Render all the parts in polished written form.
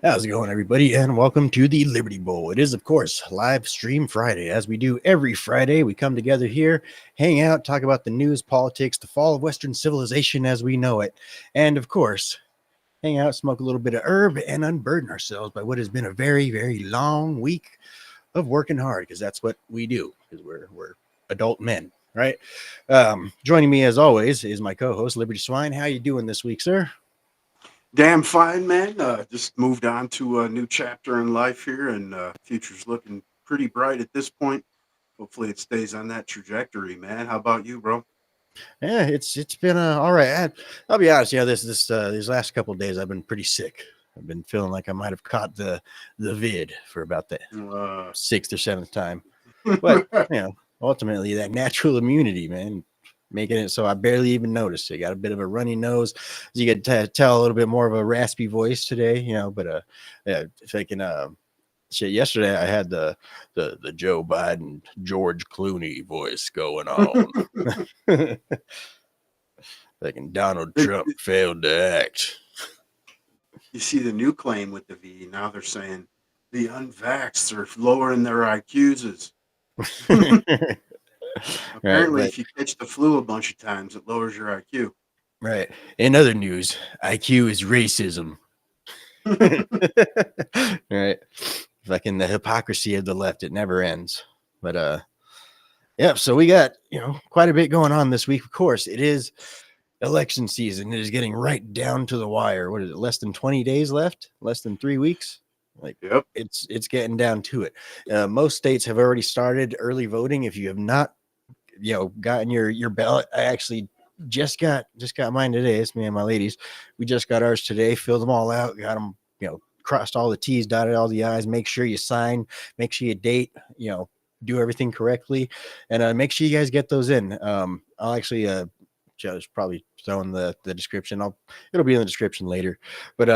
How's it going, everybody? And welcome to the Liberty Bowl. It is, of course, live stream Friday. As we do every Friday, we come together here, hang out, talk about the news, politics, the fall of Western civilization as we know it, and, of course, hang out, smoke a little bit of herb, and unburden ourselves by what has been a very, very long week of working hard, because that's what we do, because we're adult men, right? Joining me, as always, is my co-host, Liberty Swine. How you doing this week, sir? Damn fine, man. Just moved on to a new chapter in life here, and future's looking pretty bright at this point. Hopefully, it stays on that trajectory, man. How about you, bro? Yeah, it's been all right. I'll be honest, these last couple of days I've been pretty sick. I've been feeling like I might have caught the vid for about the Uh, sixth or seventh time, but ultimately that natural immunity, man, making it so I barely even noticed it. Got a bit of a runny nose, as you could tell, a little bit more of a raspy voice today, but yeah, if I can shit, yesterday I had the Joe Biden, George Clooney voice going on. Like Donald Did- Trump did failed to act. you see the new claim with the V? Now they're saying the unvaxxed are lowering their IQs. Right, Apparently, but if you catch the flu a bunch of times, it lowers your IQ. right. In other news, IQ is racism. Right. Fucking the hypocrisy of the left, it never ends. But yeah, so we got, quite a bit going on this week. Of course, it is election season. It is getting right down to the wire. What is it? Less than 20 days left? Less than 3 weeks? Like Yep. it's getting down to it. Most states have already started early voting. If you have not, gotten your ballot, I actually just got mine today. It's me and my ladies. We just got ours today. Filled them all out. Got them, crossed all the T's, dotted all the I's. Make sure you sign. Make sure you date. Do everything correctly, and make sure you guys get those in. I'll actually just probably throw in the description. It'll be in the description later, but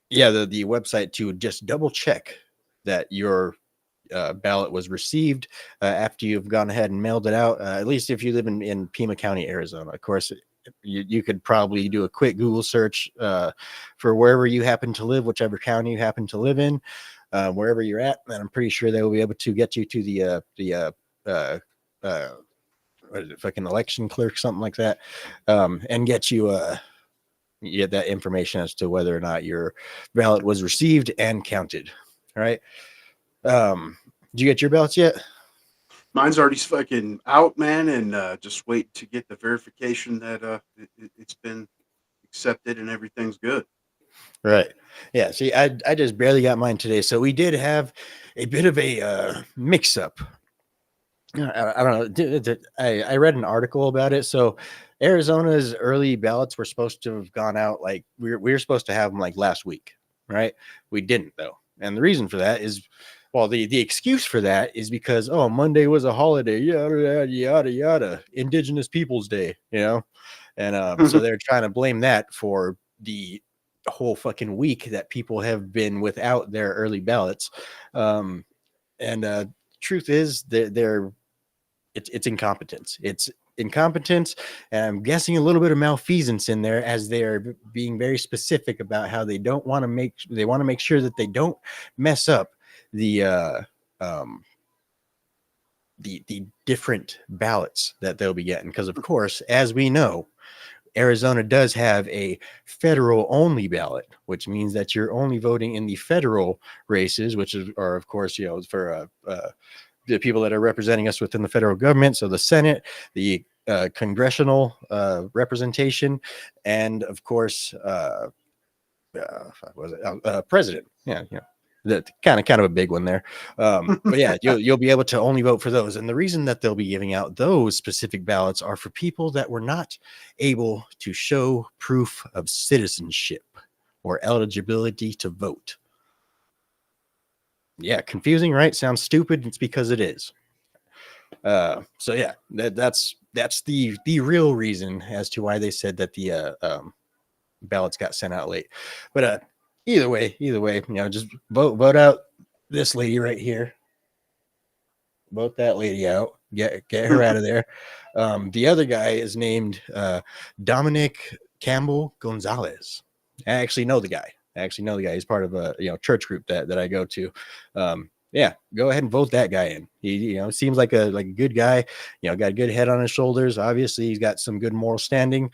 yeah, the website to just double check that your ballot was received after you've gone ahead and mailed it out. At least if you live in Pima County, Arizona. Of course, you could probably do a quick Google search for wherever you happen to live, whichever county you happen to live in, wherever you're at, and I'm pretty sure they will be able to get you to what is it, fucking election clerk, something like that, and get you that information as to whether or not your ballot was received and counted. All right. Did you get your ballots yet? Mine's already fucking out, man, and just wait to get the verification that it's been accepted and everything's good. Right. Yeah. See, I just barely got mine today. So we did have a bit of a mix up. I don't know. I read an article about it. So Arizona's early ballots were supposed to have gone out like we were supposed to have them like last week, right? We didn't though, and the reason for that is, well, the excuse for that is because Monday was a holiday, yada yada yada yada, Indigenous Peoples Day, and so they're trying to blame that for the whole fucking week that people have been without their early ballots, and truth is it's incompetence. It's incompetence, and I'm guessing a little bit of malfeasance in there, as they're being very specific about how they want to make sure that they don't mess up the the different ballots that they'll be getting, because of course, as we know, Arizona does have a federal only ballot, which means that you're only voting in the federal races, which are of course, for the people that are representing us within the federal government. So the Senate, the congressional representation, and of course, what was it? President. Yeah, the kind of a big one there. But yeah, you'll be able to only vote for those. And the reason that they'll be giving out those specific ballots are for people that were not able to show proof of citizenship or eligibility to vote. Yeah, confusing, right? Sounds stupid. It's because it is. So yeah, that's the real reason as to why they said that the ballots got sent out late. But either way, just vote out this lady right here. Vote that lady out. Get her out of there. The other guy is named Dominic Campbell Gonzalez. I actually know the guy. I actually know the guy. He's part of a church group that I go to. Yeah, go ahead and vote that guy in. He seems like a good guy. Got a good head on his shoulders. Obviously, he's got some good moral standing.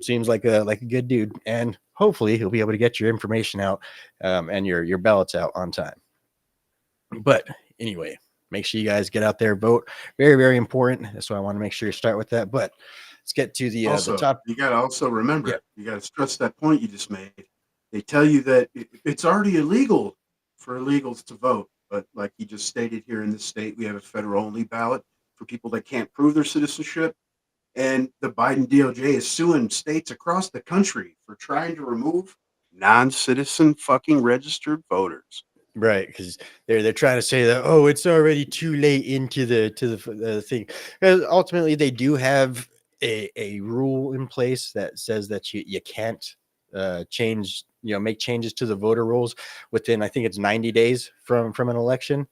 Seems like a good dude, and hopefully he'll be able to get your information out and your ballots out on time. But anyway, make sure you guys get out there, vote. Very, very important. That's why I want to make sure you start with that. But let's get to the Also, top. you got to also Yeah, remember, you got to stress that point you just made. They tell you that it's already illegal for illegals to vote, but like you just stated, here in this state, we have a federal only ballot for people that can't prove their citizenship. And the Biden DOJ is suing states across the country for trying to remove non-citizen fucking registered voters. right. Because they're trying to say that it's already too late into the thing. Ultimately, they do have a rule in place that says that you can't change make changes to the voter rolls within, I think it's 90 days from an election.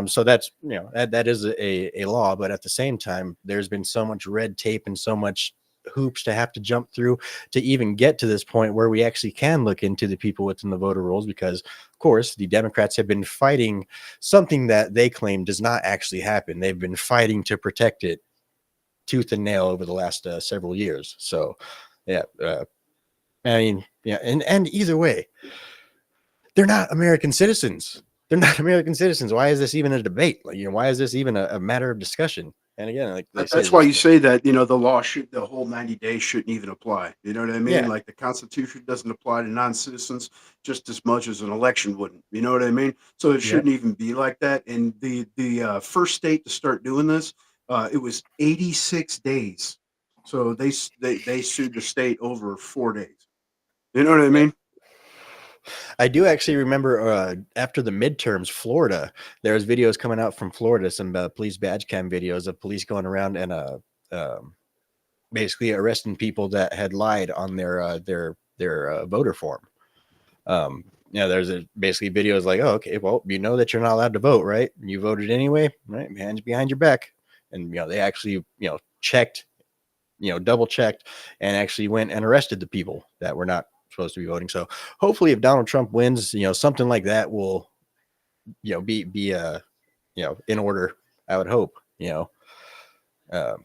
So that's that is a law, but at the same time, there's been so much red tape and so much hoops to have to jump through to even get to this point where we actually can look into the people within the voter rolls, because of course the Democrats have been fighting something that they claim does not actually happen. They've been fighting to protect it tooth and nail over the last several years. So yeah, I mean, yeah, and either way, they're not American citizens. They're not American citizens. Why is this even a debate? Why is this even a matter of discussion? And again, like they say, That's why this, you say that, the law the whole 90 days shouldn't even apply. You know what I mean? yeah, Like the Constitution doesn't apply to non-citizens just as much as an election wouldn't. You know what I mean? So it yep. shouldn't even be like that. And the first state to start doing this, it was 86 days. So they sued the state over 4 days. You know what I Yeah. mean? I do actually remember after the midterms, Florida, there was videos coming out from Florida, some police badge cam videos of police going around and um, basically arresting people that had lied on their voter form. There's basically videos like, oh, okay, well, that you're not allowed to vote, right? You voted anyway, right? Hands behind your back. And, they actually, checked, double checked and actually went and arrested the people that were not supposed to be voting. So hopefully if Donald Trump wins, something like that will, be in order, I would hope, because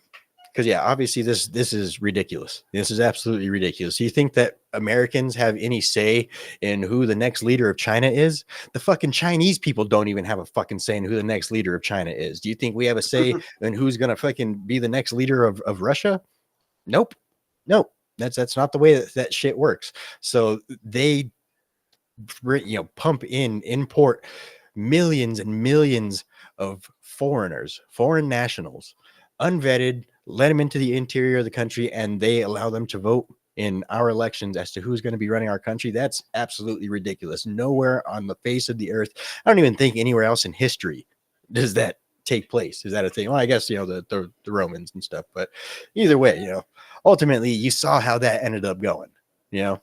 obviously this is ridiculous. This is absolutely ridiculous. Do you think that Americans have any say in who the next leader of China is? The fucking Chinese people don't even have a fucking say in who the next leader of China is. Do you think we have a say in who's gonna fucking be the next leader of Russia? Nope. Nope. That's not the way that shit works. So they pump import millions and millions of foreign nationals, unvetted, let them into the interior of the country, and they allow them to vote in our elections as to who's going to be running our country. That's absolutely ridiculous. Nowhere on the face of the earth, I don't even think anywhere else in history does that take place. Is that a thing? Well, I guess the Romans and stuff, but either way, ultimately you saw how that ended up going. You know,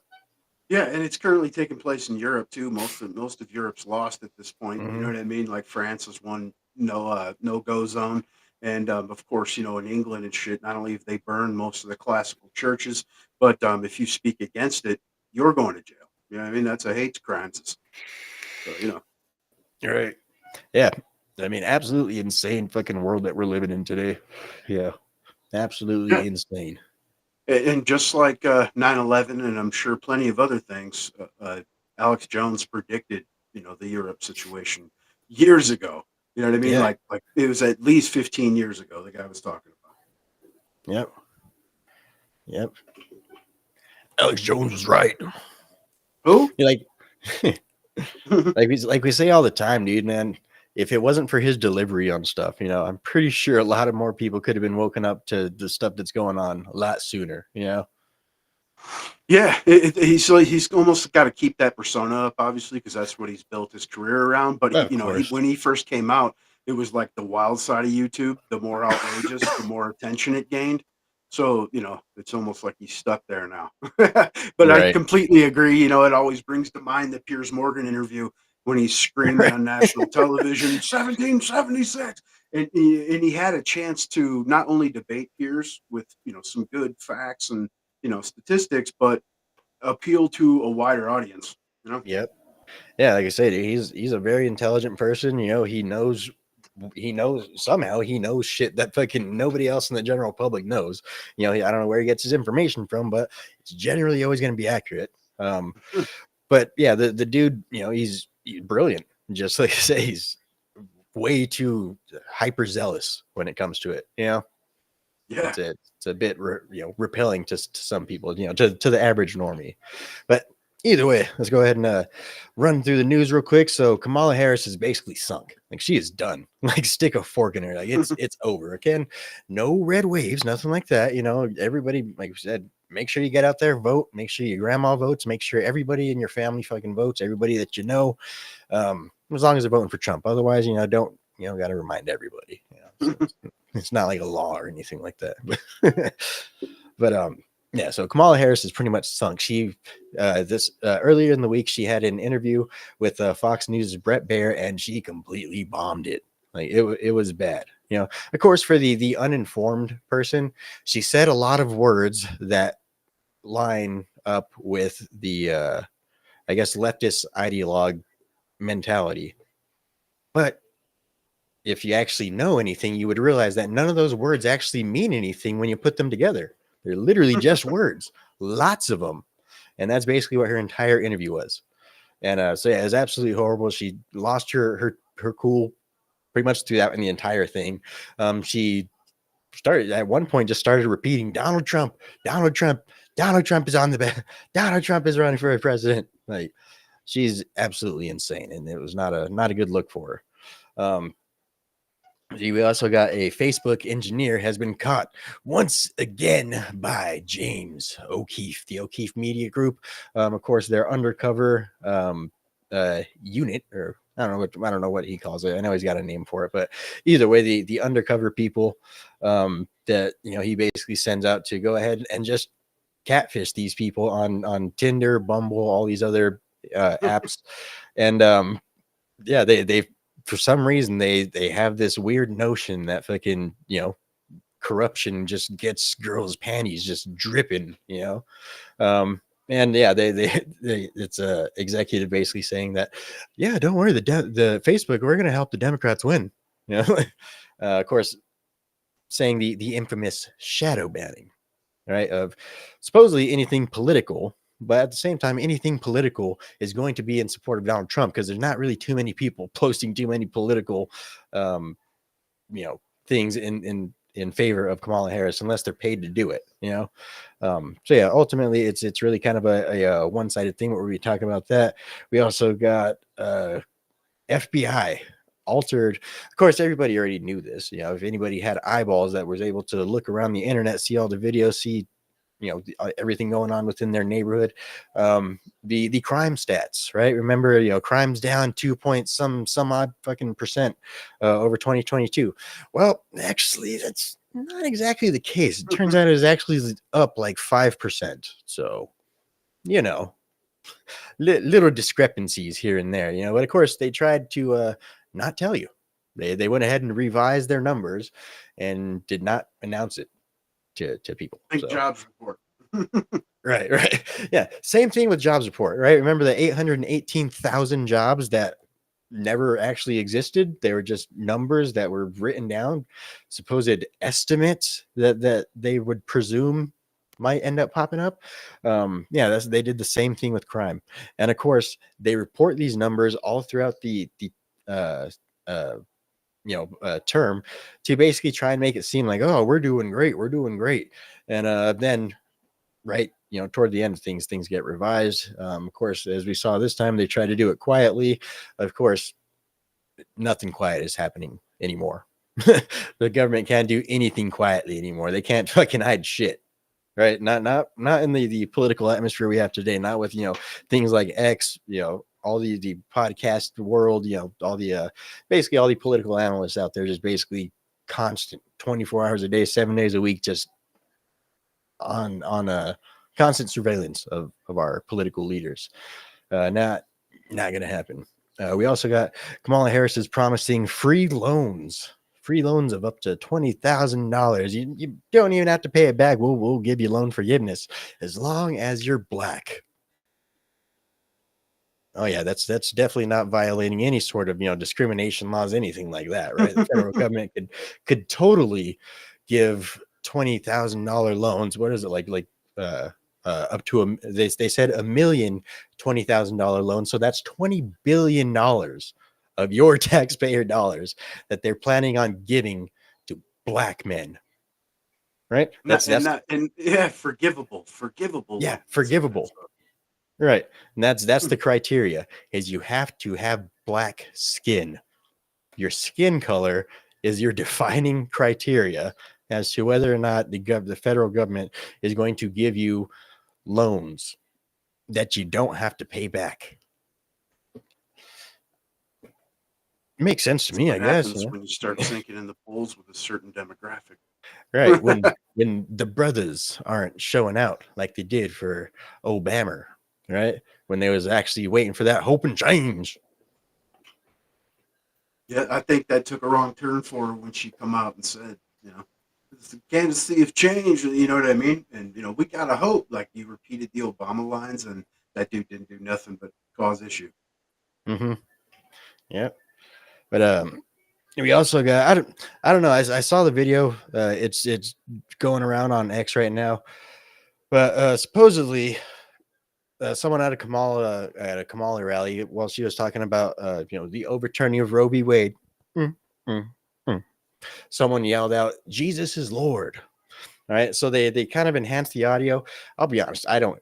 Yeah, and it's currently taking place in Europe too. Most of Europe's lost at this point. You know mm-hmm. what I mean? Like France is one no go zone, and of course, in England and shit. Not only have they burned most of the classical churches, but if you speak against it, you're going to jail. You know what I mean? That's a hate crime. So. Right. Yeah. I mean, absolutely insane fucking world that we're living in today. Yeah. Yeah, Absolutely insane. and just like 9/11, and I'm sure plenty of other things, Alex Jones predicted, the Europe situation years ago. You know what I mean? Yeah. Like it was at least 15 years ago. The guy was talking about. Yep. Yep. Alex Jones was right. Who? You're like, like we say all the time, dude, man. If it wasn't for his delivery on stuff, I'm pretty sure a lot of more people could have been woken up to the stuff that's going on a lot sooner, Yeah, he's almost got to keep that persona up, obviously, because that's what he's built his career around. But Of course. when he first came out, it was like the wild side of YouTube. The more outrageous, the more attention it gained. So it's almost like he's stuck there now. But I Right. completely agree. It always brings to mind the Piers Morgan interview when he's screaming on national television, 1776. And he had a chance to not only debate Piers with some good facts and statistics, but appeal to a wider audience. You know. Yep. Yeah, like I said, he's a very intelligent person. He knows somehow he knows shit that fucking nobody else in the general public knows. I don't know where he gets his information from, but it's generally always going to be accurate. But yeah, the dude, he's brilliant. Just like I say, he's way too hyper zealous when it comes to it. Yeah. It's a bit repelling to some people, to the average normie. But either way, let's go ahead and run through the news real quick. So Kamala Harris is basically sunk. Like, she is done. Like, stick a fork in her. Like, it's over. Again, no red waves, nothing like that. Everybody, like we said, make sure you get out there, vote. Make sure your grandma votes. Make sure everybody in your family fucking votes. Everybody that you know, as long as they're voting for Trump. Otherwise, don't got to remind everybody. So it's not like a law or anything like that. But yeah, so Kamala Harris is pretty much sunk. She earlier in the week, she had an interview with Fox News' Brett Baier, and she completely bombed it. Like, it was bad. Of course, for the uninformed person, she said a lot of words that line up with the I guess leftist ideologue mentality. But if you actually know anything, you would realize that none of those words actually mean anything when you put them together. They're literally just words, lots of them. And that's basically what her entire interview was. And so yeah, it was absolutely horrible. She lost her cool pretty much through that in the entire thing. She started at one point, just started repeating Donald Trump, Donald Trump, Donald Trump is on the back, Donald Trump is running for president. Like, she's absolutely insane, and it was not a good look for her. We also got a Facebook engineer has been caught once again by James O'Keefe, the O'Keefe Media Group. Of course, their undercover unit, or I don't know what he calls it. I know he's got a name for it, but either way, the undercover people that he basically sends out to go ahead and just catfish these people on Tinder, Bumble, all these other apps, and yeah, they for some reason they have this weird notion that fucking corruption just gets girls' panties just dripping, and yeah, they it's a executive basically saying that, yeah, don't worry, the Facebook, we're gonna help the Democrats win, of course, saying the infamous shadow banning, right, of supposedly anything political. But at the same time, anything political is going to be in support of Donald Trump, because there's not really too many people posting too many political, things in favor of Kamala Harris unless they're paid to do it. So yeah, ultimately, it's really kind of a one-sided thing. What were we talking about that? We also got FBI altered. Of course, everybody already knew this. If anybody had eyeballs that was able to look around the internet, see all the videos, see everything going on within their neighborhood, the crime stats, right? Remember, crime's down 2 point some odd fucking percent over 2022. Well, actually, that's not exactly the case. It turns out it was actually up like 5%. So little discrepancies here and there, but of course they tried to not tell you. They went ahead and revised their numbers and did not announce it to people. Think jobs report. Right. Yeah. Same thing with jobs report, right? Remember the 818,000 jobs that never actually existed? They were just numbers that were written down, supposed estimates that they would presume might end up popping up. Yeah, they did the same thing with crime. And of course, they report these numbers all throughout the term to basically try and make it seem like, oh, we're doing great. And then right, toward the end of things get revised. Of course, as we saw this time, they tried to do it quietly. Of course, nothing quiet is happening anymore. The government can't do anything quietly anymore. They can't fucking hide shit. Right? Not in the political atmosphere we have today. Not with things like X, all the podcast world, all the basically all the political analysts out there, just basically constant 24 hours a day, 7 days a week, just on a constant surveillance of our political leaders. Not gonna happen. We also got Kamala Harris is promising free loans of up to $20,000. You don't even have to pay it back. We'll give you loan forgiveness as long as you're black. Oh yeah, that's definitely not violating any sort of discrimination laws, anything like that, right? The federal government could totally give $20,000 loans. What is it uh, up to they said $1,020,000 loan, so that's $20 billion of your taxpayer dollars that they're planning on giving to black men, right? That's And yeah, forgivable yeah, loans. forgivable. Right. And that's Hmm. the criteria is you have to have black skin. Your skin color is your defining criteria as to whether or not the federal government is going to give you loans that you don't have to pay back. Makes sense to That's me, I what guess. happens when you start sinking in the pools with a certain demographic. Right. When the brothers aren't showing out like they did for Obama, right? When they was actually waiting for that hope and change. Yeah, I think that took a wrong turn for her when she come out and said, it's the candidacy of change. You know what I mean? And we gotta hope. Like you repeated the Obama lines, and that dude didn't do nothing but cause issue. Mm-hmm. Yeah. But we also got I don't know. I saw the video. It's going around on X right now. But supposedly someone at a Kamala rally while she was talking about the overturning of Roe v. Wade. Mm, mm, mm. Someone yelled out, "Jesus is Lord." All right, so they kind of enhanced the audio. I'll be honest, I don't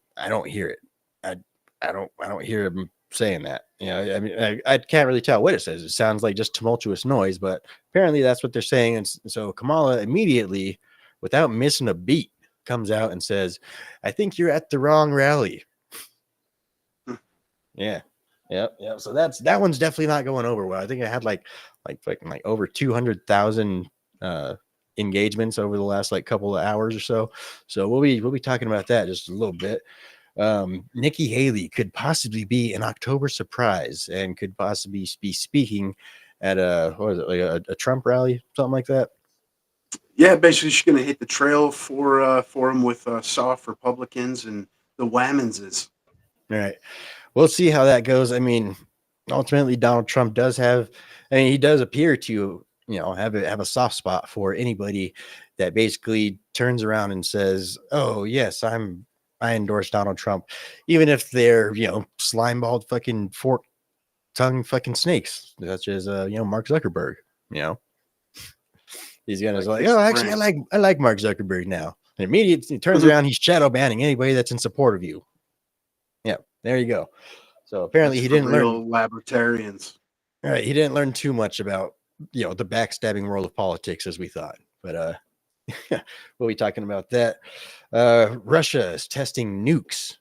hear it. I I don't hear him saying that. I mean, I can't really tell what it says. It sounds like just tumultuous noise, but apparently that's what they're saying. And so Kamala immediately, without missing a beat, comes out and says, "I think you're at the wrong rally." Yeah. Yep. Yep. So that one's definitely not going over well. I think I had like over 200,000 uh engagements over the last like couple of hours or so. So we'll be talking about that just a little bit. Nikki Haley could possibly be an October surprise and could possibly be speaking at what was it, like a Trump rally, something like that. Yeah, basically she's gonna hit the trail for him with soft Republicans and the Whammonses. All right. We'll see how that goes. I mean, ultimately, Donald Trump does have. I mean, he does appear to have a soft spot for anybody that basically turns around and says, "Oh yes, I endorse Donald Trump," even if they're slimeballed fucking fork tongue fucking snakes, such as Mark Zuckerberg. You know, he's gonna Like like, this "Oh, actually, I brand. like Mark Zuckerberg now." And immediately he turns around, he's shadow banning anybody that's in support of you. Yeah, there you go. So apparently That's he for didn't learn. real libertarians. All right, he didn't learn too much about the backstabbing world of politics as we thought, but we'll be talking about that. Russia is testing nukes.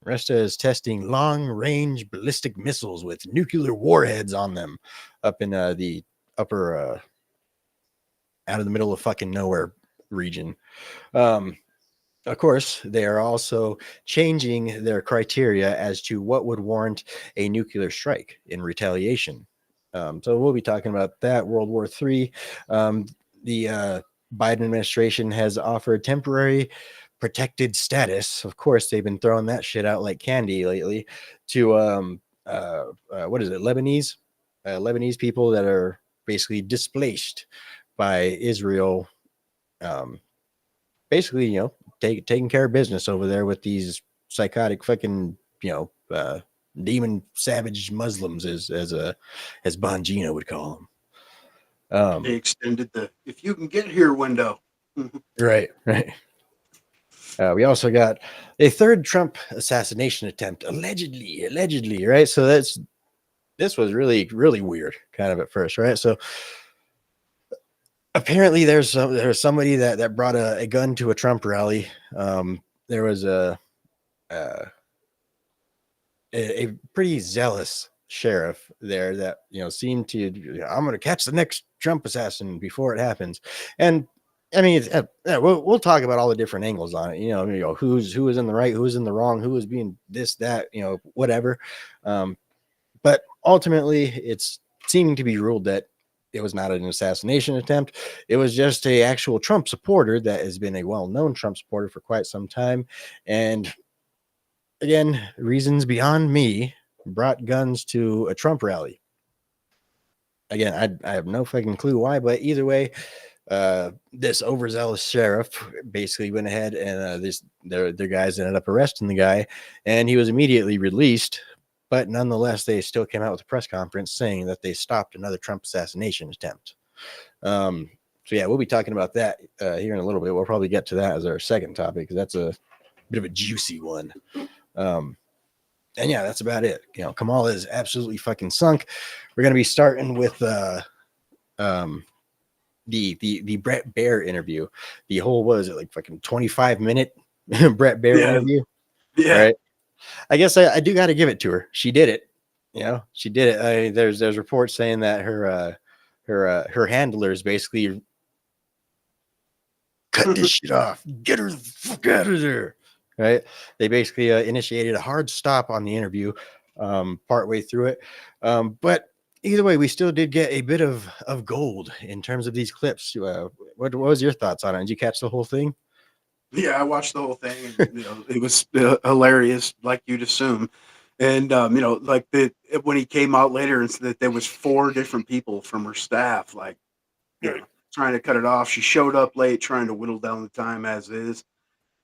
Russia is testing long-range ballistic missiles with nuclear warheads on them up in the upper, out of the middle of fucking nowhere region. Um, of course, they are also changing their criteria as to what would warrant a nuclear strike in retaliation. So we'll be talking about that. World War III. The Biden administration has offered temporary protected status. Of course, they've been throwing that shit out like candy lately to what is it, Lebanese people that are basically displaced by Israel. Um, Basically, taking care of business over there with these psychotic fucking, demon savage Muslims, as Bongino would call them. They extended the "if you can get here" window. Right, right. We also got a third Trump assassination attempt, allegedly, right? So this was really, really weird, kind of at first, right? So apparently, there's somebody that brought a gun to a Trump rally. There was uh, a pretty zealous sheriff there that seemed to, I'm going to catch the next Trump assassin before it happens. And I mean, we'll talk about all the different angles on it. Who is in the right, who is in the wrong, who is being this, that, whatever. But ultimately, it's seeming to be ruled that it was not an assassination attempt. It was just a actual Trump supporter that has been a well-known Trump supporter for quite some time. And again, reasons beyond me, brought guns to a Trump rally. Again, I have no fucking clue why, but either way, this overzealous sheriff basically went ahead and their guys ended up arresting the guy, and he was immediately released. But nonetheless, they still came out with a press conference saying that they stopped another Trump assassination attempt. So yeah, we'll be talking about that here in a little bit. We'll probably get to that as our second topic, because that's a bit of a juicy one. And yeah, that's about it. Kamala is absolutely fucking sunk. We're gonna be starting with the Brett Baer interview. The whole, what is it, like fucking 25-minute Brett Baer interview? Yeah. Right. I guess I do got to give it to her. She did it. She did it. There's reports saying that her handlers basically cut this shit off. Get her the fuck out of there. Right. They basically initiated a hard stop on the interview partway through it. But either way, we still did get a bit of gold in terms of these clips. What was your thoughts on it? Did you catch the whole thing? Yeah, I watched the whole thing, and it was hilarious, like you'd assume. And like when he came out later and said that there was 4 different people from her staff, like trying to cut it off. She showed up late, trying to whittle down the time as is,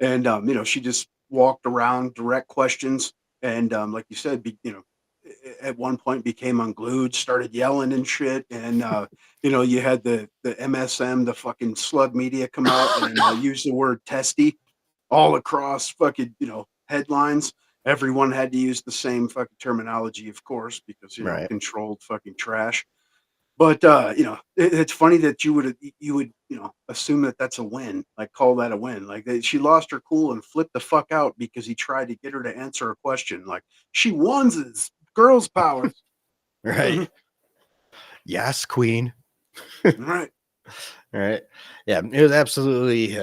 and she just walked around, direct questions, and like you said, at one point became unglued, started yelling and shit, and you had the MSM, the fucking slug media, come out and use the word testy all across fucking headlines. Everyone had to use the same fucking terminology, of course, because Right. controlled fucking trash. But it's funny that you would assume that that's a win, like call that a win. Like she lost her cool and flipped the fuck out because he tried to get her to answer a question. Like she won his girls' powers. Right. Yes, queen. Right. All right. Yeah, it was absolutely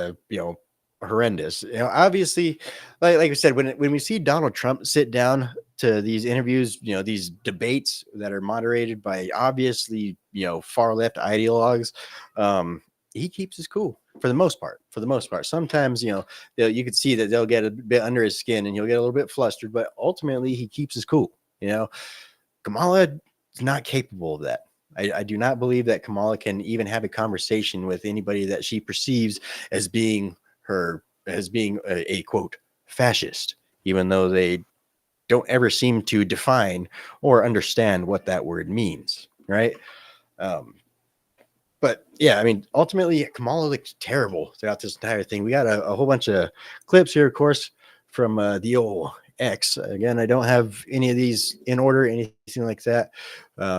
horrendous. Obviously, like I said, when we see Donald Trump sit down to these interviews, these debates that are moderated by obviously far left ideologues, he keeps his cool for the most part. Sometimes you could see that they'll get a bit under his skin and he'll get a little bit flustered, but ultimately he keeps his cool. Kamala is not capable of that. I do not believe that Kamala can even have a conversation with anybody that she perceives as being a quote fascist, even though they don't ever seem to define or understand what that word means, right? But yeah, I mean, ultimately, Kamala looked terrible throughout this entire thing. We got a whole bunch of clips here, of course, from the old X. Again, I don't have any of these in order, anything like that.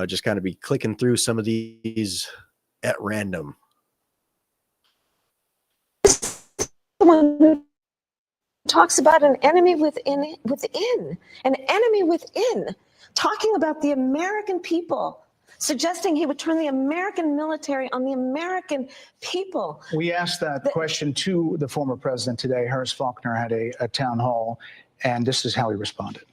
Just kind of be clicking through some of these at random. The one who talks about an enemy within, an enemy within, talking about the American people, suggesting he would turn the American military on the American people. We asked that question to the former president today. Ernst Faulkner had a town hall, and this is how he responded.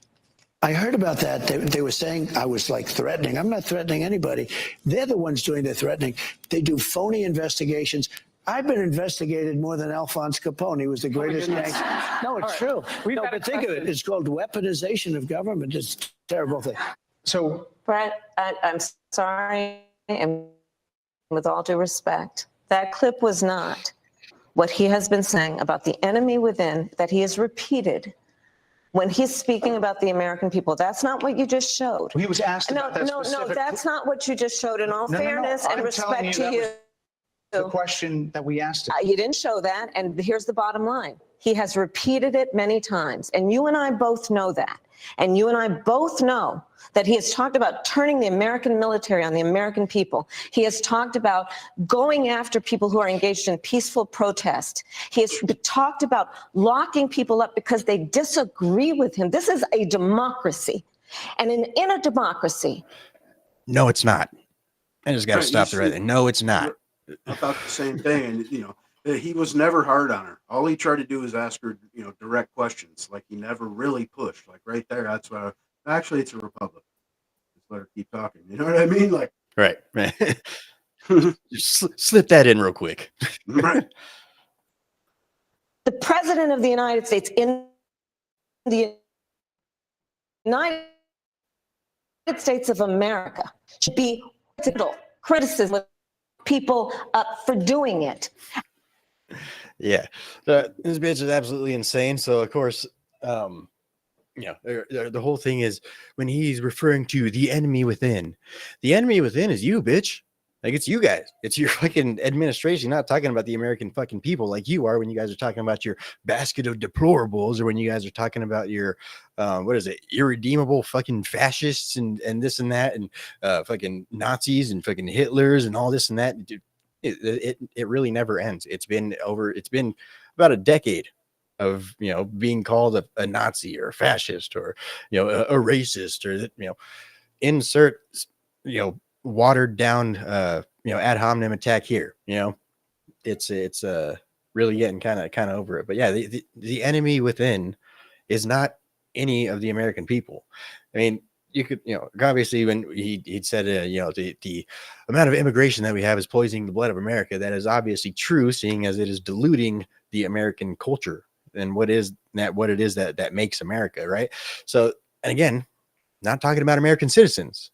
I heard about that. They were saying I was like threatening. I'm not threatening anybody. They're the ones doing the threatening. They do phony investigations. I've been investigated more than Alphonse Capone. He was the greatest gangster. No, it's true. No, but think of it. It's called weaponization of government. It's a terrible thing. So, Brett, I'm sorry, and with all due respect, that clip was not what he has been saying about the enemy within that he has repeated when he's speaking about the American people. That's not what you just showed. he was asked about that No, that's not what you just showed. In all fairness and respect to you. The question that we asked him. You didn't show that, and here's the bottom line. He has repeated it many times, and you and I both know that. And you and I both know that he has talked about turning the American military on the American people. He has talked about going after people who are engaged in peaceful protest. He has talked about locking people up because they disagree with him. This is a democracy. And in a democracy. No, it's not. I just got to stop there right there. No, it's not. I thought the same thing. And, he was never hard on her. All he tried to do is ask her, direct questions. Like he never really pushed. Like right there, that's why. Actually, it's a republic. Just let her keep talking. You know what I mean? Like right. Just slip that in real quick. Right. The president of the United States in the United United States of America should be criticism of people for doing it. Yeah, this bitch is absolutely insane. So of course, the whole thing is when he's referring to the enemy within is you, bitch. Like, it's you guys, it's your fucking administration, not talking about the American fucking people like you are when you guys are talking about your basket of deplorables, or when you guys are talking about your what is it, irredeemable fucking fascists and this and that, and fucking Nazis and fucking Hitlers and all this and that. Dude, it really never ends. It's been about a decade of being called a Nazi or a fascist, or a racist, or insert watered down ad hominem attack here. It's really getting kind of over it. But yeah, the enemy within is not any of the American people. I mean, you could, obviously when he'd said, the amount of immigration that we have is poisoning the blood of America. That is obviously true, seeing as it is diluting the American culture and what it is that makes America, right? So, and again, not talking about American citizens.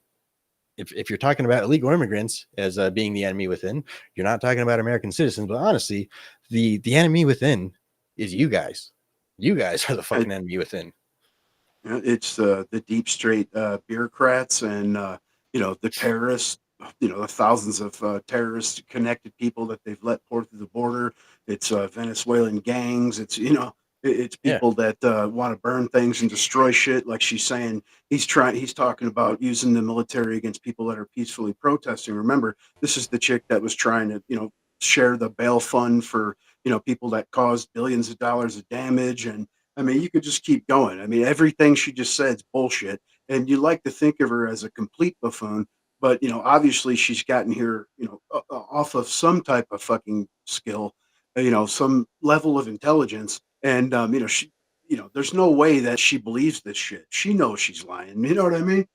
If you're talking about illegal immigrants as being the enemy within, you're not talking about American citizens. But honestly, the enemy within is you guys. You guys are the fucking enemy within. It's the deep state bureaucrats and the terrorists. The thousands of terrorist connected people that they've let pour through the border. It's Venezuelan gangs. It's people that want to burn things and destroy shit. Like she's saying, he's talking about using the military against people that are peacefully protesting. Remember, this is the chick that was trying to share the bail fund for people that caused billions of dollars of damage. And I mean, you could just keep going. I mean, everything she just said is bullshit. And you like to think of her as a complete buffoon, but obviously she's gotten here, off of some type of fucking skill, some level of intelligence. And she, there's no way that she believes this shit. She knows she's lying. You know what I mean?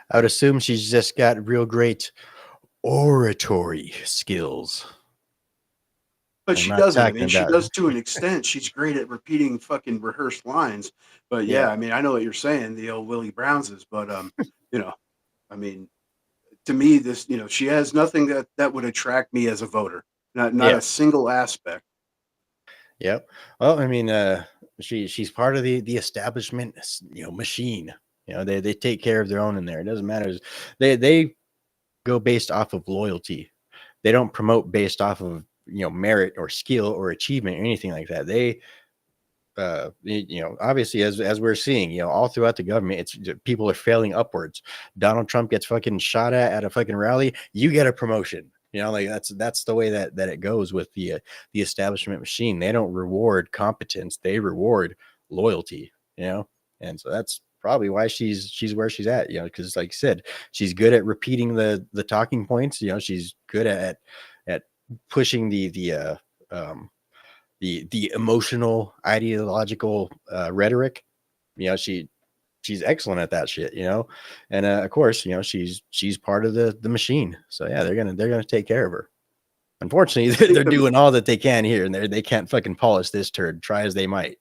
I would assume she's just got real great oratory skills. But she doesn't. I mean, she does to an extent. She's great at repeating fucking rehearsed lines. But yeah, I mean, I know what you're saying, the old Willie Brownses. But I mean, to me, this, she has nothing that would attract me as a voter. Not a single aspect. Yep. Well, I mean, she's part of the establishment, machine. They take care of their own in there. It doesn't matter. They go based off of loyalty. They don't promote based off of merit or skill or achievement or anything like that. They obviously, as we're seeing, all throughout the government, it's people are failing upwards. Donald Trump gets fucking shot at a fucking rally, you get a promotion. Like that's the way that it goes with the establishment machine. They don't reward competence, they reward loyalty. And so that's probably why she's where she's at. Because like I said, she's good at repeating the talking points. She's good at pushing the emotional ideological rhetoric. She's excellent at that shit. And of course, she's part of the machine. So yeah, they're gonna take care of her. Unfortunately, they're doing all that they can here, and they can't fucking polish this turd, try as they might.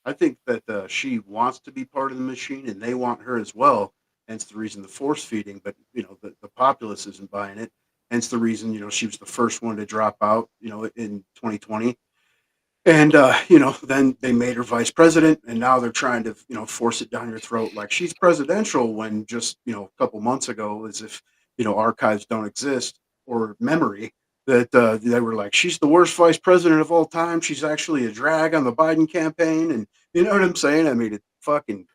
I think that she wants to be part of the machine, and they want her as well. Hence the reason the force feeding. But the populace isn't buying it. Hence the reason she was the first one to drop out. In 2020, and then they made her vice president, and now they're trying to force it down your throat like she's presidential. When just a couple months ago, as if archives don't exist or memory, that they were like, she's the worst vice president of all time. She's actually a drag on the Biden campaign, and you know what I'm saying? I mean, it's fucking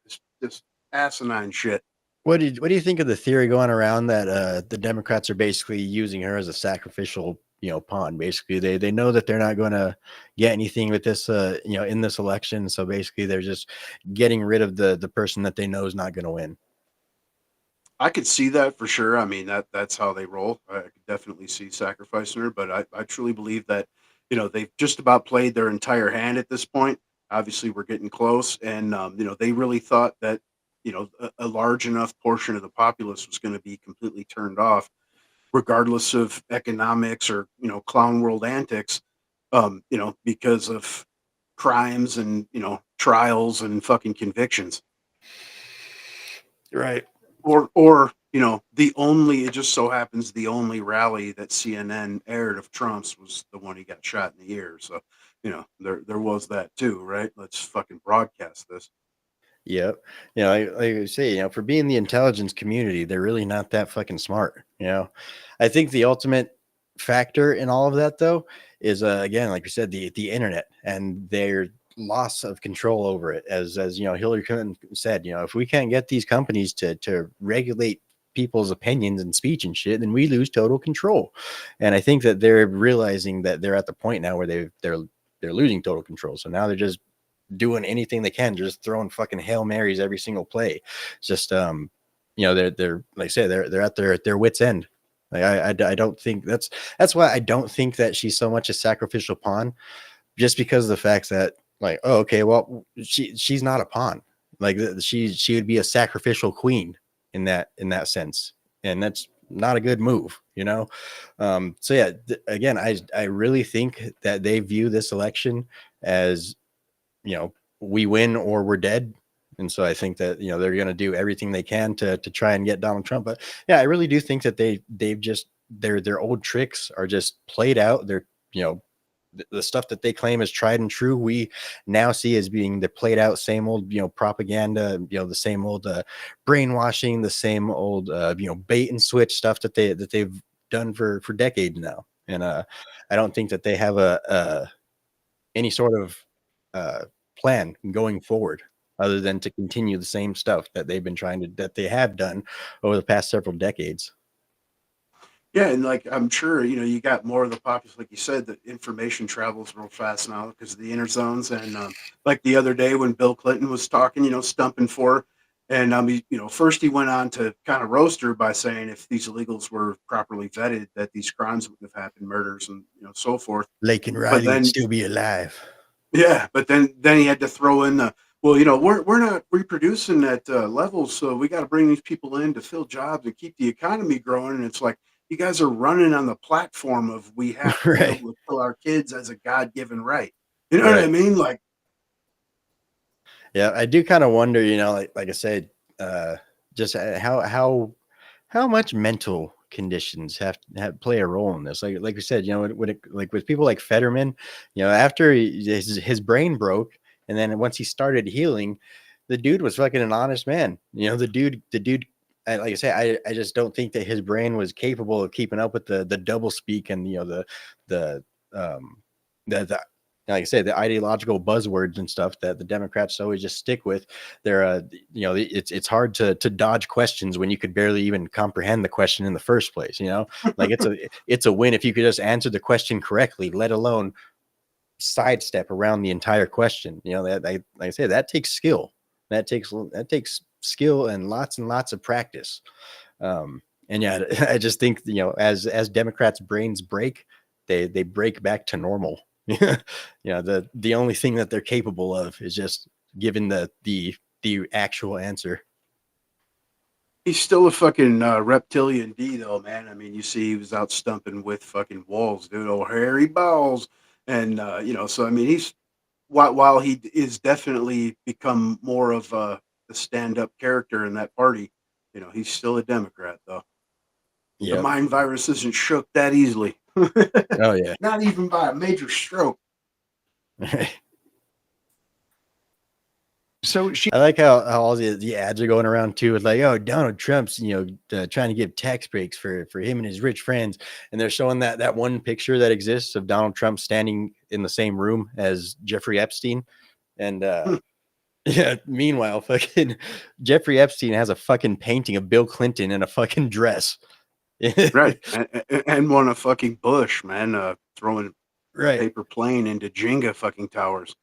just asinine shit. What do you think of the theory going around that the Democrats are basically using her as a sacrificial pawn? Basically, they know that they're not going to get anything with this in this election, so basically they're just getting rid of the person that they know is not going to win. I could see that for sure. I mean, that's how they roll. I could definitely see sacrificing her, but I truly believe that they've just about played their entire hand at this point. Obviously, we're getting close, and they really thought that a large enough portion of the populace was going to be completely turned off, regardless of economics or clown world antics, because of crimes and trials and fucking convictions. Right. or the only, it just so happens the only rally that CNN aired of Trump's was the one he got shot in the ear. So, there was that too, right? Let's fucking broadcast this. Yep. Like I say, for being the intelligence community, they're really not that fucking smart. I think the ultimate factor in all of that, though, is again, like you said, the internet and their loss of control over it. As Hillary Clinton said, if we can't get these companies to regulate people's opinions and speech and shit, then we lose total control. And I think that they're realizing that they're at the point now where they're losing total control. So now they're just doing anything they can, just throwing fucking Hail Marys every single play. It's just they're like I say, they're at their wits end. Like I don't think that's why I don't think that she's so much a sacrificial pawn, just because of the fact that, like, oh, okay, well, she's not a pawn. Like, she would be a sacrificial queen in that sense, and that's not a good move. So yeah, again, I really think that they view this election as, we win or we're dead. And so I think that, they're going to do everything they can to try and get Donald Trump. But yeah, I really do think that they've just, their old tricks are just played out. They're, the stuff that they claim is tried and true, we now see as being the played out same old, propaganda, the same old brainwashing, the same old, bait and switch stuff that they've done for decades now. And I don't think that they have any sort of plan going forward, other than to continue the same stuff that they have done over the past several decades. Yeah, and like I'm sure you got more of the populace, like you said, that information travels real fast now because of the inner zones. And like the other day when Bill Clinton was talking, stumping for her, and first he went on to kind of roast her by saying if these illegals were properly vetted, that these crimes wouldn't have happened, murders and so forth. Lake and But Riley would then, still be alive. yeah, but then he had to throw in the, well, we're not reproducing at levels, so we got to bring these people in to fill jobs and keep the economy growing. And it's like, you guys are running on the platform of we have to be Right. able to kill our kids as a God-given right. You know what I Right. mean? Like, Yeah, I do kind of wonder, like I said, just how much mental conditions have play a role in this. Like we said, like with people like Fetterman, after his brain broke, and then once he started healing, the dude was fucking an honest man. The dude, like I say, I just don't think that his brain was capable of keeping up with the double speak and the um the like I say, the ideological buzzwords and stuff that the Democrats always just stick with. They're, it's hard to dodge questions when you could barely even comprehend the question in the first place. Like it's a win if you could just answer the question correctly, let alone sidestep around the entire question. That, like I say, that takes skill. That takes skill and lots of practice. And yeah, I just think, as Democrats' brains break, they break back to normal. The only thing that they're capable of is just giving the actual answer. he's still a fucking reptilian D, though, man. I mean, you see, he was out stumping with fucking walls, dude, old hairy balls, and so I mean, he's while he is definitely become more of the stand-up character in that party, he's still a Democrat, though. The Yep. mind virus isn't shook that easily. Oh yeah. Not even by a major stroke. So she I like how all the ads are going around too. It's like, oh, Donald Trump's, trying to give tax breaks for him and his rich friends, and they're showing that one picture that exists of Donald Trump standing in the same room as Jeffrey Epstein, and yeah. Meanwhile, fucking Jeffrey Epstein has a fucking painting of Bill Clinton in a fucking dress. Right. And one a fucking Bush, man, throwing a Right. paper plane into Jenga fucking towers.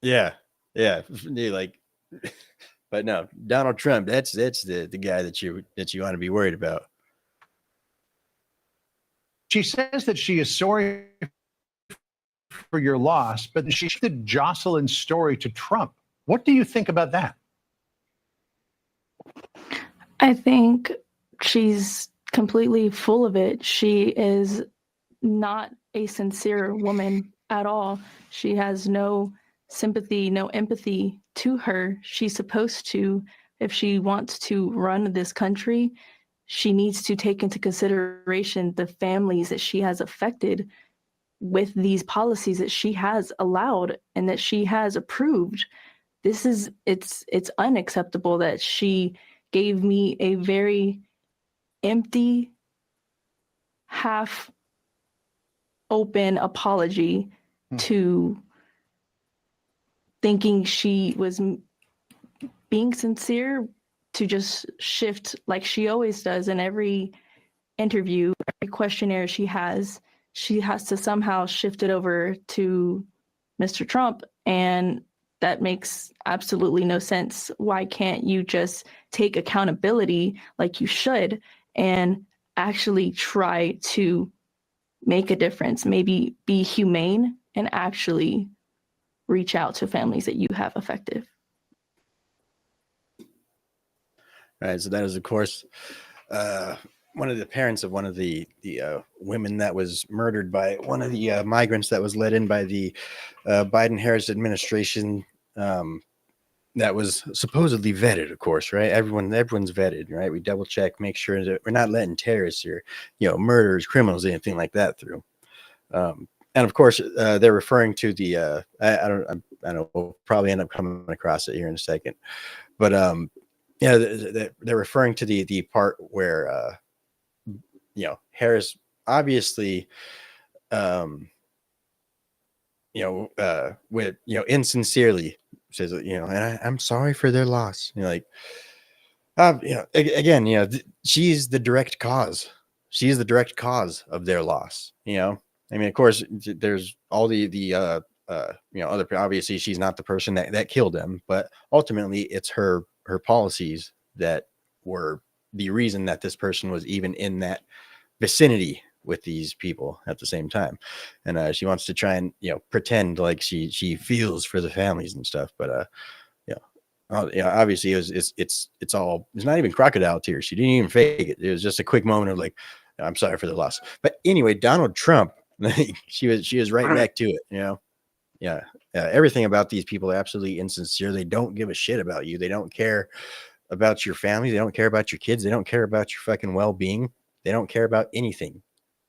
Yeah. Yeah. Like, but no, Donald Trump, that's the guy that you want to be worried about. she says that she is sorry for your loss, but she shifted Jocelyn's story to Trump. What do you think about that? I think she's completely full of it. She is not a sincere woman at all. She has no sympathy, no empathy to her. She's supposed to if she wants to run this country, she needs to take into consideration the families that she has affected with these policies that she has allowed and that she has approved. It's unacceptable that she gave me a very empty, half open apology to thinking she was being sincere, to just shift like she always does in every interview, every questionnaire she has to somehow shift it over to Mr. Trump. And that makes absolutely no sense. Why can't you just take accountability like you should and actually try to make a difference, maybe be humane and actually reach out to families that you have affected? All right, so that is, of course, one of the parents of one of the women that was murdered by one of the migrants that was let in by the Biden-Harris administration. That was supposedly vetted, of course, right? Everyone's vetted, right? We double check, make sure that we're not letting terrorists or murderers, criminals, anything like that through. And of course, they're referring to the I don't know, we'll probably end up coming across it here in a second, but they're referring to the part where Harris obviously with insincerely says, and I'm sorry for their loss. Again, she's the direct cause. She's the direct cause of their loss. I mean, of course, there's all the other. Obviously, she's not the person that killed them, but ultimately, it's her policies that were the reason that this person was even in that vicinity with these people at the same time. And she wants to try and pretend like she feels for the families and stuff, but obviously it's not even crocodile tears. She didn't even fake it. It was just a quick moment of like, I'm sorry for the loss. But anyway, Donald Trump, she was right back to it. Everything about these people are absolutely insincere. They don't give a shit about you. They don't care about your family. They don't care about your kids. They don't care about your fucking well-being. They don't care about anything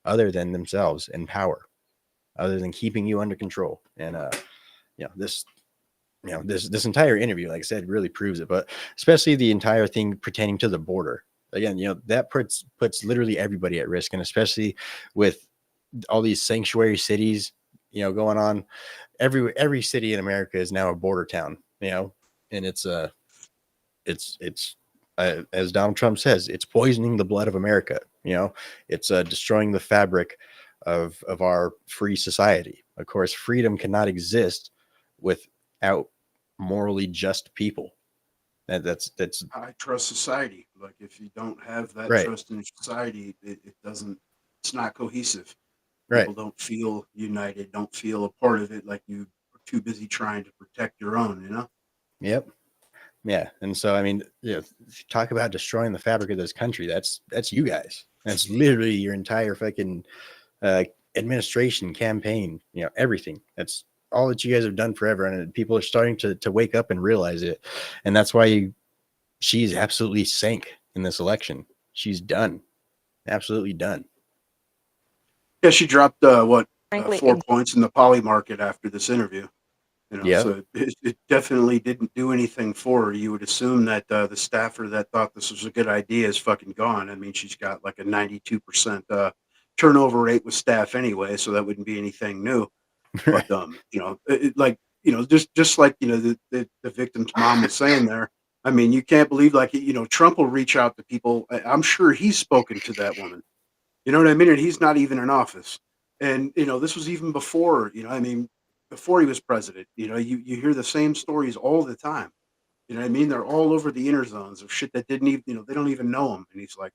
other than themselves and power, other than keeping you under control. And this entire interview, like I said, really proves it. But especially the entire thing pertaining to the border. Again, that puts literally everybody at risk, and especially with all these sanctuary cities, going on. Every city in America is now a border town, and it's as Donald Trump says, it's poisoning the blood of America. It's destroying the fabric of our free society. Of course, freedom cannot exist without morally just people. That's I trust society. Like if you don't have that right. trust in society, it doesn't. It's not cohesive. Right. People don't feel united. Don't feel a part of it. Like you are too busy trying to protect your own. Yep. Yeah. And so, I mean, if you talk about destroying the fabric of this country, that's you guys. That's literally your entire fucking administration, campaign, everything. That's all that you guys have done forever. And people are starting to wake up and realize it. And that's why she's absolutely sank in this election. She's done. Absolutely done. Yeah, she dropped Frankly, 4 points in the poly market after this interview. Yeah. So it definitely didn't do anything for her. You would assume that the staffer that thought this was a good idea is fucking gone. I mean, she's got like a 92% turnover rate with staff anyway, so that wouldn't be anything new. But just like the victim's mom was saying there. I mean, you can't believe Trump will reach out to people. I'm sure he's spoken to that woman. You know what I mean? And he's not even in office. And this was even before. I mean, before he was president. You hear the same stories all the time. You know what I mean? They're all over the inner zones of shit that didn't even, they don't even know him. And he's like,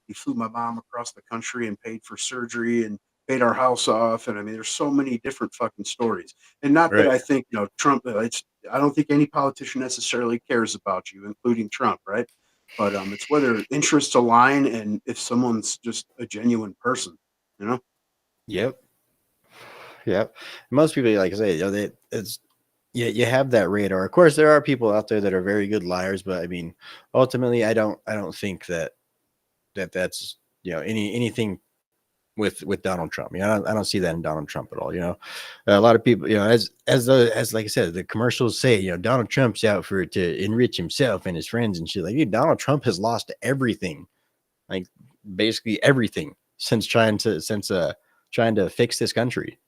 he flew my mom across the country and paid for surgery and paid our house off. And I mean, there's so many different fucking stories. And not that Right. I think, Trump, I don't think any politician necessarily cares about you, including Trump, right? But it's whether interests align and if someone's just a genuine person, you know? Yep. Yep. Most people, like I say, it's you have that radar. Of course, there are people out there that are very good liars, but I mean, ultimately, I don't think that's anything with Donald Trump. I don't see that in Donald Trump at all. A lot of people, as like I said, the commercials say, Donald Trump's out to enrich himself and his friends and shit. Like, dude, Donald Trump has lost everything, like basically everything since trying to fix this country.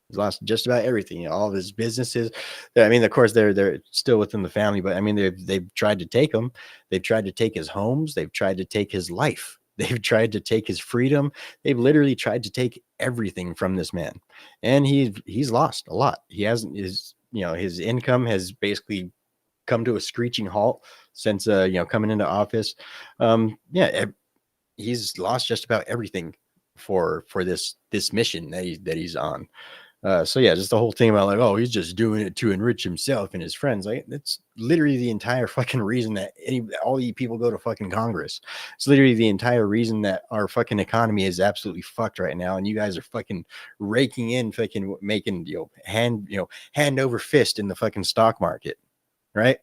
He's lost just about everything. All of his businesses. I mean, of course, they're still within the family, but I mean, they've tried to take him. They've tried to take his homes. They've tried to take his life. They've tried to take his freedom. They've literally tried to take everything from this man, and he's lost a lot. He hasn't his income has basically come to a screeching halt since coming into office. He's lost just about everything for this mission that he's on. So yeah, just the whole thing about like, oh, he's just doing it to enrich himself and his friends. Like, that's literally the entire fucking reason that all you people go to fucking Congress. It's literally the entire reason that our fucking economy is absolutely fucked right now. And you guys are fucking raking in, fucking making, hand over fist in the fucking stock market. Right.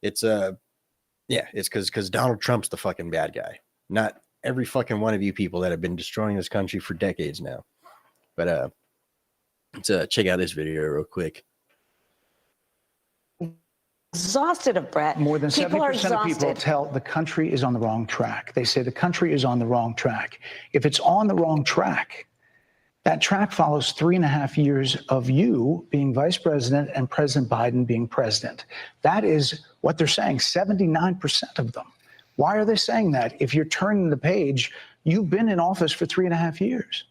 It's it's because Donald Trump's the fucking bad guy, not every fucking one of you people that have been destroying this country for decades now. But let's check out this video real quick. Exhausted of Brett. More than People are 70% of people exhausted. tell the country is on the wrong track. They say the country is on the wrong track. If it's on the wrong track, that track follows 3.5 years of you being vice president and President Biden being president. That is what they're saying, 79% of them. Why are they saying that? If you're turning the page, you've been in office for 3.5 years.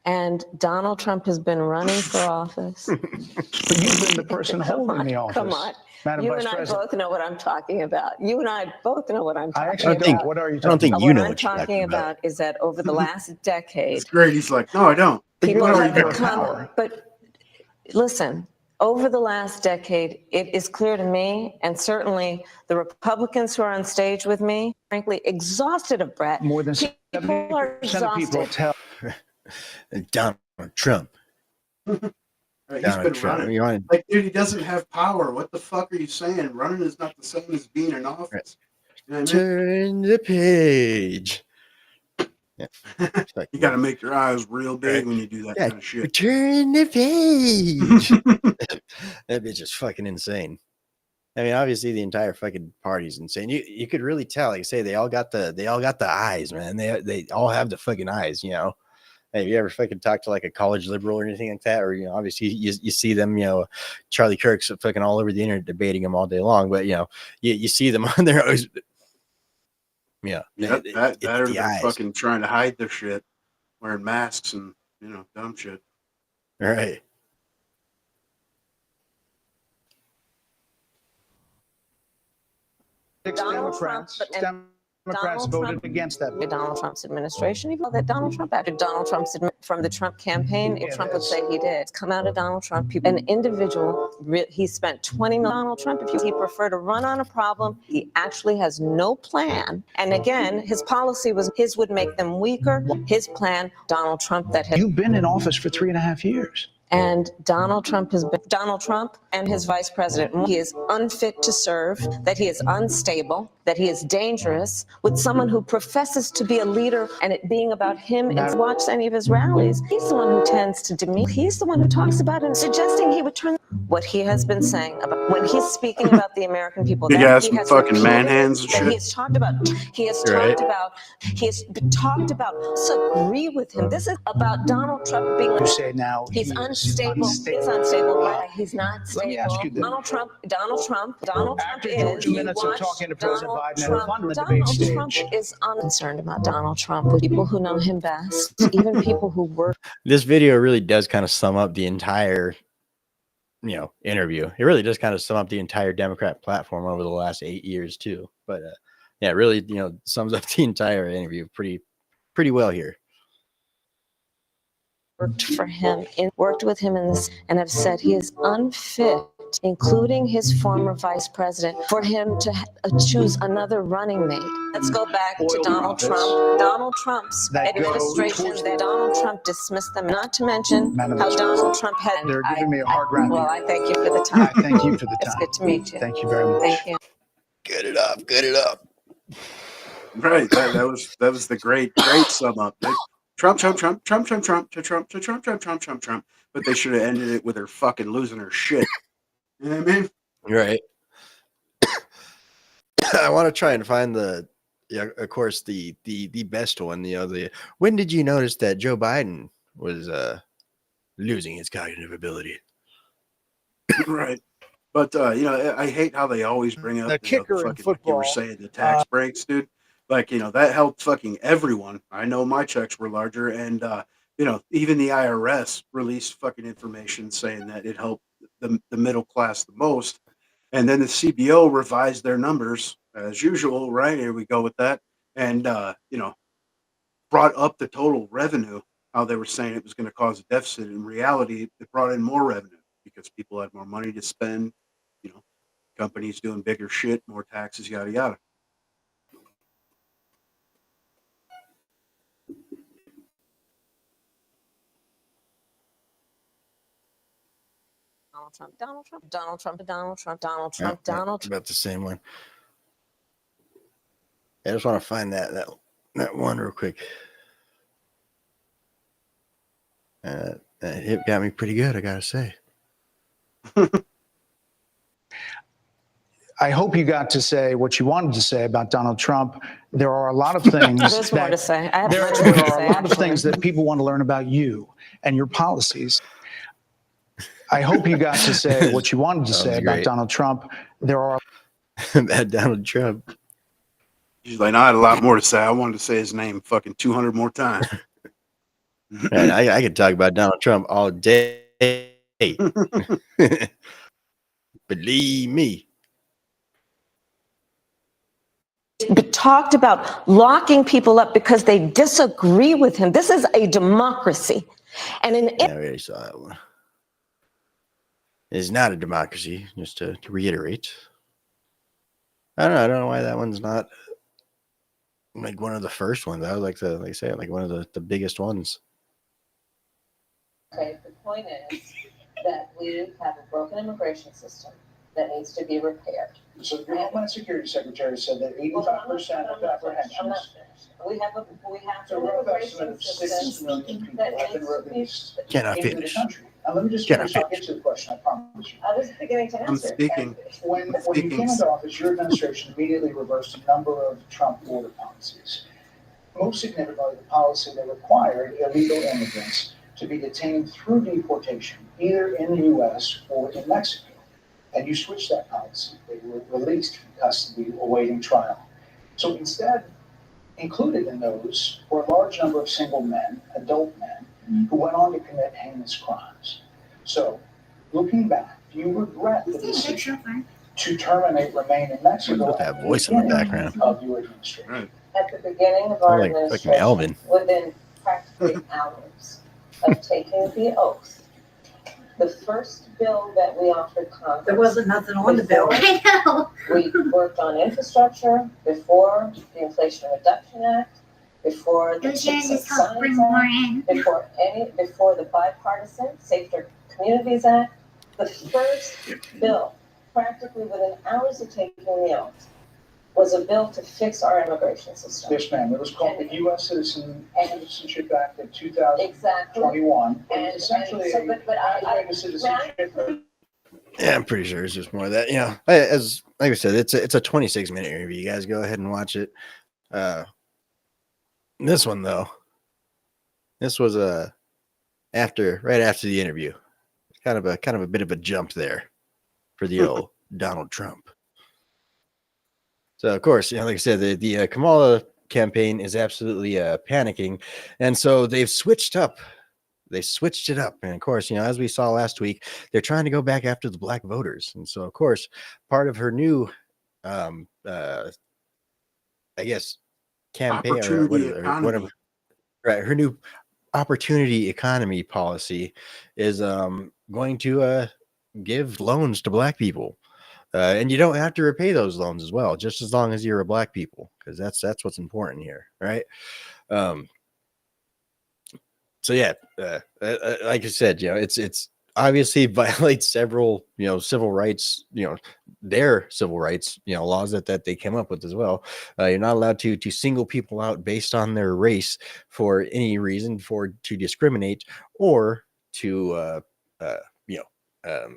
And Donald Trump has been running for office. But you've been the person holding the office. Come on. Madam You Vice and I President. both know what I'm talking about. You and I both know what I'm I talking actually about. don't. What are you I don't talking think about? you What know I'm what you're talking about is that over the last decade, It's great. He's like, no, I don't. people know have you're become, power. but listen, over the last decade, it is clear to me, and certainly the Republicans who are on stage with me, frankly, exhausted of Brett. More than People are 70% of people exhausted. tell. Donald Trump. He's Donald been Trump. running. You want Like, dude, he doesn't have power. What the fuck are you saying? Running is not the same as being in office. You know what I mean? turn the page. Yeah. You got to make your eyes real big Right. when you do that Yeah, kind of shit. turn the page. That bitch is fucking insane. I mean, obviously the entire fucking party's insane. You could really tell. Like I say, they all got the eyes, man. They all have the fucking eyes. Hey, have you ever fucking talked to like a college liberal or anything like that? Or obviously you see them. Charlie Kirk's fucking all over the internet debating them all day long. But you see them on there always. Yeah, Yep, it's that or the they're eyes. fucking trying to hide their shit, wearing masks and dumb shit. All right. Donald Trump, Democrats Donald voted Trump- against that. Donald Trump's administration, even that Donald Trump acted. Donald Trump's from the Trump campaign, if Trump would say he did. It's come out of Donald Trump. An individual, he spent 20 million. Donald Trump, if he preferred to run on a problem, he actually has no plan. And again, his policy was his would make them weaker. His plan, Donald Trump, that has. You've been in office for 3.5 years. And Donald Trump and his vice president, he is unfit to serve, that he is unstable, that he is dangerous, with someone who professes to be a leader and it being about him. And watch any of his rallies. He's the one who tends to demean. He's the one who talks about and suggesting he would turn what he has been saying about when he's speaking about the American people. Big that ass he has fucking repeated, man hands and that shit. He has talked about. He has Right. talked about. Disagree with him. This is about Donald Trump being. You say now He's unstable. He's unstable. Right? He's not stable. Let me ask you this. Donald Trump After is. 2 minutes of watch talking to President Donald Biden at a Trump. fun debate Donald stage. Trump is unconcerned about Donald Trump. With people who know him best, even people who work. This video really does kind of sum up the entire interview. It really does kind of sum up the entire Democrat platform over the last 8 years too. But yeah, it really sums up the entire interview pretty well here. worked for him, worked with him in this, and have said he is unfit, including his former vice president, for him to choose another running mate. Let's go back to Donald Trump. Donald Trump's administration, that Donald Trump dismissed them, not to mention how Donald Trump had. They're giving me a hard rap. Well, I thank you for the time. I thank you for the It's time. good to meet you. Thank you very much. Thank you. Get it up. Get it up. Right. That was the great sum up. Trump. But they should have ended it with her fucking losing her shit. You know what I mean? Right. I want to try and find of course, the best one. When did you notice that Joe Biden was losing his cognitive ability? Right. But I hate how they always bring up The kicker in fucking, like you football, were saying, the tax breaks, dude. Like, that helped fucking everyone. I know my checks were larger, and even the IRS released fucking information saying that it helped the middle class the most. And then the CBO revised their numbers as usual, right? Here we go with that. And brought up the total revenue, how they were saying it was going to cause a deficit. In reality, it brought in more revenue because people had more money to spend, companies doing bigger shit, more taxes, yada yada. Donald Trump. About the same one. I just want to find that one real quick. That hit got me pretty good, I gotta say. I hope you got to say what you wanted to say about Donald Trump. There are a lot of things There's more to say. I have there much more to are say, a lot of actually. things that people want to learn about you and your policies. I hope you got to say what you wanted to say about great. Donald Trump. There are About Donald Trump. He's like, I had a lot more to say. I wanted to say his name fucking 200 more times. Man, I could talk about Donald Trump all day. Believe me. Talked about locking people up because they disagree with him. This is a democracy. And in Yeah, I already saw that one. It's not a democracy, just to reiterate. I don't know why that one's not like one of the first ones. I was like one of the biggest ones. Okay, the point is that we have a broken immigration system that needs to be repaired. So your Homeland Security Secretary said that 85% of apprehensions. I'm not finished. We have So an a rough estimate immigration of 6 system million people that have been needs to be. released Cannot into finish. the country. Now let me just Cannot finish. I'll get to the question, I promise you. I was beginning to answer. I'm speaking. When you came into office, your administration immediately reversed a number of Trump border policies. Most significantly, the policy that required illegal immigrants to be detained through deportation, either in the U.S. or in Mexico. And you switched that policy. They were released from custody awaiting trial. So instead, included in those were a large number of single men, adult men, who went on to commit heinous crimes. So, looking back, do you regret the decision to terminate remain in Mexico With that voice in the background. of your administration? Right. At the beginning of our Like fucking administration, Elvin. within practically hours of taking the oath, the first bill that we offered Congress. There wasn't nothing on the bill. I know. We worked on infrastructure before the Inflation Reduction Act, before the Chips and Science Act, before the bipartisan Safer Communities Act. The first bill, practically within hours of taking the oath, was a bill to fix our immigration system. Yes, ma'am. It was called the U.S. Citizenship Act of 2021. Exactly. And essentially, I citizenship. Yeah, I'm pretty sure it's just more of that. As like I said, it's a 26-minute interview. You guys go ahead and watch it. This one though, this was right after the interview. Kind of a bit of a jump there for the old Donald Trump. So of course, like I said, the Kamala campaign is absolutely panicking, and so they've switched up. They switched it up, and of course, as we saw last week, they're trying to go back after the black voters, and so of course, part of her new, I guess, campaign or Opportunity whatever, economy. right? Her new opportunity economy policy is going to give loans to black people. And you don't have to repay those loans as well, just as long as you're a black people, because that's what's important here, right? Um, so yeah, like I said, it's obviously violates several civil rights, their civil rights laws that they came up with as well. You're not allowed to single people out based on their race for any reason, to discriminate or to you know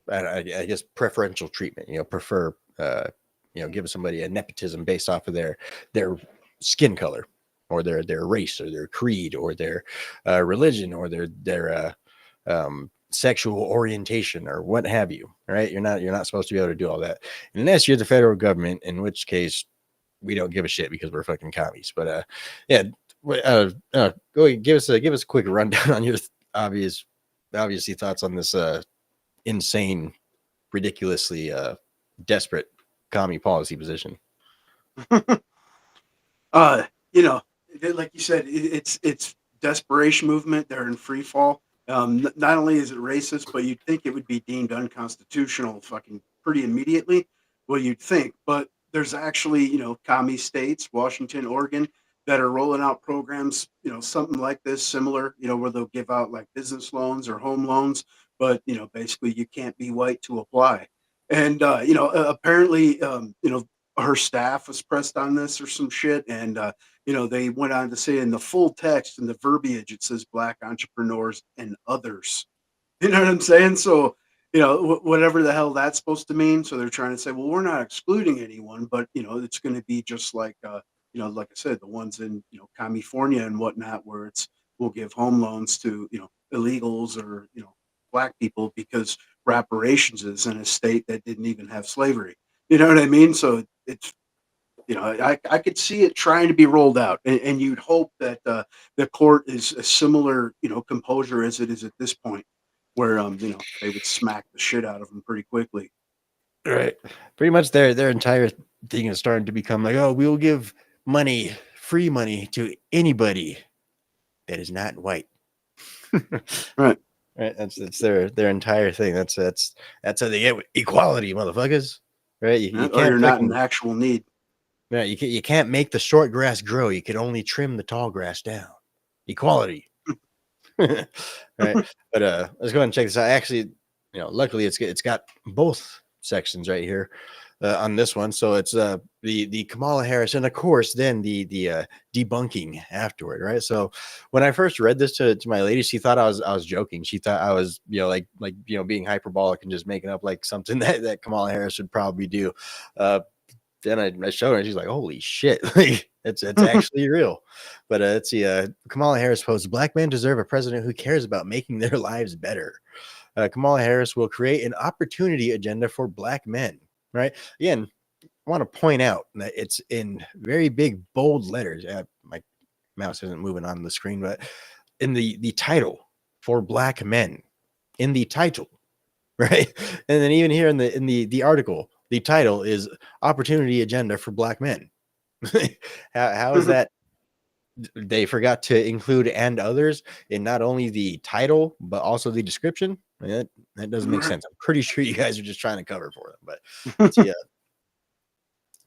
I guess preferential treatment, prefer, give somebody a nepotism based off of their skin color or their race or their creed or their religion or their sexual orientation or what have you. Right? You're not supposed to be able to do all that unless you're the federal government, in which case we don't give a shit because we're fucking commies. But yeah, go ahead, give us a quick rundown on your obviously thoughts on this insane, ridiculously desperate commie policy position. Like you said, it's desperation movement. They're in free fall. Not only is it racist, but you'd think it would be deemed unconstitutional fucking pretty immediately. Well, you'd think, but there's actually, commie states, Washington, Oregon, that are rolling out programs, something like this, similar, where they'll give out like business loans or home loans, but, basically you can't be white to apply. And, apparently, her staff was pressed on this or some shit. And, they went on to say in the full text and the verbiage, it says black entrepreneurs and others. You know what I'm saying? So, whatever the hell that's supposed to mean. So they're trying to say, well, we're not excluding anyone, but, it's going to be just like, like I said, the ones in, California and whatnot, where we'll give home loans to, illegals or, black people because reparations is in a state that didn't even have slavery. You know what I mean? So it's, I could see it trying to be rolled out, and you'd hope that the court is a similar, composure as it is at this point, where they would smack the shit out of them pretty quickly. Right. Pretty much their entire thing is starting to become like, oh, we'll give free money to anybody that is not white. Right. Right. That's their entire thing. That's how they get equality, motherfuckers. Right. You Or can't you're not in actual need. Yeah, you can't make the short grass grow. You can only trim the tall grass down. Equality. Right. But let's go ahead and check this out. Actually, luckily it's got both sections right here on this one. So it's the Kamala Harris, and of course then the debunking afterward, right? So when I first read this to my lady, she thought I was joking. She thought I was being hyperbolic and just making up like something that Kamala Harris would probably do. Then I showed her, and she's like, "Holy shit! Like it's actually real." But let's see. Kamala Harris posts: "Black men deserve a president who cares about making their lives better." Kamala Harris will create an opportunity agenda for black men. Right? Again, I want to point out that it's in very big bold letters. My mouse isn't moving on the screen, but in the title, for black men, in the title, right? And then even here in the article, the title is opportunity agenda for black men. How is that? They forgot to include and others in not only the title, but also the description. That doesn't make sense. I'm pretty sure you guys are just trying to cover for them, but yeah.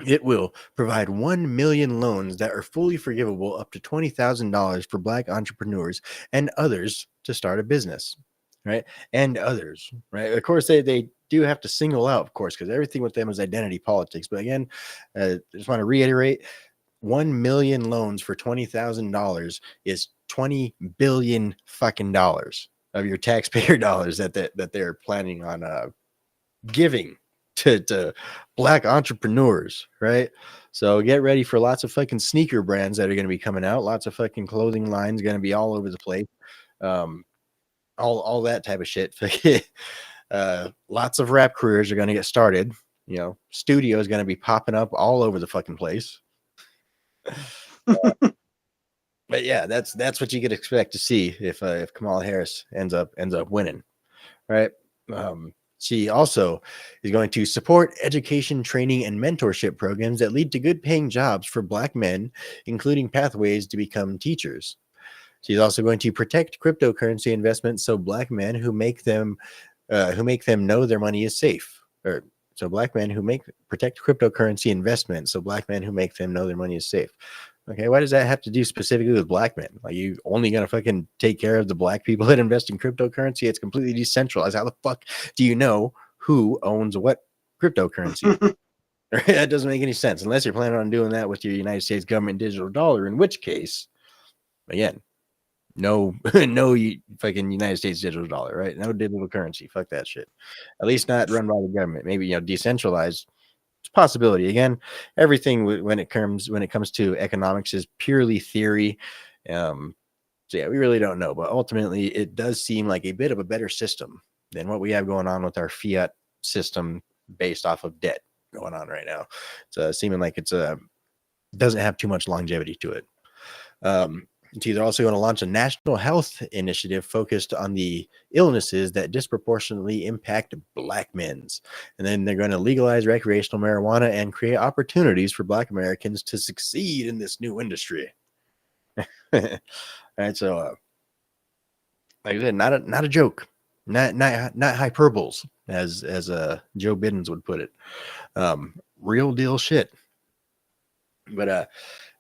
It will provide 1 million loans that are fully forgivable up to $20,000 for black entrepreneurs and others to start a business. Right. And others. Right. Of course, they do have to single out, of course, because everything with them is identity politics. But again, I just want to reiterate, 1 million loans for $20,000 is 20 billion fucking dollars of your taxpayer dollars that they're planning on giving to black entrepreneurs, right? So get ready for lots of fucking sneaker brands that are going to be coming out. Lots of fucking clothing lines going to be all over the place. All that type of shit. Lots of rap careers are going to get started. Studio is going to be popping up all over the fucking place. But yeah, that's what you could expect to see if Kamala Harris ends up winning, right? She also is going to support education, training, and mentorship programs that lead to good paying jobs for black men, including pathways to become teachers. She's also going to protect cryptocurrency investments so black men who make them know their money is safe. Or so black men who protect cryptocurrency investments so black men who make them know their money is safe. Okay, why does that have to do specifically with black men? Like, you only gonna fucking take care of the black people that invest in cryptocurrency? It's completely decentralized. How the fuck do you know who owns what cryptocurrency? That doesn't make any sense unless you're planning on doing that with your United States government digital dollar, in which case, again, no, no, fucking United States digital dollar, right? No digital currency. Fuck that shit. At least not run by the government. Maybe, decentralized. It's a possibility. Again, everything when it comes to economics is purely theory. So yeah, we really don't know, but ultimately, it does seem like a bit of a better system than what we have going on with our fiat system based off of debt going on right now. It's seeming like it's doesn't have too much longevity to it. They're also going to launch a national health initiative focused on the illnesses that disproportionately impact black men. And then they're going to legalize recreational marijuana and create opportunities for black Americans to succeed in this new industry. All right, so like I said, not a joke, not hyperboles, as Joe Biddens would put it. Real deal shit. But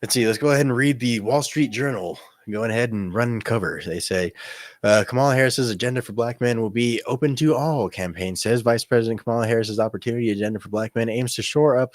let's see. Let's go ahead and read the Wall Street Journal. Going ahead and run cover. They say Kamala Harris's agenda for black men will be open to all. Campaign says Vice President Kamala Harris's opportunity agenda for black men aims to shore up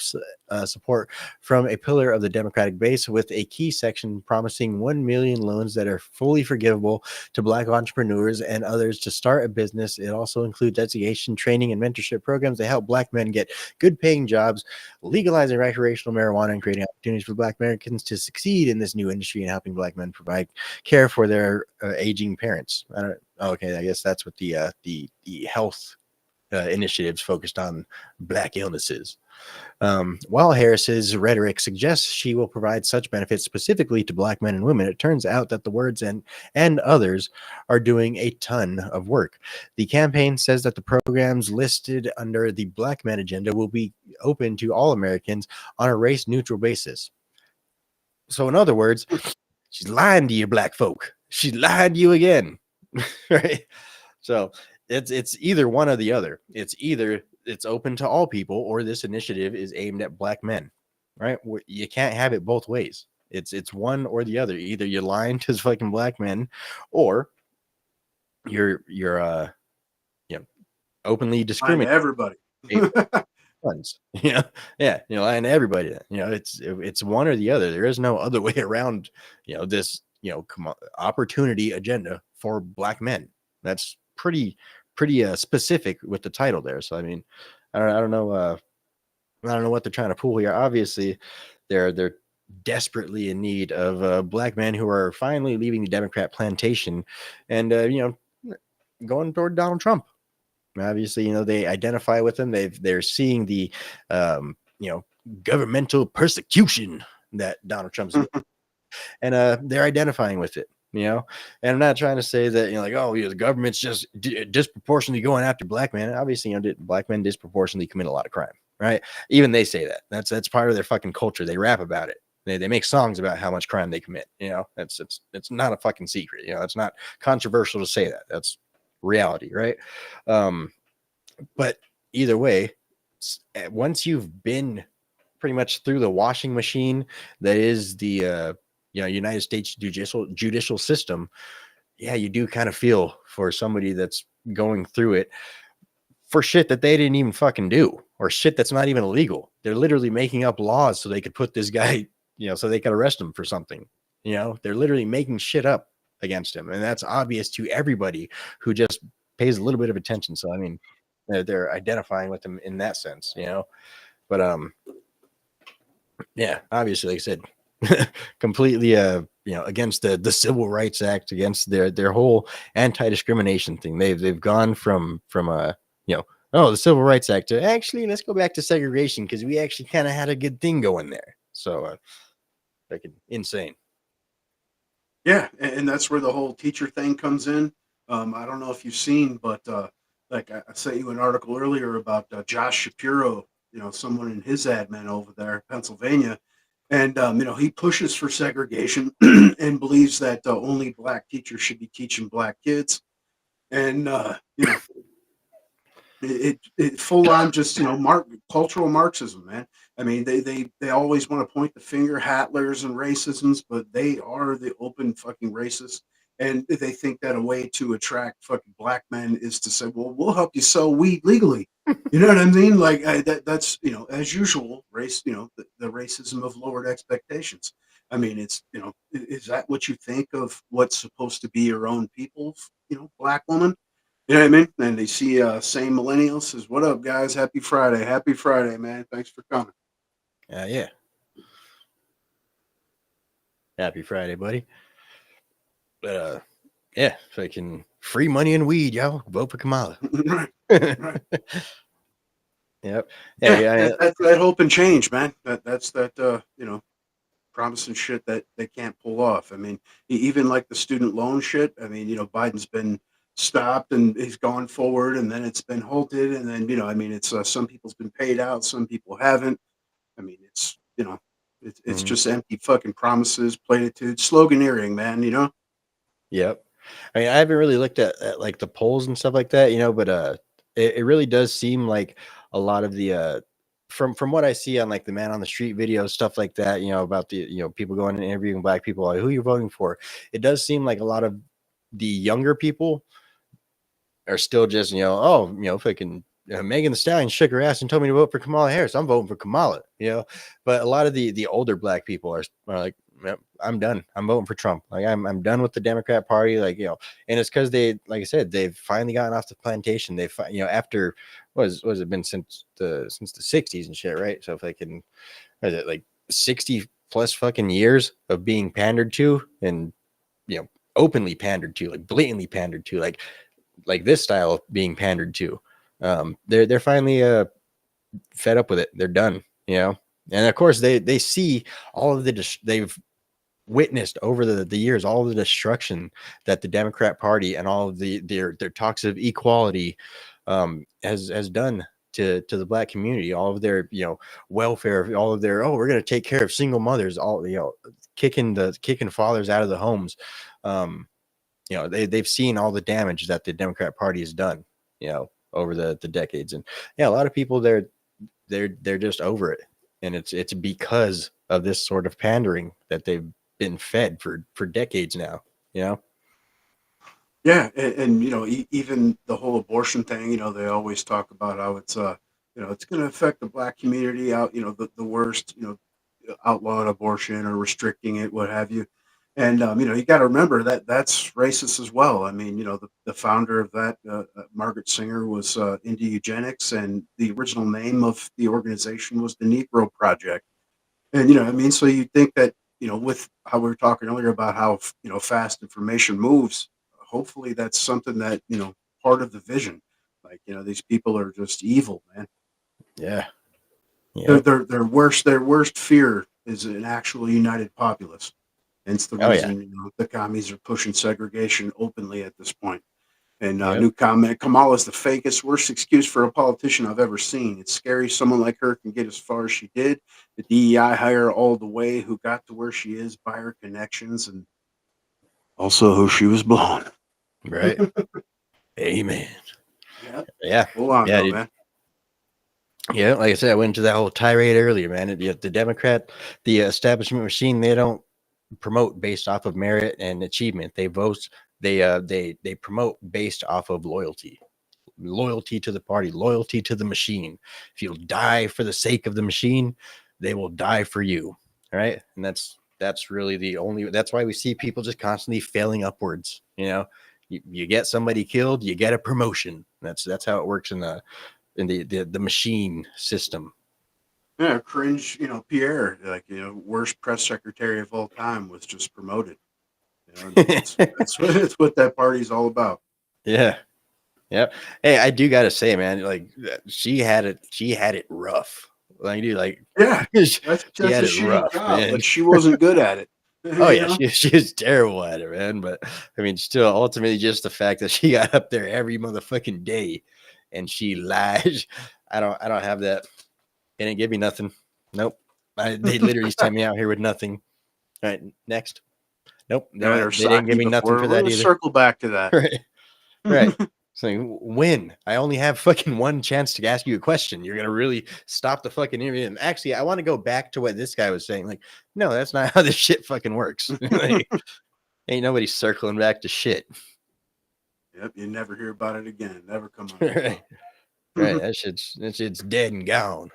support from a pillar of the Democratic base, with a key section promising 1 million loans that are fully forgivable to black entrepreneurs and others to start a business. It also includes education, training, and mentorship programs to help black men get good paying jobs, legalizing recreational marijuana, and creating opportunities for black Americans to succeed in this new industry, and helping black men provide care for their aging parents. Okay, I guess that's what the health initiatives focused on black illnesses. While Harris's rhetoric suggests she will provide such benefits specifically to black men and women, it turns out that the words and others are doing a ton of work. The campaign says that the programs listed under the Black Men agenda will be open to all Americans on a race-neutral basis. So, in other words, she's lying to you, black folk. She's lying to you again, right? So it's either one or the other. It's either it's open to all people, or this initiative is aimed at black men, right? You can't have it both ways. It's one or the other. Either you're lying to fucking black men, or you're openly discriminating everybody. Ones. Yeah, lying to everybody. It's one or the other. There is no other way around. This opportunity agenda for black men. That's pretty specific with the title there. So I mean, I don't know. I don't know what they're trying to pull here. Obviously, they're desperately in need of black men who are finally leaving the Democrat plantation and going toward Donald Trump. Obviously, they identify with him. They're seeing the governmental persecution that Donald Trump's doing, and they're identifying with it. And I'm not trying to say that the government's just disproportionately going after black men. Obviously, black men disproportionately commit a lot of crime, right? Even they say that. That's part of their fucking culture. They rap about it. They make songs about how much crime they commit. It's not a fucking secret. It's not controversial to say that. That's reality, right? But either way, once you've been pretty much through the washing machine that is the United States judicial system, you do kind of feel for somebody that's going through it for shit that they didn't even fucking do, or shit that's not even illegal. They're literally making up laws so they could put this guy, so they could arrest him for something. They're literally making shit up against him, and that's obvious to everybody who just pays a little bit of attention. So I mean, they're identifying with him in that sense, but obviously, like I said, completely against the Civil Rights Act, against their whole anti-discrimination thing. They've gone from the Civil Rights Act to actually let's go back to segregation, because we actually kind of had a good thing going there. So insane. Yeah, and that's where the whole teacher thing comes in. I don't know if you've seen, but like I sent you an article earlier about Josh Shapiro, someone in his admin over there, Pennsylvania. And he pushes for segregation and believes that only black teachers should be teaching black kids. And it full on just cultural Marxism, man. I mean, they always want to point the finger, Hatlers and racisms, but they are the open fucking racists. And they think that a way to attract fucking black men is to say, well, we'll help you sell weed legally. You know what I mean? Like that's as usual, race. The racism of lowered expectations. I mean, it's is that what you think of what's supposed to be your own people? Black woman. You know what I mean? And they see same millennial says, "What up, guys? Happy Friday, man! Thanks for coming." Yeah. Happy Friday, buddy. But yeah, fucking free money and weed, y'all. Vote for Kamala. Right, Yep. right. Yeah, That hope and change, man. That's promising shit that they can't pull off. I mean, even like the student loan shit. I mean, Biden's been stopped and he's gone forward, and then it's been halted, and then I mean, it's some people's been paid out, some people haven't. I mean, it's just empty fucking promises, platitudes, sloganeering, man. Yep. I mean, I haven't really looked at like the polls and stuff like that, but it really does seem like a lot of the from what I see on like the man on the street videos, stuff like that, about the people going and interviewing black people, like who you're voting for. It does seem like a lot of the younger people are still just fucking Megan Thee Stallion shook her ass and told me to vote for Kamala Harris. I'm voting for Kamala, But a lot of the older black people are like, yep, I'm done. I'm voting for Trump. Like I'm done with the Democrat Party. Like and it's because they, like I said, they've finally gotten off the plantation. They after was it been since the 60s and shit, right? So if they can, what is it, like 60 plus fucking years of being pandered to and openly pandered to, like blatantly pandered to, like this style of being pandered to. They're finally fed up with it. They're done, and of course they see all of they've witnessed over the years, all of the destruction that the Democrat Party and all of their talks of equality has done to the black community, all of their welfare, all of their we're going to take care of single mothers, all kicking fathers out of the homes. They've seen all the damage that the Democrat Party has done, over the decades. And a lot of people they're just over it. And it's because of this sort of pandering that they've been fed for decades now, Yeah, and even the whole abortion thing, they always talk about how it's it's going to affect the black community out, the worst, outlawing abortion or restricting it, what have you. And you got to remember that that's racist as well. I mean, the founder of that, Margaret Singer, was into eugenics, and the original name of the organization was the Negro Project. And I mean, so you think that with how we were talking earlier about how fast information moves, hopefully that's something that part of the vision. Like these people are just evil, man. Yeah. Their worst fear is an actual united populace. Hence the reason the commies are pushing segregation openly at this point. And new comment: Kamala's the fakest, worst excuse for a politician I've ever seen. It's scary someone like her can get as far as she did. The DEI hire all the way who got to where she is by her connections and also who she was blowing. Right. Amen. Yeah. Hold on, dude. man. Yeah, like I said, I went into that whole tirade earlier, man. The Democrat, the establishment machine, they don't promote based off of merit and achievement. They vote, they promote based off of loyalty to the party, loyalty to the machine. If you'll die for the sake of the machine, they will die for you. All right. And that's really that's why we see people just constantly failing upwards. You get somebody killed, you get a promotion. That's how it works in the machine system. Yeah, cringe, Pierre, like, worst press secretary of all time was just promoted. That's what that party's all about. Yeah. Yep. Hey, I do gotta say, man, like she had it rough. Like, dude, like yeah, she that's had a it shitty rough, job, man. but she wasn't good at it. Oh yeah, she was terrible at it, man. But I mean, still, ultimately, just the fact that she got up there every motherfucking day and she lied. I don't have that. They didn't give me nothing. Nope. They literally sent me out here with nothing. All right, next. Nope, Yeah, no, or they didn't give Saki me nothing before. for We're that gonna either. circle back to that. Right, right. So when I only have fucking one chance to ask you a question, you're gonna really stop the fucking interview. And actually, I want to go back to what this guy was saying. Like, no, that's not how this shit fucking works. Like, ain't nobody circling back to shit. Yep, you never hear about it again. Never come on. Right, right. That shit's dead and gone.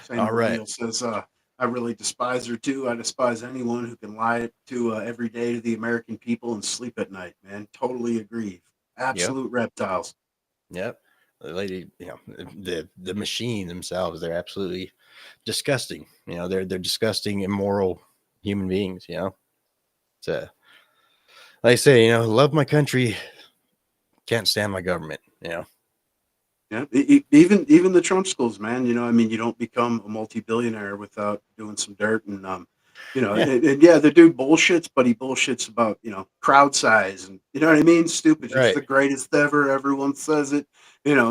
Same All right. millennial says, I really despise her too. I despise anyone who can lie to every day to the American people and sleep at night, man. Totally agree. Yep. Absolute reptiles. Yep. The lady, the machine themselves, they're absolutely disgusting. They're disgusting, immoral human beings. It's like I say, love my country, can't stand my government. Yeah, even the Trump schools, man. I mean, you don't become a multi-billionaire without doing some dirt, and Yeah. and yeah, the dude bullshits, but he bullshits about crowd size, and you know what I mean. Stupid. He's Right. the greatest ever. Everyone says it.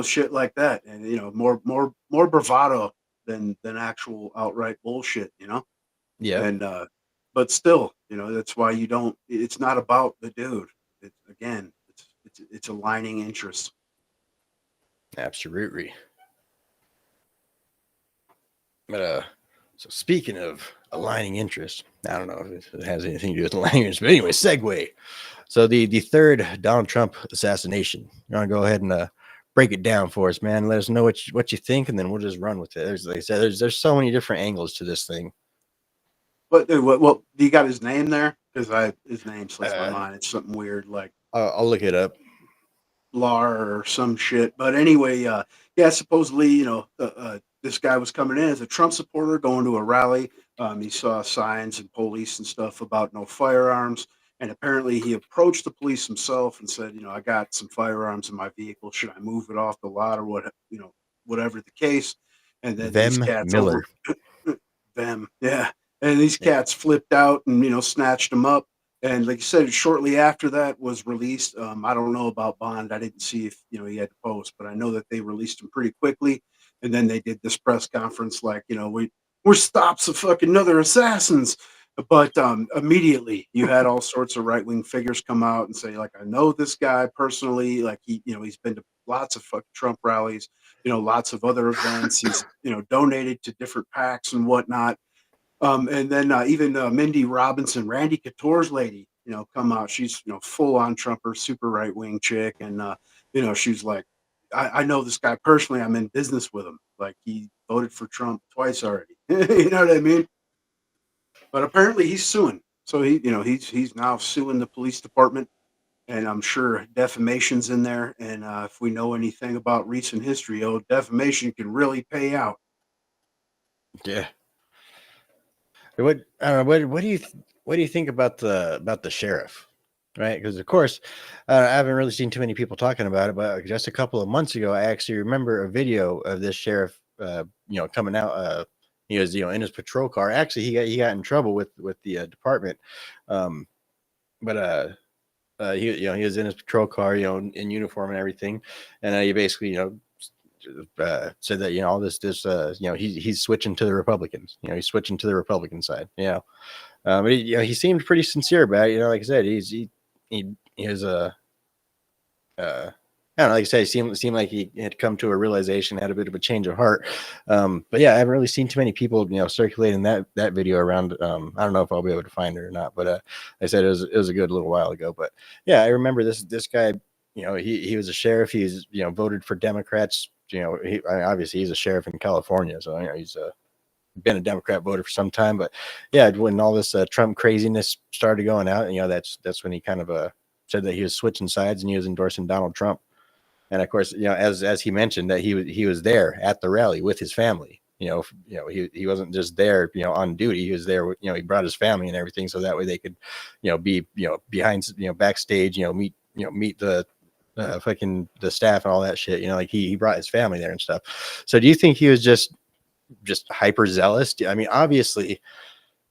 Shit like that, and more bravado than actual outright bullshit. Yep. And but still, that's why you don't. It's not about the dude. It's aligning interests. Absolutely. But so speaking of aligning interests, I don't know if it has anything to do with aligning interests, but anyway, segue. So the third Donald Trump assassination. You want to go ahead and break it down for us, man? Let us know what you think, and then we'll just run with it. Like I said, there's so many different angles to this thing. What do you got his name there? Because his name slips my Uh, mind. It's something weird like I'll look it up. Lar or some shit. But anyway, yeah, supposedly, this guy was coming in as a Trump supporter going to a rally. He saw signs and police and stuff about no firearms. And apparently he approached the police himself and said, I got some firearms in my vehicle. Should I move it off the lot or whatever the case? And then these Vem cats Miller. them, yeah. And these cats flipped out and snatched him up. And like you said, shortly after that was released. I don't know about Bond. I didn't see if he had to post, but I know that they released him pretty quickly. And then they did this press conference, like we're stops of fucking other assassins. But immediately you had all sorts of right wing figures come out and say, like, I know this guy personally. Like he's been to lots of fucking Trump rallies, lots of other events. He's donated to different PACs and whatnot. And then even Mindy Robinson, Randy Couture's lady, come out. She's full on Trumper, super right wing chick, and she's like, I know this guy personally. I'm in business with him. Like he voted for Trump twice already. You know what I mean? But apparently he's suing. So he's now suing the police department, and I'm sure defamation's in there. And if we know anything about recent history, defamation can really pay out. Yeah. What what do you think about the sheriff, right? Because of course, I haven't really seen too many people talking about it, but just a couple of months ago, I actually remember a video of this sheriff, coming out. He was in his patrol car. Actually, he got in trouble with the department, um, but he was in his patrol car, in uniform and everything, and he basically said that all this he's switching to the Republicans. He's switching to the Republican side. But he seemed pretty sincere about it. Like I said, he is a I don't know, like I said, it seemed like he had come to a realization, had a bit of a change of heart. But yeah, I haven't really seen too many people, circulating that video around. I don't know if I'll be able to find it or not, but like I said, it was a good little while ago. But yeah, I remember this guy. He was a sheriff. He's voted for Democrats. Obviously he's a sheriff in California, so he's been a Democrat voter for some time. But yeah, when all this Trump craziness started going out, that's when he kind of said that he was switching sides and he was endorsing Donald Trump. And of course, as he mentioned that he was there at the rally with his family. He wasn't just there, on duty. He was there. He brought his family and everything, so that way they could, be, behind, backstage, meet the fucking the staff and all that shit. Like he brought his family there and stuff. So do you think he was just hyper zealous? I mean, obviously,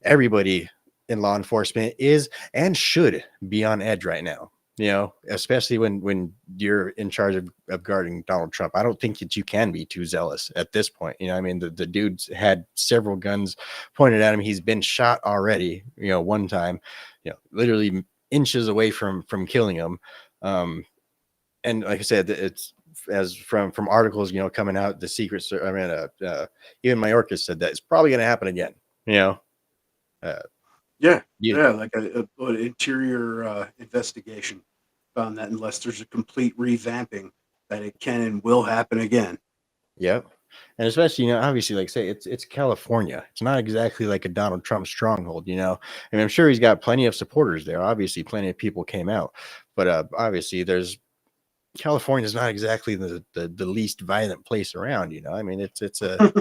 everybody in law enforcement is and should be on edge right now. you know, especially when you're in charge of guarding Donald Trump. I don't think that you can be too zealous at this point. You know, I mean, the dude's had several guns pointed at him. He's been shot already, you know, one time, you know, literally inches away from killing him. And like I said, it's as from articles, you know, coming out, the secret. I mean, even Mayorkas said that it's probably going to happen again. You know, uh, Yeah, you, yeah, like an interior investigation found that unless there's a complete revamping, that it can and will happen again. yep. And especially, you know, obviously, like say, it's California. It's not exactly like a Donald Trump stronghold, you know. I mean, I'm sure he's got plenty of supporters there. Obviously, plenty of people came out, but obviously, there's California is not exactly the least violent place around. You know, I mean, it's a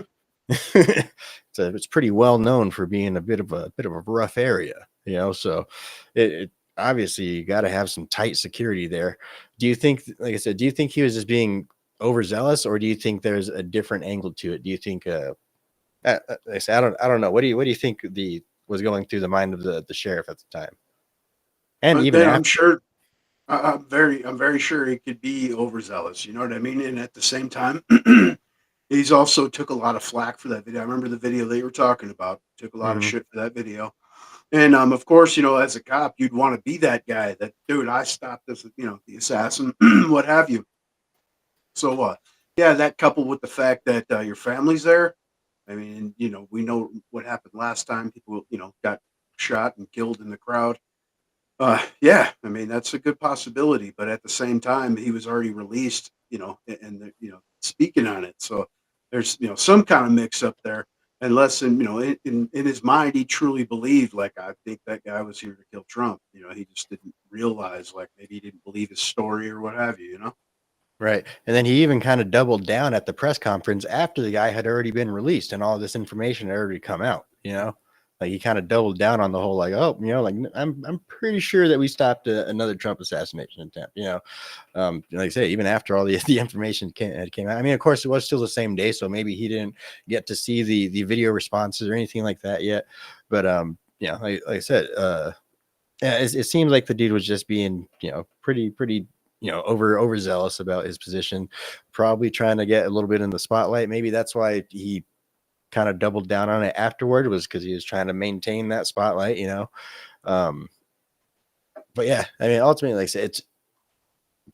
it's pretty well known for being a bit of a rough area. You know, so it obviously you got to have some tight security there. Do you think, like I said, do you think he was just being overzealous, or do you think there's a different angle to it? Do you think like I said, I don't know. What do you think the was going through the mind of the sheriff at the time, and even Then I'm after? sure I'm very sure he could be overzealous. You know what I mean? And at the same time, he's also took a lot of flack for that video. I remember the video they were talking about. Took a lot of Mhm. shit for that video. And of course, you know, as a cop, you'd want to be that guy. That dude, I stopped this. You know, the assassin, what have you. So, yeah, that coupled with the fact that your family's there. I mean, you know, we know what happened last time. People, you know, got shot and killed in the crowd. Yeah, I mean that's a good possibility, but at the same time, he was already released, you know, you know, speaking on it. So there's, you know, some kind of mix up there, unless in, you know, in his mind he truly believed, like, I think that guy was here to kill Trump. You know, he just didn't realize, like, maybe he didn't believe his story or what have you. You know. Right. And then he even kind of doubled down at the press conference after the guy had already been released and all this information had already come out, you know? Like he kind of doubled down on the whole, like, oh, you know, like I'm pretty sure that we stopped another Trump assassination attempt, you know. Like I say, even after all the information came out. I mean, of course, it was still the same day, so maybe he didn't get to see the video responses or anything like that yet. But yeah, like I said, yeah, it seems like the dude was just being, you know, pretty, you know, overzealous about his position, probably trying to get a little bit in the spotlight. Maybe that's why he kind of doubled down on it afterward, was because he was trying to maintain that spotlight, you know. Um, but yeah, I mean, ultimately, like I said,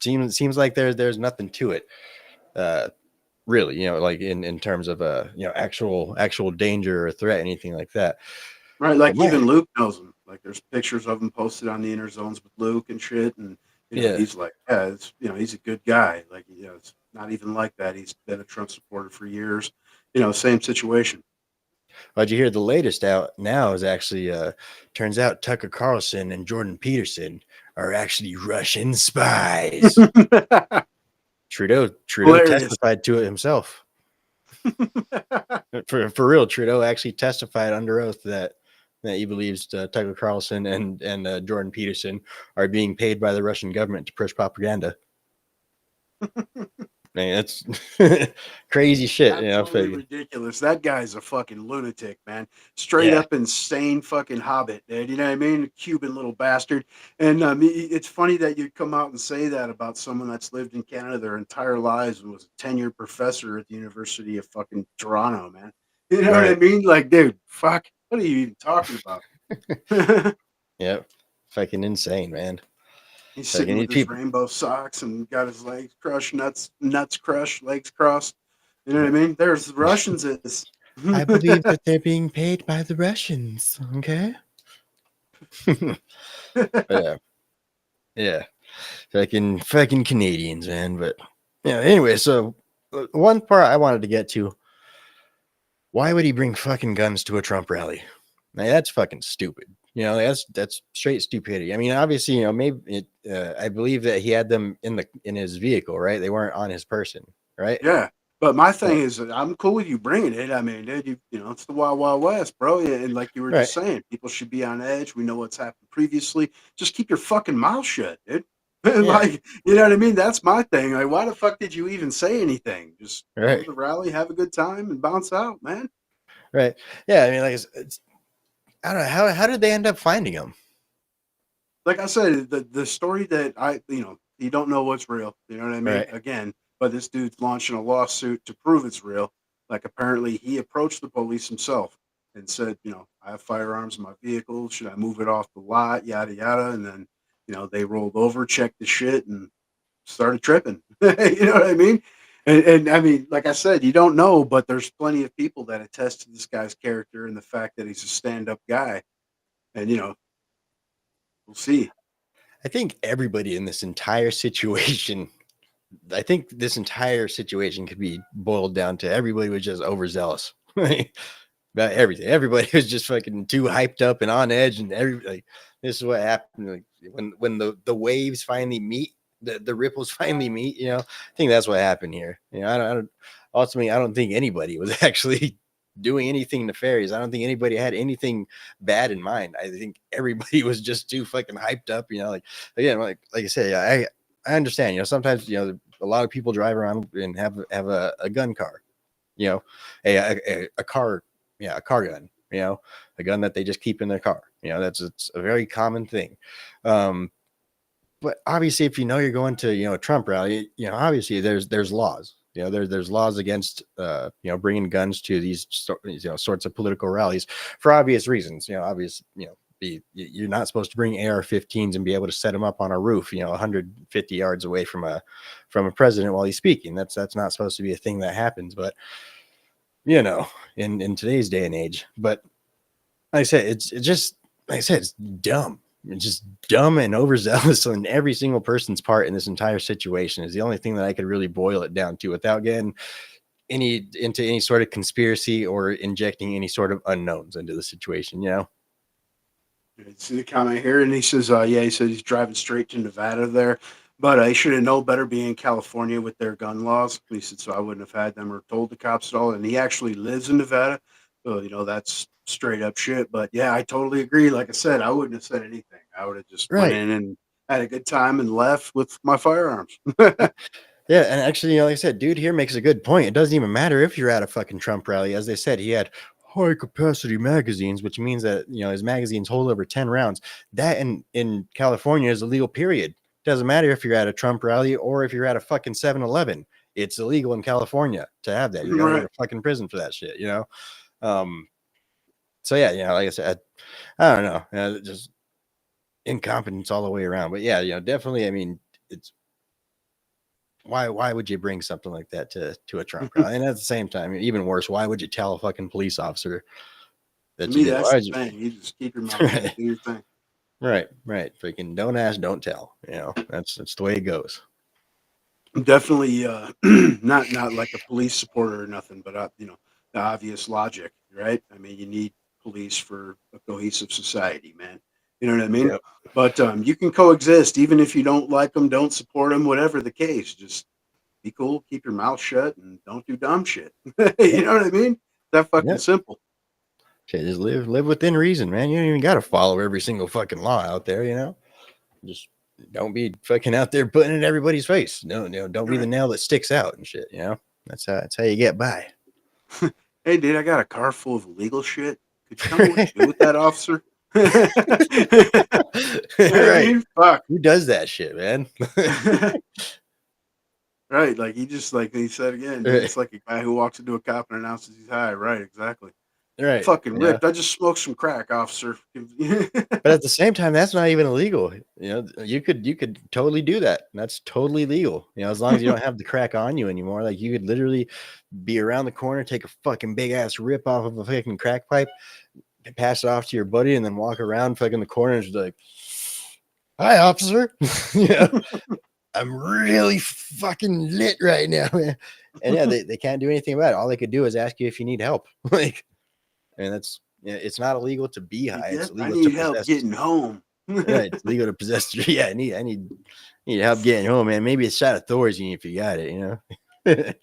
seems like there's nothing to it, uh, really, you know, like in terms of you know, actual danger or threat, anything like that. Right, But like my even Luke knows him. Like there's pictures of him posted on the inner zones with Luke and shit, and you know yeah, he's like, yeah, it's, you know, he's a good guy. Like, you know, it's not even like that. He's been a Trump supporter for years. You know, same situation. but you hear the latest out now is actually turns out Tucker Carlson and Jordan Peterson are actually Russian spies. Trudeau Hilarious. testified to it himself. For real, Trudeau actually testified under oath that he believes Tucker Carlson and Jordan Peterson are being paid by the Russian government to push propaganda. Man, that's crazy shit, you know. Absolutely ridiculous. That guy's a fucking lunatic, man. Straight Yeah, up insane fucking hobbit, dude. You know what I mean? Cuban little bastard. And it's funny that you come out and say that about someone that's lived in Canada their entire lives and was a tenured professor at the University of fucking Toronto, man. You know what I right. mean? Like, dude, fuck. What are you even talking about? Yeah, fucking insane, man. He's Fucking sitting with these his people. rainbow socks and got his legs crushed, nuts crushed, legs crossed. You know what I mean? There's the Russians is. I believe that they're being paid by the Russians. Okay. Yeah, yeah. Fucking Canadians, man. But yeah. Anyway, so one part I wanted to get to: why would he bring fucking guns to a Trump rally? Now, that's fucking stupid. You know, that's straight stupidity. I mean, obviously, you know, maybe I believe that he had them in his vehicle, right? They weren't on his person, right? Yeah, but my thing Right. is that I'm cool with you bringing it. I mean, dude, you know, it's the Wild Wild West, bro. Yeah, and like you were Right. just saying, people should be on edge. We know what's happened previously. Just keep your fucking mouth shut, dude. Yeah. Like, you know what I mean? That's my thing. Like, why the fuck did you even say anything? Just go to Right. the rally, have a good time, and bounce out, man. Right. Yeah. I mean, like, it's I don't know how did they end up finding him? like I said, the story that you don't know what's real. You know what I mean? Right. Again, but this dude's launching a lawsuit to prove it's real. Like apparently he approached the police himself and said, I have firearms in my vehicle. Should I move it off the lot? Yada yada. And then, they rolled over, checked the shit, and started tripping. You know what I mean? And I mean, like I said, you don't know, but there's plenty of people that attest to this guy's character and the fact that he's a stand-up guy. And we'll see. I think everybody in this entire situation, I think this entire situation could be boiled down to everybody was just overzealous about everything. Everybody was just fucking too hyped up and on edge, and like, this is what happened. Like, when the waves finally meet, the ripples finally meet. I think that's what happened here. Ultimately, I don't think anybody was actually doing anything nefarious. I don't think anybody had anything bad in mind. I think everybody was just too fucking hyped up. Like, again, like I said, I understand. Sometimes a lot of people drive around and have a gun car. A car, a car gun. A gun that they just keep in their car. It's a very common thing. But obviously, if you're going to a Trump rally, obviously there's laws. There's laws against bringing guns to these sorts of political rallies for obvious reasons. You're not supposed to bring AR-15s and be able to set them up on a roof 150 yards away from a president while he's speaking. That's not supposed to be a thing that happens. But in today's day and age. But like I said, it's dumb. It's just dumb and overzealous on every single person's part in this entire situation is the only thing that I could really boil it down to without getting into any sort of conspiracy or injecting any sort of unknowns into the situation. See the comment here, and he says, he said he's driving straight to Nevada there, but he should have known better being in California with their gun laws. He said, so I wouldn't have had them or told the cops at all. And he actually lives in Nevada. So, that's straight up shit. But yeah, I totally agree. Like I said, I wouldn't have said anything. I would have just went in and had a good time and left with my firearms. Yeah, and actually, like I said, dude here makes a good point. It doesn't even matter if you're at a fucking Trump rally. As they said, he had high capacity magazines, which means that his magazines hold over 10 rounds. That in California is illegal, period. Doesn't matter if you're at a Trump rally or if you're at a fucking 7-Eleven. It's illegal in California to have that. You're going to fucking prison for that shit, So yeah, like I said, I don't know. Just incompetence all the way around. But yeah, definitely. I mean, it's why would you bring something like that to a Trump rally? And at the same time, even worse, why would you tell a fucking police officer that you did? That's the thing. You just keep your mouth shut, do your thing. Right. Freaking don't ask, don't tell. That's the way it goes. Definitely not like a police supporter or nothing, but the obvious logic, right? I mean, you need police for a cohesive society, man. You know what I mean? Yep. But you can coexist even if you don't like them, don't support them, whatever the case. Just be cool, keep your mouth shut, and don't do dumb shit. You know what I mean? That fucking simple. Shit, just live within reason, man. You don't even got to follow every single fucking law out there. Just don't be fucking out there putting it in everybody's face. No, don't be the nail that sticks out and shit. That's how you get by. Hey, dude, I got a car full of illegal shit. Could you tell me what to do with that, officer? Right. Fuck. Who does that shit, man? Right. Like he said again, it's like a guy who walks into a cop and announces he's high. Right. Exactly. Right. Fucking ripped. I just smoked some crack, officer. But at the same time, that's not even illegal. You could totally do that. That's totally legal. As long as you don't have the crack on you anymore. Like you could literally be around the corner, take a fucking big ass rip off of a fucking crack pipe, pass it off to your buddy, and then walk around fucking the corner and just like, "Hi, officer." I'm really fucking lit right now, man. And yeah, they can't do anything about it. All they could do is ask you if you need help. And that's it's not illegal to be high. It's illegal I need to help possess. Getting home. Right, it's legal to possess. Yeah, I need help getting home, man. Maybe a shot of Thorazine if you got it.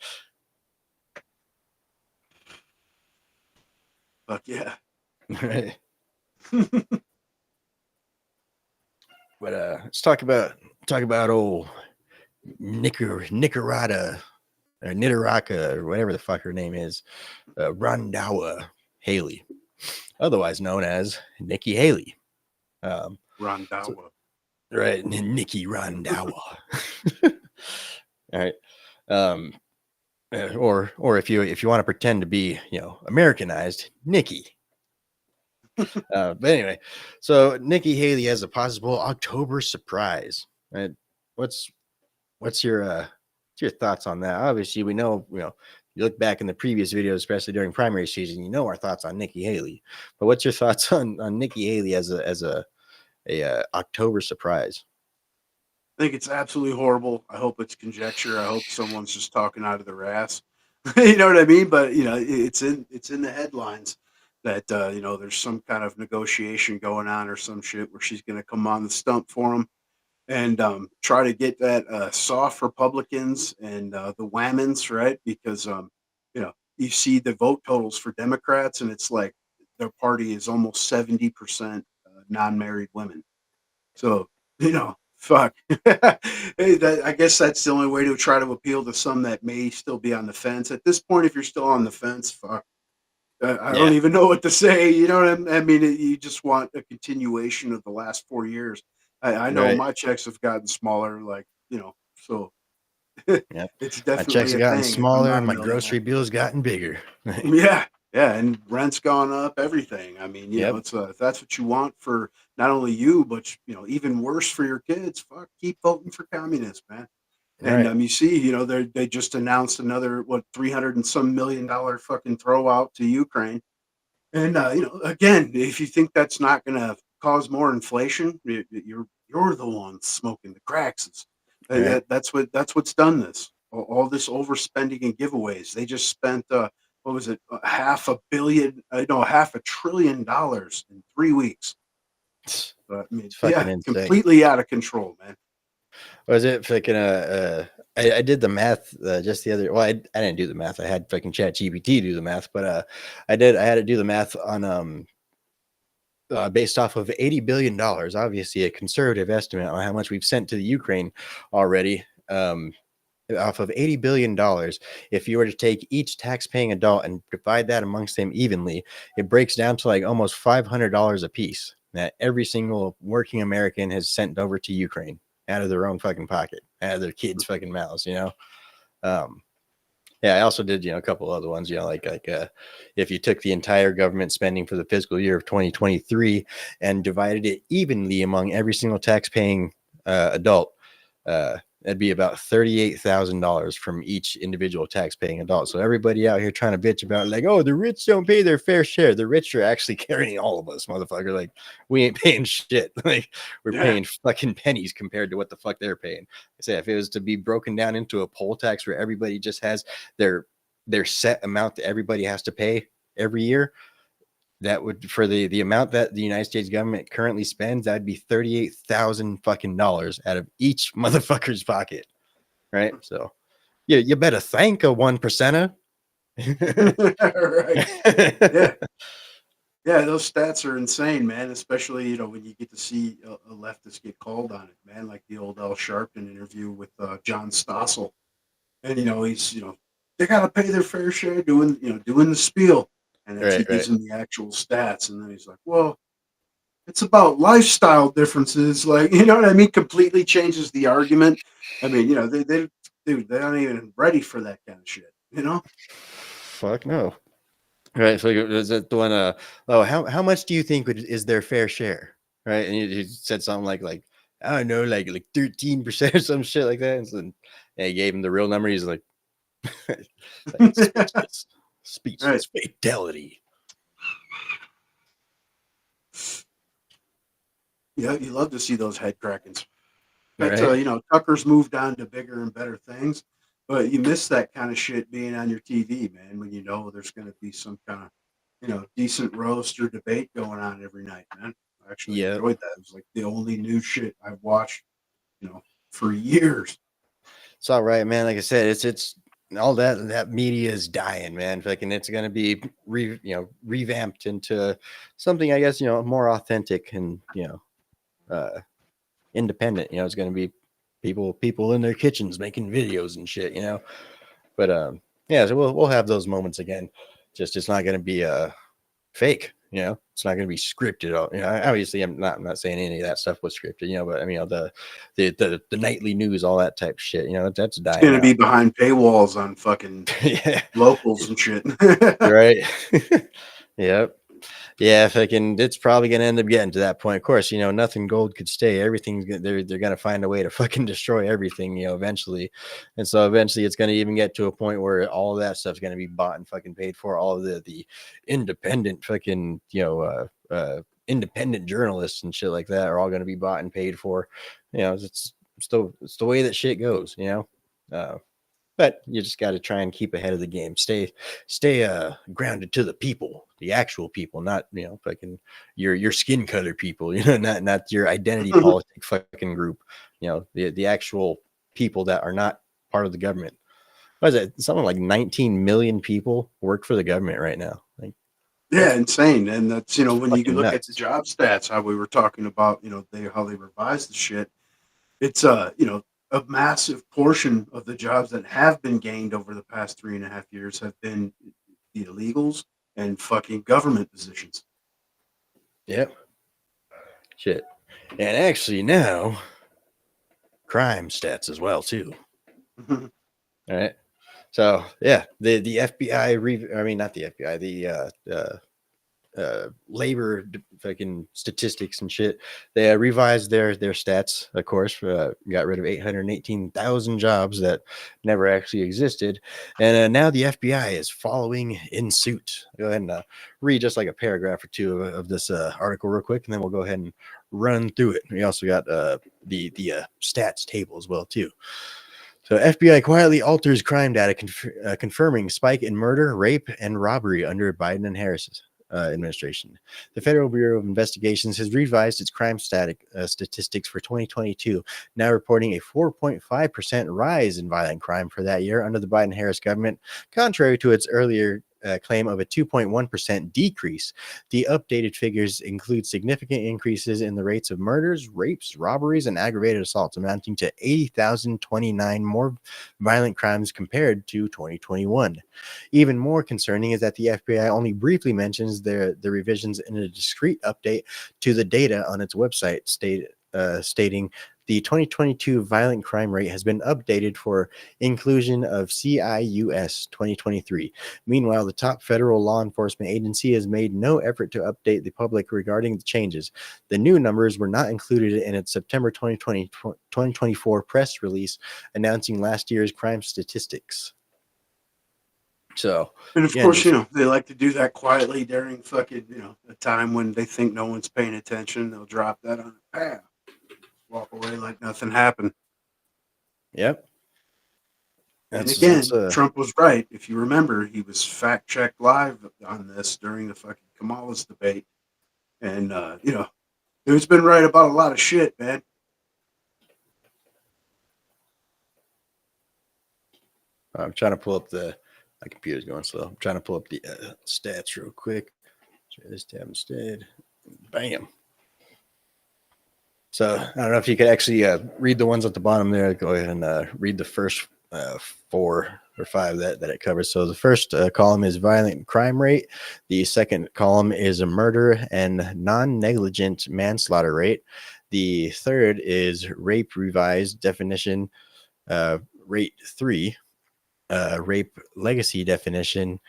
Fuck yeah. Right. But let's talk about old Nicaragua or Nicaragua or whatever the fuck her name is, Rhonda Haley, otherwise known as Nikki Haley. Rhonda. Right, Nikki Rondawa. All right. Um, or if you want to pretend to be, Americanized, Nikki. But anyway, so Nikki Haley has a possible October surprise. Right? What's what's your thoughts on that? Obviously, we know, you look back in the previous videos, especially during primary season, you know our thoughts on Nikki Haley. But what's your thoughts on Nikki Haley as a October surprise? I think it's absolutely horrible. I hope it's conjecture. I hope someone's just talking out of their ass. You know what I mean? But it's in the headlines that there's some kind of negotiation going on or some shit where she's going to come on the stump for him and try to get that soft Republicans and the whammons, right? Because you see the vote totals for Democrats, and it's like their party is almost 70% non-married women. So, fuck. Hey, I guess that's the only way to try to appeal to some that may still be on the fence. At this point, if you're still on the fence, fuck. I don't Yeah, even know what to say. You know what I mean? You just want a continuation of the last 4 years. I know right. my checks have gotten smaller, so Yeah, it's my checks definitely have a gotten thing if I'm smaller, not and a my millionaire. grocery bill's gotten bigger. Yeah, yeah, and rent's gone up, everything. I mean, Yep. it's if that's what you want for not only you, but even worse for your kids. Fuck, keep voting for communists, man. And Right. you see, they just announced another 300 and some $1 million fucking throw out to Ukraine. And again, if you think that's not going to cause more inflation, you're the one smoking the cracks. Right. That's what's done this. All this overspending and giveaways. They just spent what was it, half a billion, no, $500 billion in 3 weeks. It's I mean, fucking yeah, insane. completely out of control, man. Was it fucking I did the math just the other, well, I didn't do the math. I had fucking chat GPT do the math, but I had to do the math on based off of $80 billion, obviously a conservative estimate on how much we've sent to the Ukraine already. Off of $80 billion, if you were to take each tax-paying adult and divide that amongst them evenly, it breaks down to like almost $500 a piece that every single working American has sent over to Ukraine out of their own fucking pocket, out of their kids' fucking mouths. Um, yeah, I also did, a couple other ones, if you took the entire government spending for the fiscal year of 2023 and divided it evenly among every single tax-paying adult, that'd be about $38,000 from each individual tax-paying adult. So everybody out here trying to bitch about like, oh, the rich don't pay their fair share. The rich are actually carrying all of us, motherfucker. Like, we ain't paying shit. Like, we're Yeah. paying fucking pennies compared to what the fuck they're paying. I say, if it was to be broken down into a poll tax where everybody just has their set amount that everybody has to pay every year, that would, for the amount that the United States government currently spends, that'd be 38,000 fucking dollars out of each motherfucker's pocket, right? So you better thank a 1%er. Right. Yeah. Yeah, those stats are insane, man. Especially when you get to see a leftist get called on it, man. Like the old Al Sharpton interview with John Stossel, and he's they gotta pay their fair share, doing the spiel, and then he Right, gives right. him the actual stats, and then he's like, well, it's about lifestyle differences, like you know what I mean. Completely changes the argument. I mean, they dude, they're not even ready for that kind of shit. Fuck no. Right. So is that the one? Oh, how much do you think is their fair share? Right. And he said something like I don't know, like 13% or some shit like that. And so, yeah, he gave him the real number. He's like, like speechless, Right. speechless, fatality. Yeah, you love to see those head crackings. But Right. Tucker's moved on to bigger and better things, but you miss that kind of shit being on your TV, man. When there's going to be some kind of decent roast or debate going on every night, man. I actually Yeah. enjoyed that. It was like the only new shit I've watched, you know, for years. It's all right, man. Like I said, it's all that media is dying, man. Fucking, it's gonna be revamped into something, I guess, more authentic and uh independent. It's gonna be people in their kitchens making videos and shit. But yeah, so we'll have those moments again. Just it's not gonna be fake. It's not going to be scripted. Obviously, I'm not saying any of that stuff was scripted, but I mean, the nightly news, all that type of shit, that's It's dying going to out. be behind paywalls on fucking Yeah, locals and shit. right. Yep. Yeah, it's probably gonna end up getting to that point. Of course, nothing gold could stay. Everything's they're gonna find a way to fucking destroy everything, eventually. And so eventually it's gonna even get to a point where all of that stuff's gonna be bought and fucking paid for. All of the independent fucking, independent journalists and shit like that are all gonna be bought and paid for. It's the way that shit goes. But you just got to try and keep ahead of the game. Stay grounded to the people, the actual people, not fucking your skin color people. Not your identity politic fucking group. The actual people that are not part of the government. What is it? Something like 19 million people work for the government right now. Like, Yeah, insane. And that's, when you fucking look at nuts. the job stats, how we were talking about, how they revised the shit. It's a massive portion of the jobs that have been gained over the past 3.5 years have been the illegals and fucking government positions. Yep. Shit. And actually now, crime stats as well too. All right. So yeah, the FBI, I mean not the FBI, the labor fucking statistics and shit. They revised their stats, of course. Got rid of 818,000 jobs that never actually existed, and now the FBI is following in suit. Go ahead and read just like a paragraph or two of this article real quick, and then we'll go ahead and run through it. We also got the stats table as well too. So FBI quietly alters crime data, confirming spike in murder, rape, and robbery under Biden and Harris's administration. The Federal Bureau of Investigations has revised its crime statistics for 2022, now reporting a 4.5% rise in violent crime for that year under the Biden-Harris government, contrary to its earlier claim of a 2.1% decrease. The updated figures include significant increases in the rates of murders, rapes, robberies, and aggravated assaults, amounting to 80,029 more violent crimes compared to 2021. Even more concerning is that the FBI only briefly mentions the revisions in a discrete update to the data on its website, stating the 2022 violent crime rate has been updated for inclusion of CIUS 2023. Meanwhile, the top federal law enforcement agency has made no effort to update the public regarding the changes. The new numbers were not included in its September 2024 press release announcing last year's crime statistics. So, And of again, course, they like to do that quietly during fucking, a time when they think no one's paying attention. They'll drop that on a path, walk away like nothing happened. Yep. And again, Trump was right. If you remember, he was fact checked live on this during the fucking Kamala's debate. And, he's been right about a lot of shit, man. I'm trying to pull up my computer's going slow. I'm trying to pull up the stats real quick. Try this tab instead. Bam. So I don't know if you could actually read the ones at the bottom there. Go ahead and read the first 4 or 5 that it covers. So the first column is violent crime rate. The second column is a murder and non-negligent manslaughter rate. The third is rape revised definition, rate 3. Rape legacy definition,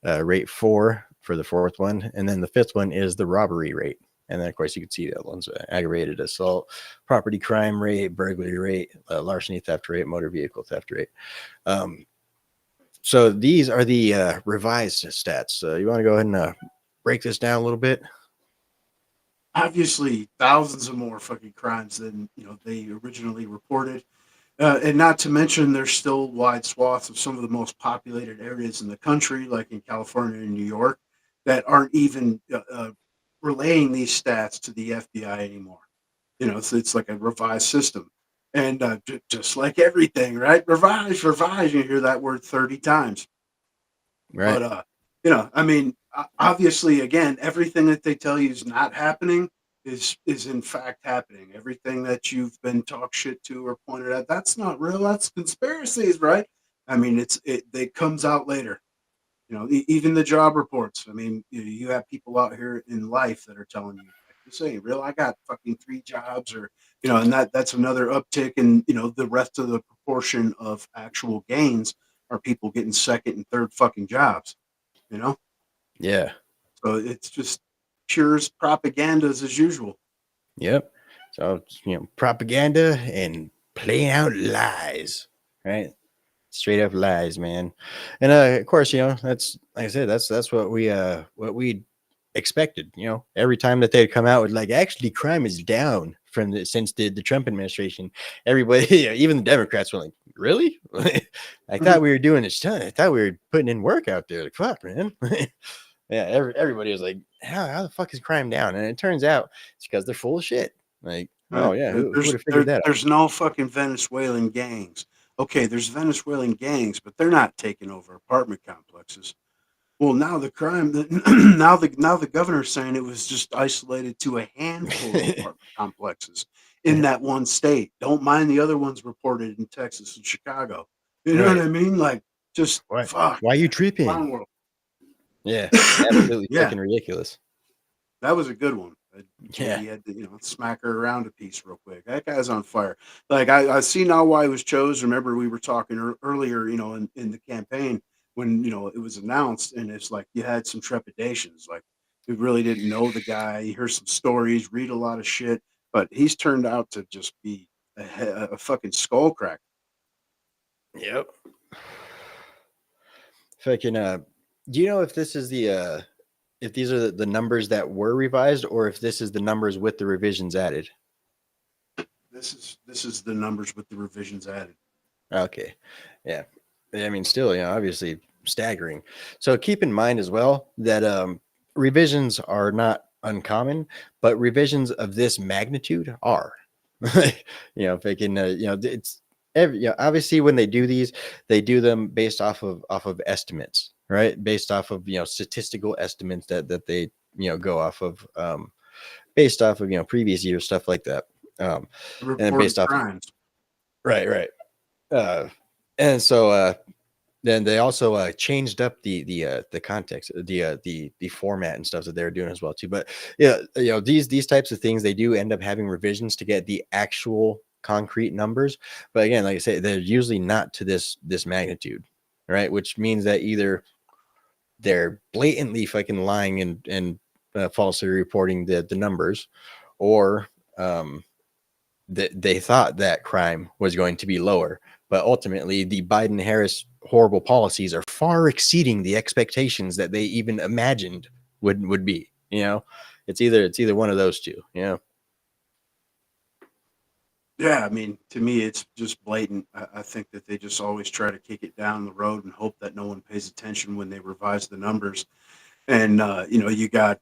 rate 4 for the fourth one. And then the fifth one is the robbery rate. And then, of course, you can see the other ones: aggravated assault, property crime rate, burglary rate, larceny theft rate, motor vehicle theft rate. So these are the revised stats. You want to go ahead and break this down a little bit? Obviously, thousands of more fucking crimes than, they originally reported. And not to mention, there's still wide swaths of some of the most populated areas in the country, like in California and New York, that aren't even relaying these stats to the FBI anymore. It's like a revised system. And just like everything, right? Revise. You hear that word 30 times. Right. But, I mean, obviously, again, everything that they tell you is not happening is in fact happening. Everything that you've been talk shit to or pointed at, that's not real. That's conspiracies, right? I mean, it comes out later. You know, even the job reports. I mean, you have people out here in life that are telling you, like, this ain't real. I got fucking 3 jobs, or and that's another uptick. And the rest of the proportion of actual gains are people getting second and third fucking jobs. You know, Yeah. so it's just pure propagandas as usual. Yep. So propaganda and playing out lies, right? Straight up lies, man. And of course, that's, like I said, that's what we expected. Every time that they'd come out with, like, actually crime is down since the Trump administration. Everybody, even the Democrats, were like, really? I thought we were doing a stunt. I thought we were putting in work out there. Like, fuck, man. Yeah, everybody was like, how the fuck is crime down? And it turns out it's because they're full of shit. Like, oh yeah, who would have figured that out? There's no fucking Venezuelan gangs. Okay, there's Venezuelan gangs, but they're not taking over apartment complexes. Well, now the crime, now the governor's saying it was just isolated to a handful of apartment complexes in that one state. Don't mind the other ones reported in Texas and Chicago. You know Right. what I mean? Like, just What? fuck. Why you tripping? Clown world. Yeah, absolutely Yeah. fucking ridiculous. That was a good one. Yeah. He had to, smack her around a piece real quick. That guy's on fire. Like, I see now why he was chosen. Remember, we were talking earlier, in the campaign when, it was announced, and it's like you had some trepidations. Like, you really didn't know the guy. You hear some stories, read a lot of shit, but he's turned out to just be a fucking skull crack. Yep. Fucking do you know if this is the if these are the numbers that were revised, or if this is the numbers with the revisions added? This is the numbers with the revisions added. Okay. Yeah. I mean, still, obviously staggering. So keep in mind as well that revisions are not uncommon, but revisions of this magnitude are. If they can, it's obviously when they do these, they do them based off of estimates, right? Based off of statistical estimates that they go off of, based off of previous years, stuff like that, and based off crimes. Right. And so then they also changed up the context, the format and stuff that they're doing as well too. But these types of things, they do end up having revisions to get the actual concrete numbers. But again, like I say, they're usually not to this magnitude, right? Which means that either they're blatantly fucking lying and falsely reporting the numbers, or they thought that crime was going to be lower. But ultimately, the Biden-Harris horrible policies are far exceeding the expectations that they even imagined would be. It's either one of those two. Yeah, I mean, to me, it's just blatant. I think that they just always try to kick it down the road and hope that no one pays attention when they revise the numbers. And you got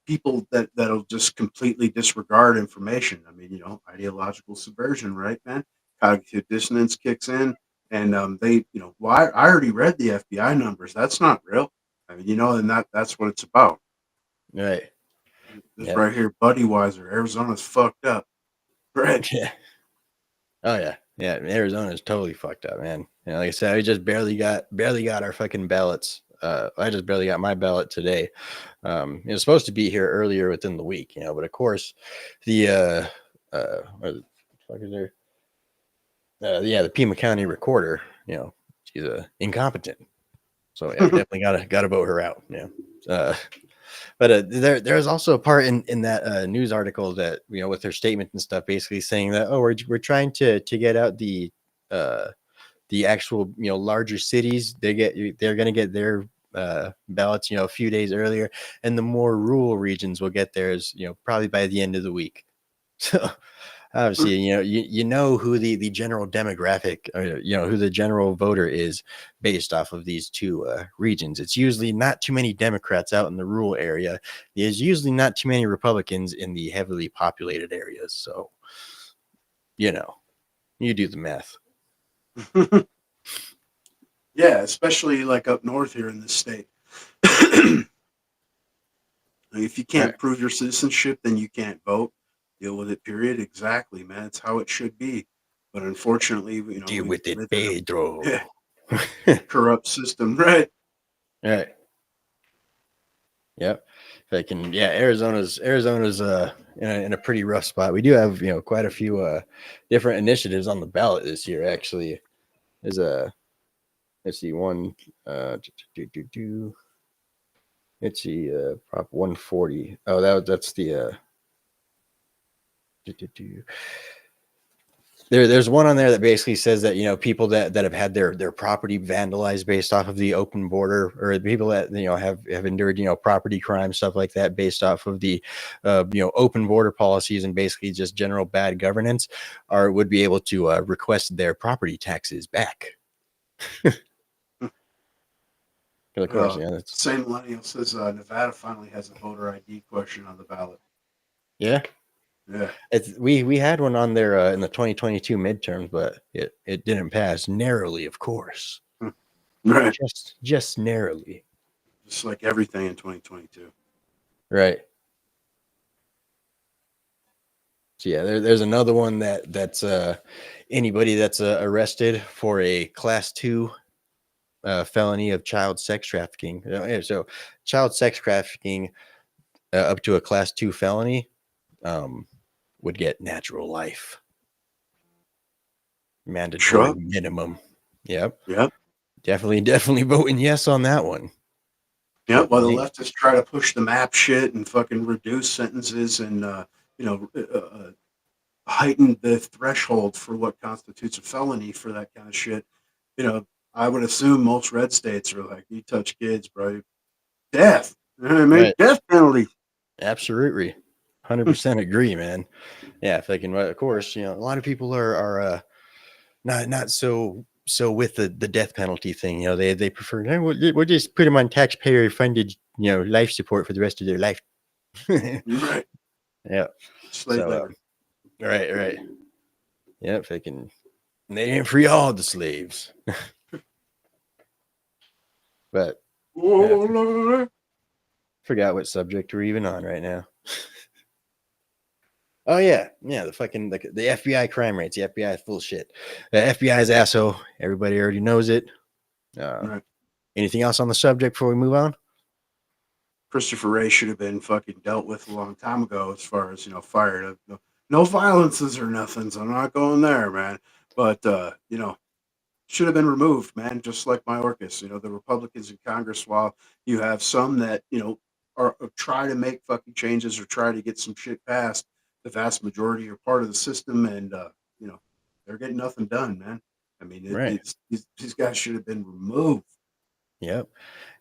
people that'll just completely disregard information. I mean, ideological subversion, right, man? Cognitive dissonance kicks in, and they, well, I already read the FBI numbers. That's not real. I mean, and that's what it's about. Right. This right here, Budweiser, Arizona's fucked up. Right. Yeah. Oh yeah. Yeah. Arizona is totally fucked up, man. Like I said, I just barely got our fucking ballots. I just barely got my ballot today. It was supposed to be here earlier within the week, but of course the what the fuck is there? The Pima County recorder, she's incompetent. So yeah, definitely gotta vote her out. But there's also a part in that news article that with her statement and stuff, basically saying that we're trying to get out the actual larger cities. They're gonna get their ballots a few days earlier, and the more rural regions will get theirs probably by the end of the week. So obviously you know who the general demographic, or who the general voter is based off of these two regions. It's usually not too many Democrats out in the rural area. There's usually not too many Republicans in the heavily populated areas. So you do the math. Yeah, especially like up north here in this state. If you can't prove your citizenship, then you can't vote. Deal with it, period. Exactly, man. It's how it should be. But unfortunately, Deal with it, Pedro. corrupt system, right? Right. Yep. If I can, yeah, Arizona's in a pretty rough spot. We do have, quite a few different initiatives on the ballot this year. Actually, there's a let's see one let's see Prop 140. Oh, that's the there's one on there that basically says that people that have had their property vandalized based off of the open border, or the people that have endured property crime, stuff like that, based off of the open border policies and basically just general bad governance, would be able to request their property taxes back. Of course, that's Same millennial says Nevada finally has a voter ID question on the ballot. yeah. Yeah, We had one on there in the 2022 midterms, but it didn't pass narrowly, of course, right. just narrowly. Just like everything in 2022. Right. So yeah, there's another one that's anybody that's arrested for a class 2 felony of child sex trafficking. So child sex trafficking up to a class 2 felony would get natural life, mandatory Sure. minimum. Yep. Yep. Definitely voting yes on that one. Yep. While the leftists try to push the map shit and fucking reduce sentences and heighten the threshold for what constitutes a felony for that kind of shit. I would assume most red states are like, you touch kids, bro, death. You know what I mean? Right. Death penalty. Absolutely. 100% agree, man. Yeah, if they can, of course, a lot of people are not so with the death penalty thing. They prefer, "Hey, we'll just put them on taxpayer funded life support for the rest of their life." Right. Yeah. Slave So labor. right. Yeah, if they can, they didn't free all the slaves. But forgot what subject we're even on right now. Oh yeah, the fucking the FBI crime rates. The FBI is full of shit. The FBI is asshole. Everybody already knows it. Right. Anything else on the subject before we move on? Christopher Wray should have been fucking dealt with a long time ago, as far as fired. No violences or nothing. So I'm not going there, man. But should have been removed, man. Just like Mayorkas. The Republicans in Congress, while you have some that are try to make fucking changes or try to get some shit passed, the vast majority are part of the system, and they're getting nothing done, man. I mean, Right. these guys should have been removed. Yep.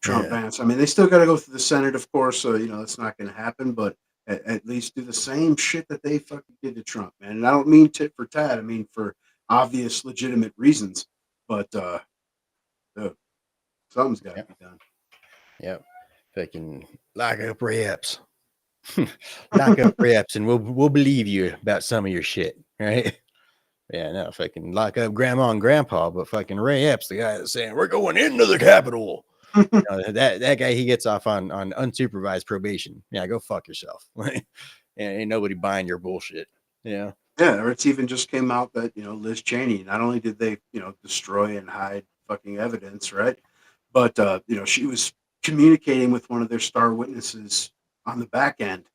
Trump Yeah. bans. I mean, they still got to go through the Senate, of course. So that's not going to happen. But at least do the same shit that they fucking did to Trump, man. And I don't mean tit for tat. I mean for obvious, legitimate reasons. But something's got to be done. Yep. If I can lock up Ray Epps. Lock up Ray Epps and we'll believe you about some of your shit, right? Yeah, no, if I can lock up grandma and grandpa, but fucking Ray Epps, the guy that's saying we're going into the Capitol. That guy, he gets off on unsupervised probation. Yeah, go fuck yourself. Ain't nobody buying your bullshit. Yeah. Yeah, or it's even just came out that Liz Cheney, not only did they destroy and hide fucking evidence, right? But she was communicating with one of their star witnesses on the back end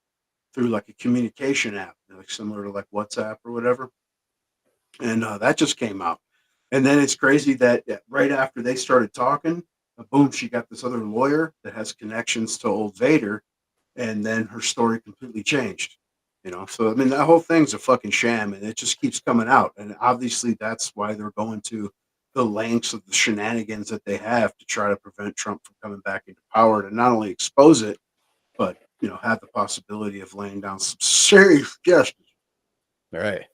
through like a communication app, like similar to like WhatsApp or whatever. And that just came out. And then it's crazy that right after they started talking, boom, she got this other lawyer that has connections to old Vader, and then her story completely changed. So I mean, that whole thing's a fucking sham, and it just keeps coming out. And obviously, that's why they're going to the lengths of the shenanigans that they have to try to prevent Trump from coming back into power, to not only expose it, but have the possibility of laying down some serious justice. All right.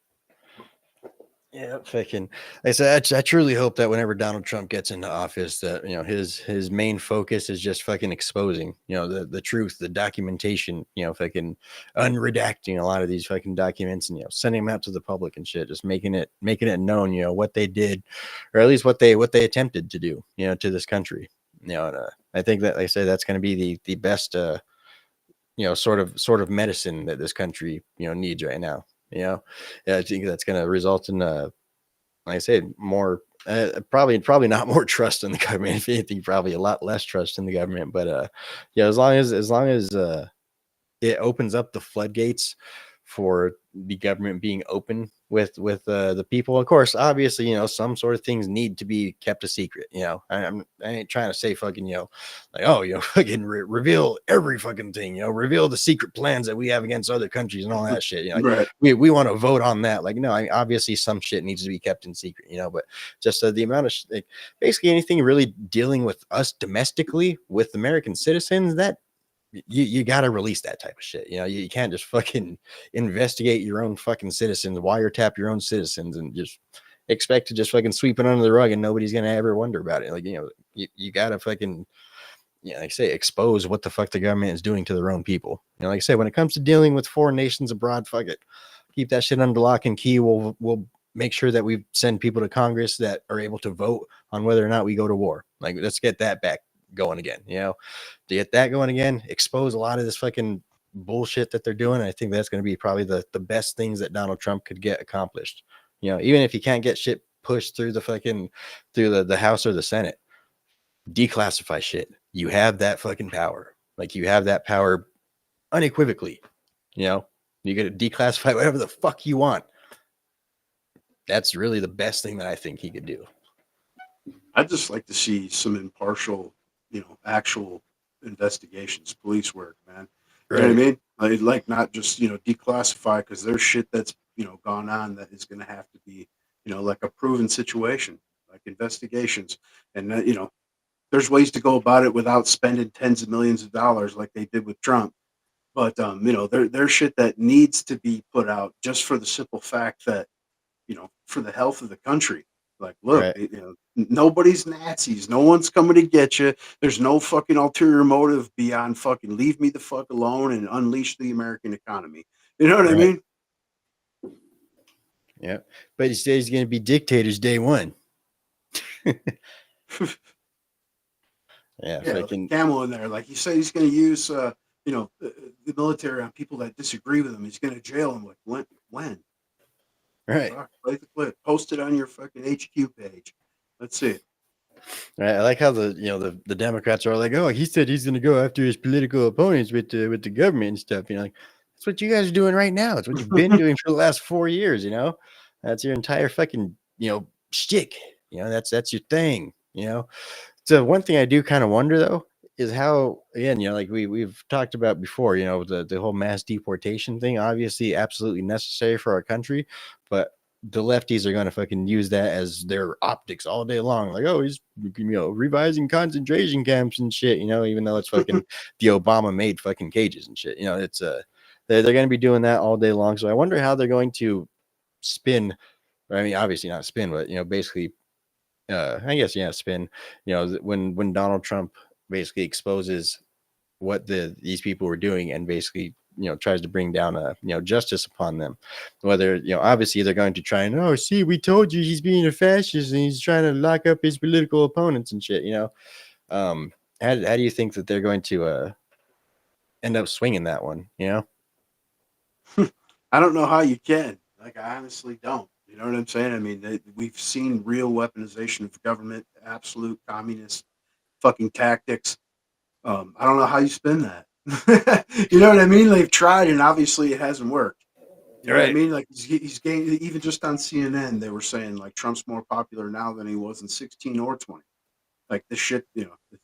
Yeah, fucking. I said, I truly hope that whenever Donald Trump gets into office, that his main focus is just fucking exposing, the truth, the documentation, fucking unredacting a lot of these fucking documents and sending them out to the public and shit, just making it known, what they did, or at least what they attempted to do, to this country, and I think that, like I say, that's going to be the best, sort of medicine that this country needs right now. I think that's going to result in like I said, more Probably not more trust in the government. If anything, probably a lot less trust in the government. But yeah, as long as it opens up the floodgates for the government being open with the people. Of course, obviously, some sort of things need to be kept a secret. I ain't trying to say fucking, like, oh, fucking reveal every fucking thing. Reveal the secret plans that we have against other countries and all that shit. Like, Right. we want to vote on that. Like, no, obviously some shit needs to be kept in secret. But just the amount of like, basically anything really dealing with us domestically with American citizens, that you got to release that type of shit. You can't just fucking investigate your own fucking citizens, wiretap your own citizens, and just expect to just fucking sweep it under the rug and nobody's gonna ever wonder about it. Like, you gotta fucking, like I say, expose what the fuck the government is doing to their own people. Like I say, when it comes to dealing with foreign nations abroad, fuck it, keep that shit under lock and key. We'll make sure that we send people to Congress that are able to vote on whether or not we go to war. Like, let's get that back going again. To get that going again, expose a lot of this fucking bullshit that they're doing. I think that's going to be probably the best things that Donald Trump could get accomplished. Even if you can't get shit pushed through the House or the Senate, declassify shit. You have that fucking power. Like, you have that power unequivocally. You get to declassify whatever the fuck you want. That's really the best thing that I think he could do. I'd just like to see some impartial, actual investigations, police work, man. You know what I mean? Like not just, declassify, because there's shit that's, gone on that is going to have to be, like a proven situation, like investigations. And, there's ways to go about it without spending tens of millions of dollars like they did with Trump. But, there's shit that needs to be put out just for the simple fact that, for the health of the country. Like, look, Right. nobody's Nazis. No one's coming to get you. There's no fucking ulterior motive beyond fucking leave me the fuck alone and unleash the American economy. You know what I Right. mean? Yeah. But he says he's going to be dictators day one. Yeah. Yeah, Fucking like Camel in there. Like he said, he's going to use, the military on people that disagree with him. He's going to jail them. Like, when? right. Fuck, play the clip. Post it on your fucking HQ page. Let's see it. Right. I like how the Democrats are like, oh, he said he's going to go after his political opponents with the government and stuff. Like, that's what you guys are doing right now. It's what you've been doing for the last 4 years. That's your entire fucking shtick. That's your thing. So one thing I do kind of wonder though is how, again, like we've talked about before, the whole mass deportation thing, obviously absolutely necessary for our country, but the lefties are going to fucking use that as their optics all day long. Like, oh, he's revising concentration camps and shit, even though it's fucking the Obama made fucking cages and shit. It's they're going to be doing that all day long. So I wonder how they're going to spin. I mean, obviously not spin, but basically I guess, yeah, spin, when Donald Trump basically exposes what these people were doing and basically, tries to bring down justice upon them. Whether, obviously they're going to try and, oh, see, we told you he's being a fascist and he's trying to lock up his political opponents and shit, how do you think that they're going to end up swinging that one, I don't know how you can. Like, I honestly don't. You know what I'm saying? I mean, we've seen real weaponization of government, absolute communist fucking tactics. I don't know how you spin that. You know what I mean? They've tried, and obviously it hasn't worked. You know what I mean? Like he's gained, even just on CNN, they were saying like Trump's more popular now than he was in 16 or 20. Like this shit,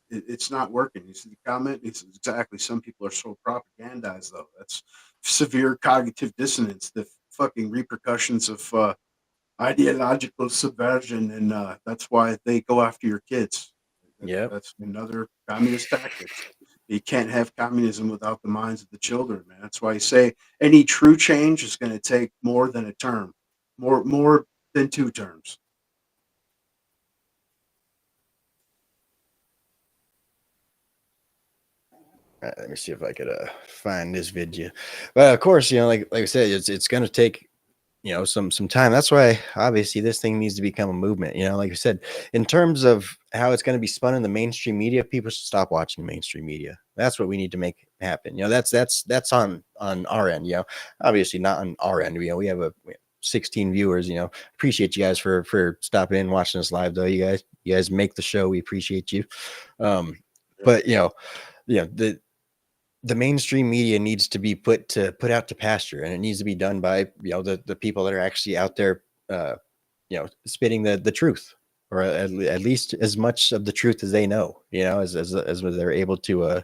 it's not working. You see the comment? It's exactly. Some people are so propagandized, though. That's severe cognitive dissonance. The fucking repercussions of ideological subversion, and that's why they go after your kids. Yep. That's another communist tactic. You can't have communism without the minds of the children, man. That's why I say any true change is going to take more than a term, more than 2 terms. Let me see if I could find this video. But of course, like I said, it's going to take some time. That's why obviously this thing needs to become a movement. Like I said, in terms of how it's going to be spun in the mainstream media, people should stop watching mainstream media. That's what we need to make happen. That's on our end. Obviously not on our end. We have 16 viewers. Appreciate you guys for stopping in, watching us live, though. You guys make the show. We appreciate you. But the mainstream media needs to be put out to pasture, and it needs to be done by the people that are actually out there spitting the truth, or at least as much of the truth as they know, as they're able to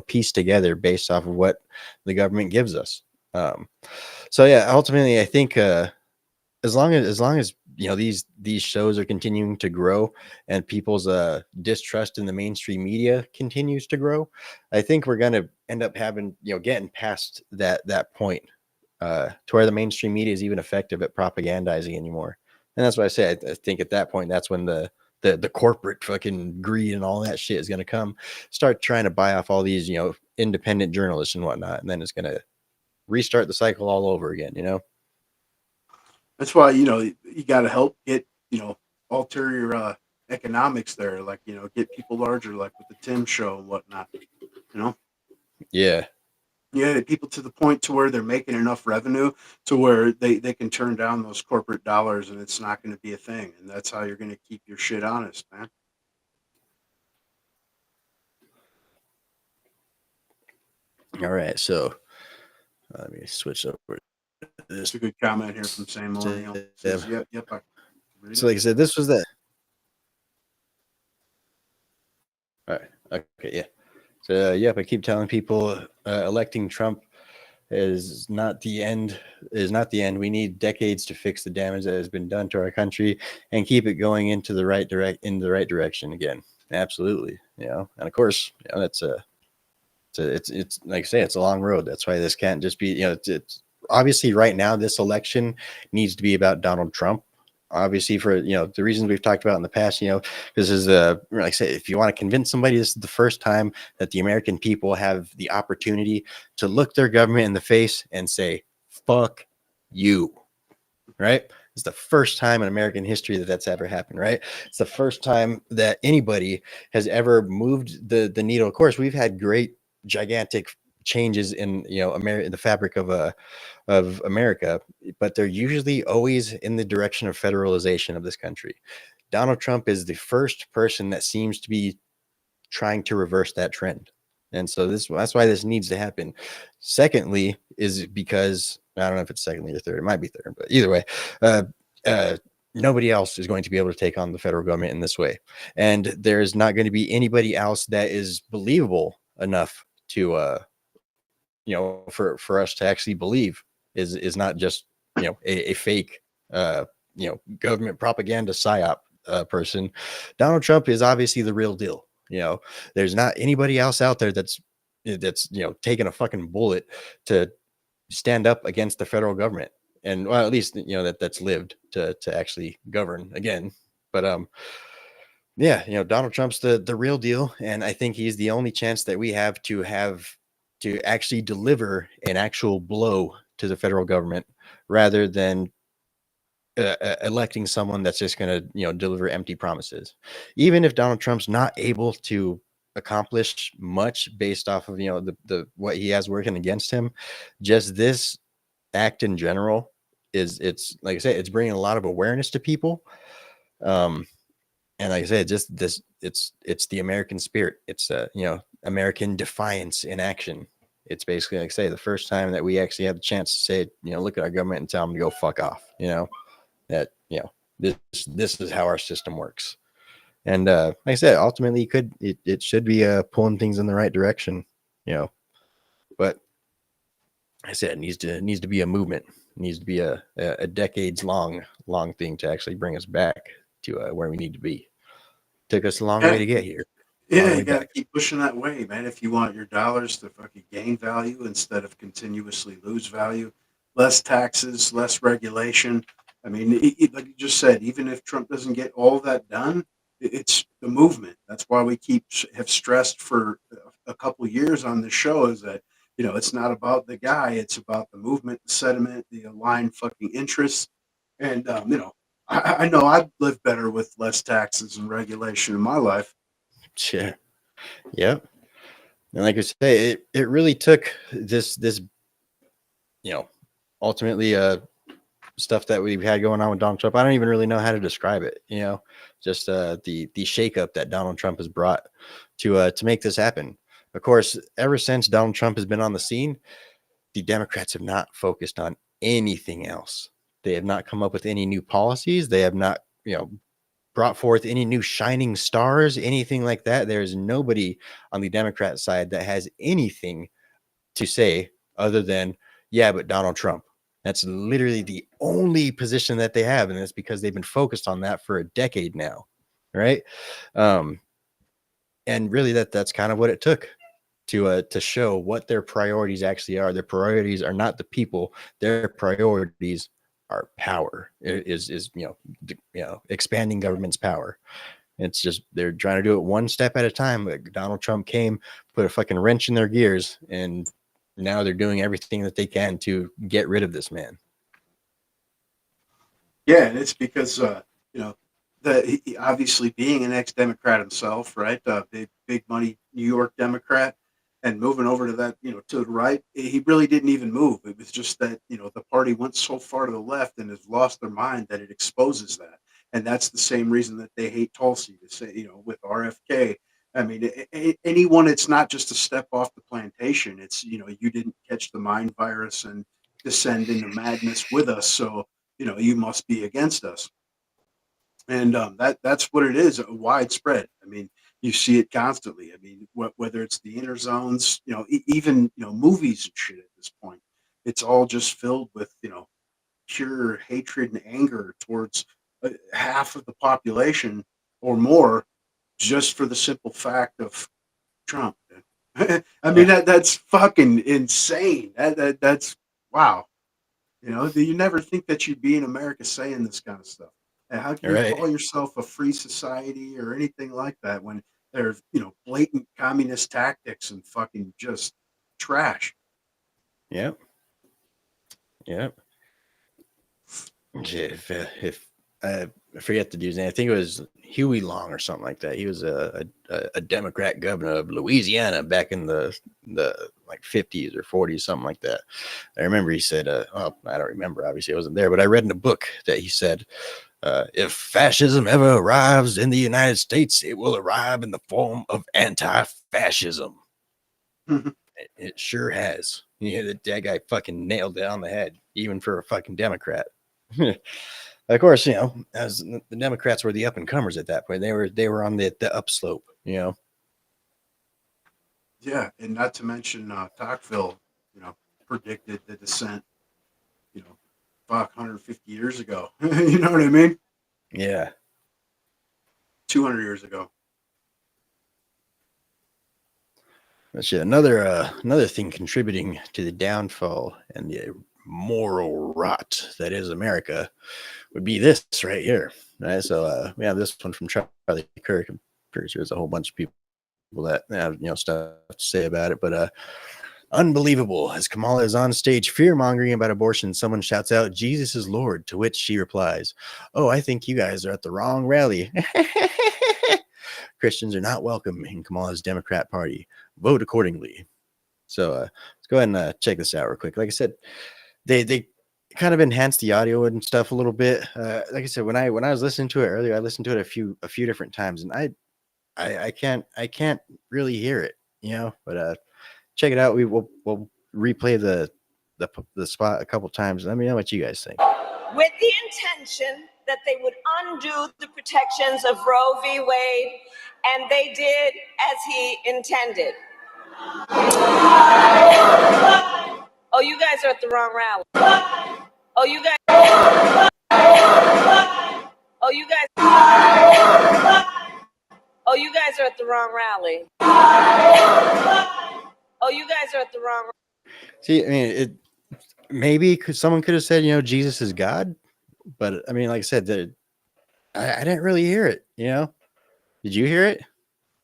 piece together based off of what the government gives us. So yeah, ultimately I think as long as these shows are continuing to grow and people's distrust in the mainstream media continues to grow, I think we're going to end up having getting past that point to where the mainstream media is even effective at propagandizing anymore. And that's why I say I think at that point that's when the corporate fucking greed and all that shit is going to start trying to buy off all these independent journalists and whatnot, and then it's going to restart the cycle all over again. That's why you got to help get ulterior economics there, like get people larger, like with the Tim show and whatnot. Yeah. Yeah, people to the point to where they're making enough revenue to where they can turn down those corporate dollars, and it's not going to be a thing. And that's how you're going to keep your shit honest, man. All right, so let me switch over to this. It's a good comment here from Sam Millennial. Says, yep. So like I said, this was that. All right. Okay. Yeah. So yep, I keep telling people electing Trump is not the end. We need decades to fix the damage that has been done to our country and keep it going in the right direction again. Absolutely. And of course, that's it's like I say, it's a long road. That's why this can't just be, it's obviously right now this election needs to be about Donald Trump. Obviously, for the reasons we've talked about in the past, this is like I say, if you want to convince somebody, this is the first time that the American people have the opportunity to look their government in the face and say, "Fuck you," right? It's the first time in American history that that's ever happened, right? It's the first time that anybody has ever moved the needle. Of course, we've had great, gigantic changes in the fabric of America, but they're usually always in the direction of federalization of this country. Donald Trump is the first person that seems to be trying to reverse that trend. And so that's why this needs to happen. Secondly, is because I don't know if it's secondly or third, it might be third, but either way, nobody else is going to be able to take on the federal government in this way. And there's not going to be anybody else that is believable enough to for us to actually believe is not just a fake government propaganda psyop person. Donald Trump is obviously the real deal. There's not anybody else out there that's taking a fucking bullet to stand up against the federal government, and well, at least that's lived to actually govern again. But yeah, Donald Trump's the real deal, and I think he's the only chance that we have to actually deliver an actual blow to the federal government rather than electing someone that's just going to deliver empty promises. Even if Donald Trump's not able to accomplish much based off of the what he has working against him, just this act in general it's like I say, it's bringing a lot of awareness to people. And like I said, just this, it's the American spirit. It's American defiance in action. It's basically like I say, the first time that we actually have the chance to say, look at our government and tell them to go fuck off. That this is how our system works. And like I said, ultimately, it should be pulling things in the right direction. But I said it needs to be a movement. It needs to be a decades long thing to actually bring us back to where we need to be. Took us a long way to get here. Yeah, you got to keep pushing that way, man. If you want your dollars to fucking gain value instead of continuously lose value, less taxes, less regulation. I mean, like you just said, even if Trump doesn't get all that done, it's the movement. That's why we have stressed for a couple of years on this show is that it's not about the guy, it's about the movement, the sentiment, the aligned fucking interests, and I know I'd live better with less taxes and regulation in my life. Yeah. Yep. And like I say, it really took this ultimately stuff that we've had going on with Donald Trump. I don't even really know how to describe it. Just the shakeup that Donald Trump has brought to make this happen. Of course, ever since Donald Trump has been on the scene, the Democrats have not focused on anything else. They have not come up with any new policies. They have not, brought forth any new shining stars, anything like that. There is nobody on the Democrat side that has anything to say other than, yeah, but Donald Trump. That's literally the only position that they have. And it's because they've been focused on that for a decade now. Right. And really that's kind of what it took to show what their priorities actually are. Their priorities are not the people. Their priorities are power. Is expanding government's power. It's just they're trying to do it one step at a time. Like Donald Trump came, put a fucking wrench in their gears, and now they're doing everything that they can to get rid of this man. Yeah, and it's because obviously being an ex-Democrat himself, right? Big money New York Democrat, and moving over to that, to the right, he really didn't even move. It was just that the party went so far to the left and has lost their mind that it exposes that, and that's the same reason that they hate Tulsi. To say, with RFK. I mean, anyone. It's not just a step off the plantation. It's you didn't catch the mind virus and descend into madness with us, so you must be against us. And that's what it is, widespread. I mean, you see it constantly. I mean, whether it's the inner zones, even movies and shit at this point, it's all just filled with pure hatred and anger towards half of the population or more, just for the simple fact of Trump. I mean, that's fucking insane. That's wow. You never think that you'd be in America saying this kind of stuff. And how can you call yourself a free society or anything like that when there's, blatant communist tactics and fucking just trash? Yep. If I forget the dude's name, I think it was Huey Long or something like that. He was a Democrat governor of Louisiana back in the like 50s or 40s, something like that. I remember he said, well, I don't remember, obviously I wasn't there, but I read in a book that he said, if fascism ever arrives in the United States, it will arrive in the form of anti-fascism. It sure has. That guy fucking nailed it on the head, even for a fucking Democrat. Of course, as the Democrats were the up and comers at that point, they were on the upslope. Yeah, and not to mention Tocqueville, predicted the descent. 150 years ago. You know what I mean? Yeah. 200 years ago. That's another thing contributing to the downfall and the moral rot that is America would be this right here. Right. So we have this one from Charlie Kirk. I'm pretty sure there's a whole bunch of people that have stuff to say about it, but unbelievable. As Kamala is on stage fear-mongering about abortion, someone shouts out, "Jesus is Lord," to which she replies, "Oh, I think you guys are at the wrong rally." Christians are not welcome in Kamala's Democrat Party. Vote accordingly. So let's go ahead and check this out real quick. Like I said, they kind of enhanced the audio and stuff a little bit. Like I said, when I was listening to it earlier, I listened to it a few different times, and I can't really hear it, but check it out. We'll replay the spot a couple times. Let me know what you guys think. With the intention that they would undo the protections of Roe v. Wade, and they did as he intended. Oh, you guys are at the wrong rally. Oh, you guys. Oh, you guys. Oh, you guys are at the wrong rally. Oh, you guys are at the wrong. See, I mean, maybe someone could have said, Jesus is God, but I mean, like I said, I didn't really hear it. Did you hear it?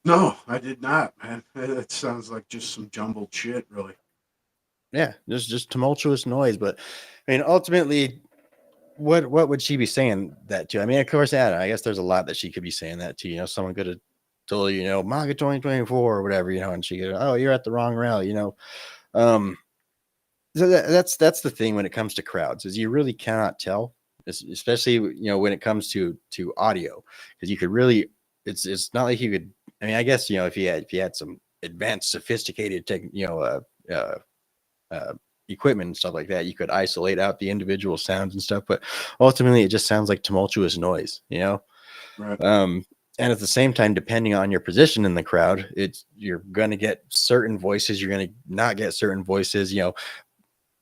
No, I did not, man. That sounds like just some jumbled shit, really. Yeah, there's just tumultuous noise. But I mean, ultimately, what would she be saying that to? I mean, of course, I guess there's a lot that she could be saying that to. Someone could have told MAGA 2024 or whatever, and she could, oh, you're at the wrong rally, So that's the thing when it comes to crowds, is you really cannot tell, especially when it comes to audio, because you could really, it's not like you could. I mean, I guess if you had some advanced, sophisticated uh, uh, equipment and stuff like that, you could isolate out the individual sounds and stuff. But ultimately, it just sounds like tumultuous noise, Right. And at the same time, depending on your position in the crowd, you're going to get certain voices, you're going to not get certain voices.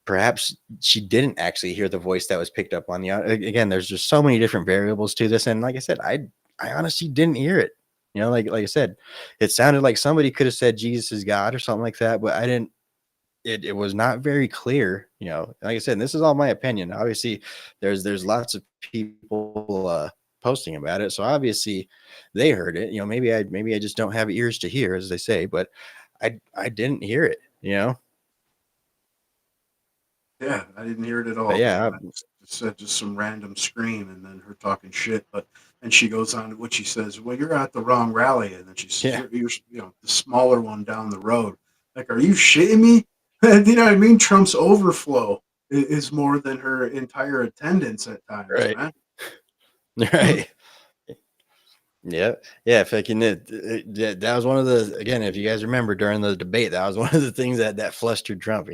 Perhaps she didn't actually hear the voice that was picked up on the audio. Again, there's just so many different variables to this, and like I said, I honestly didn't hear it. Like I said, it sounded like somebody could have said Jesus is God or something like that, but I didn't. It was not very clear. Like I said, this is all my opinion. Obviously, there's lots of people posting about it, so obviously they heard it. Maybe I just don't have ears to hear, as they say, but I didn't hear it. Yeah, I didn't hear it at But all. yeah, I said just some random scream and then her talking shit. But and she goes on to what she says. Well, you're at the wrong rally, and then she says yeah. you're the smaller one down the road. Like, are you shitting me? You know what I mean? Trump's overflow is more than her entire attendance at times, Right. man. Right. Yeah. Yeah. Fucking that was one of the, again, if you guys remember during the debate, that was one of the things that flustered Trump.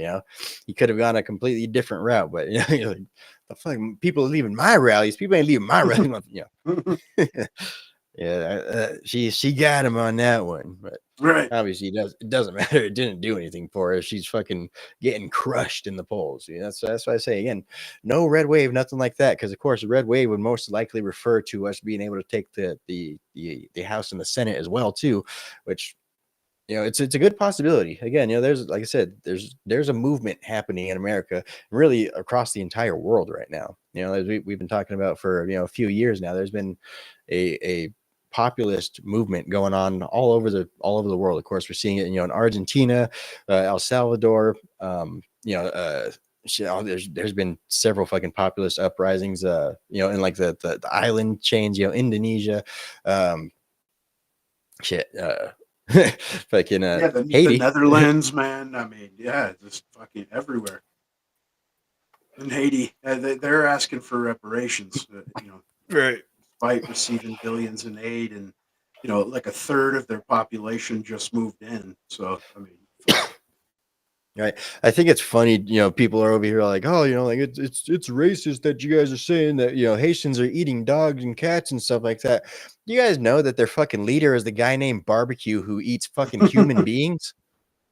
He could have gone a completely different route, but you're like, the fuck, people are leaving my rallies. People ain't leaving my rallies. Yeah. She got him on that one, but Right. obviously it doesn't matter. It didn't do anything for her. She's fucking getting crushed in the polls. That's why I say, again, no red wave, nothing like that, because of course a red wave would most likely refer to us being able to take the House and the Senate as well too, which it's a good possibility. Again, there's, like I said, there's a movement happening in America, really across the entire world right now. As we've been talking about for a few years now. There's been a populist movement going on all over the world. Of course, we're seeing it in Argentina, El Salvador, there's been several fucking populist uprisings in like the island chains, Indonesia, shit fucking Yeah, the Haiti. Netherlands, man. I mean, yeah, just fucking everywhere. In Haiti, they're asking for reparations. Right. Despite receiving billions in aid, and like a third of their population just moved in. So I mean, fuck. Right. I think it's funny, people are over here like, oh, like it's racist that you guys are saying that, Haitians are eating dogs and cats and stuff like that. You guys know that their fucking leader is the guy named Barbecue who eats fucking human beings?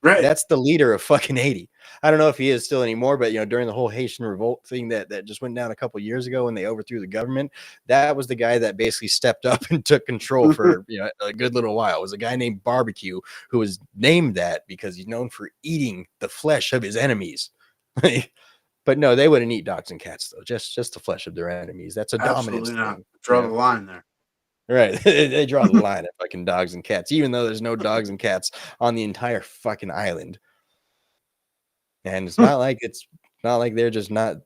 Right. That's the leader of fucking Haiti. I don't know if he is still anymore, but during the whole Haitian revolt thing that just went down a couple years ago when they overthrew the government, that was the guy that basically stepped up and took control for a good little while. It was a guy named Barbecue who was named that because he's known for eating the flesh of his enemies. But no, they wouldn't eat dogs and cats though. Just the flesh of their enemies. That's a dominance Absolutely not. thing. Draw the line there. Right. They draw the line at fucking dogs and cats, even though there's no dogs and cats on the entire fucking island. And it's not like they're just not,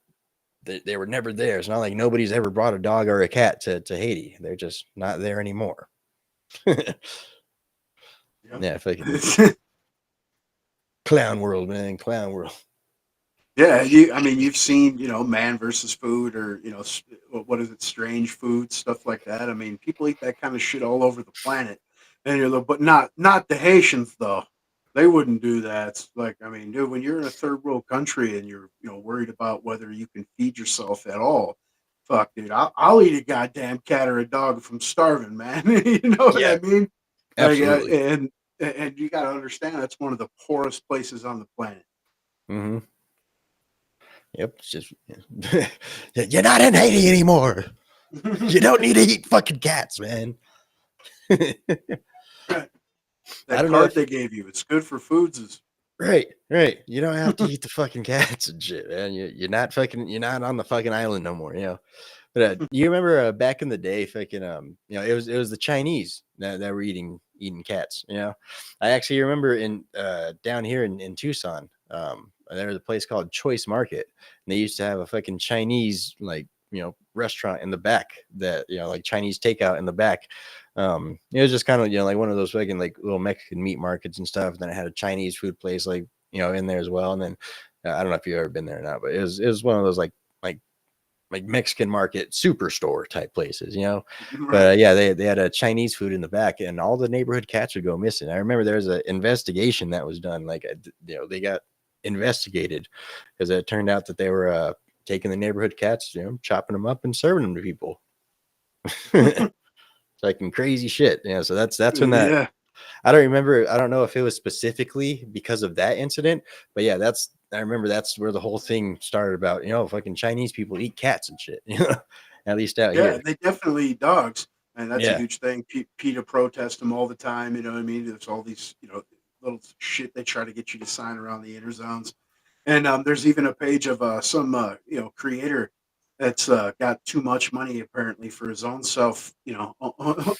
they were never there. It's not like nobody's ever brought a dog or a cat to Haiti. They're just not there anymore. Yeah, fucking clown world, man. Clown world. Yeah, I mean, you've seen, Man versus Food, or what is it, Strange Food, stuff like that. I mean, people eat that kind of shit all over the planet, and but not the Haitians though. They wouldn't do that. It's like, I mean, dude, when you're in a third world country and you're worried about whether you can feed yourself at all, fuck, dude, I'll eat a goddamn cat or a dog if I'm starving, man. You know what I mean? Like, Absolutely. and you got to understand that's one of the poorest places on the planet. Mm-hmm. Yep. It's just you're not in Haiti anymore. You don't need to eat fucking cats, man. That card they gave you, it's good for foods. Is Right. You don't have to eat the fucking cats and shit, man. You're not on the fucking island no more. But you remember back in the day, fucking it was the Chinese that were eating cats. I actually remember in down here in Tucson, there was a place called Choice Market, and they used to have a fucking Chinese restaurant in the back that like Chinese takeout in the back. It was just kind of like one of those fucking like little Mexican meat markets and stuff. And then it had a Chinese food place like in there as well. And then I don't know if you've ever been there or not, but it was one of those like Mexican market superstore type places, you know. Right. But yeah, they had a Chinese food in the back, and all the neighborhood cats would go missing. I remember there was an investigation that was done, like you know, they got investigated because it turned out that they were taking the neighborhood cats, you know, chopping them up and serving them to people. It's like crazy shit, you know. So that's when that Yeah. I don't remember. I don't know if it was specifically because of that incident, but yeah, I remember that's where the whole thing started about, you know, fucking Chinese people eat cats and shit, you know, at least out Yeah, here. they definitely eat dogs, and that's a Yeah. huge thing. PETA protest them all the time. You know what I mean? There's all these, you know, little shit they try to get you to sign around the inner zones. And there's even a page of some you know, creator that's got too much money apparently for his own self, you know,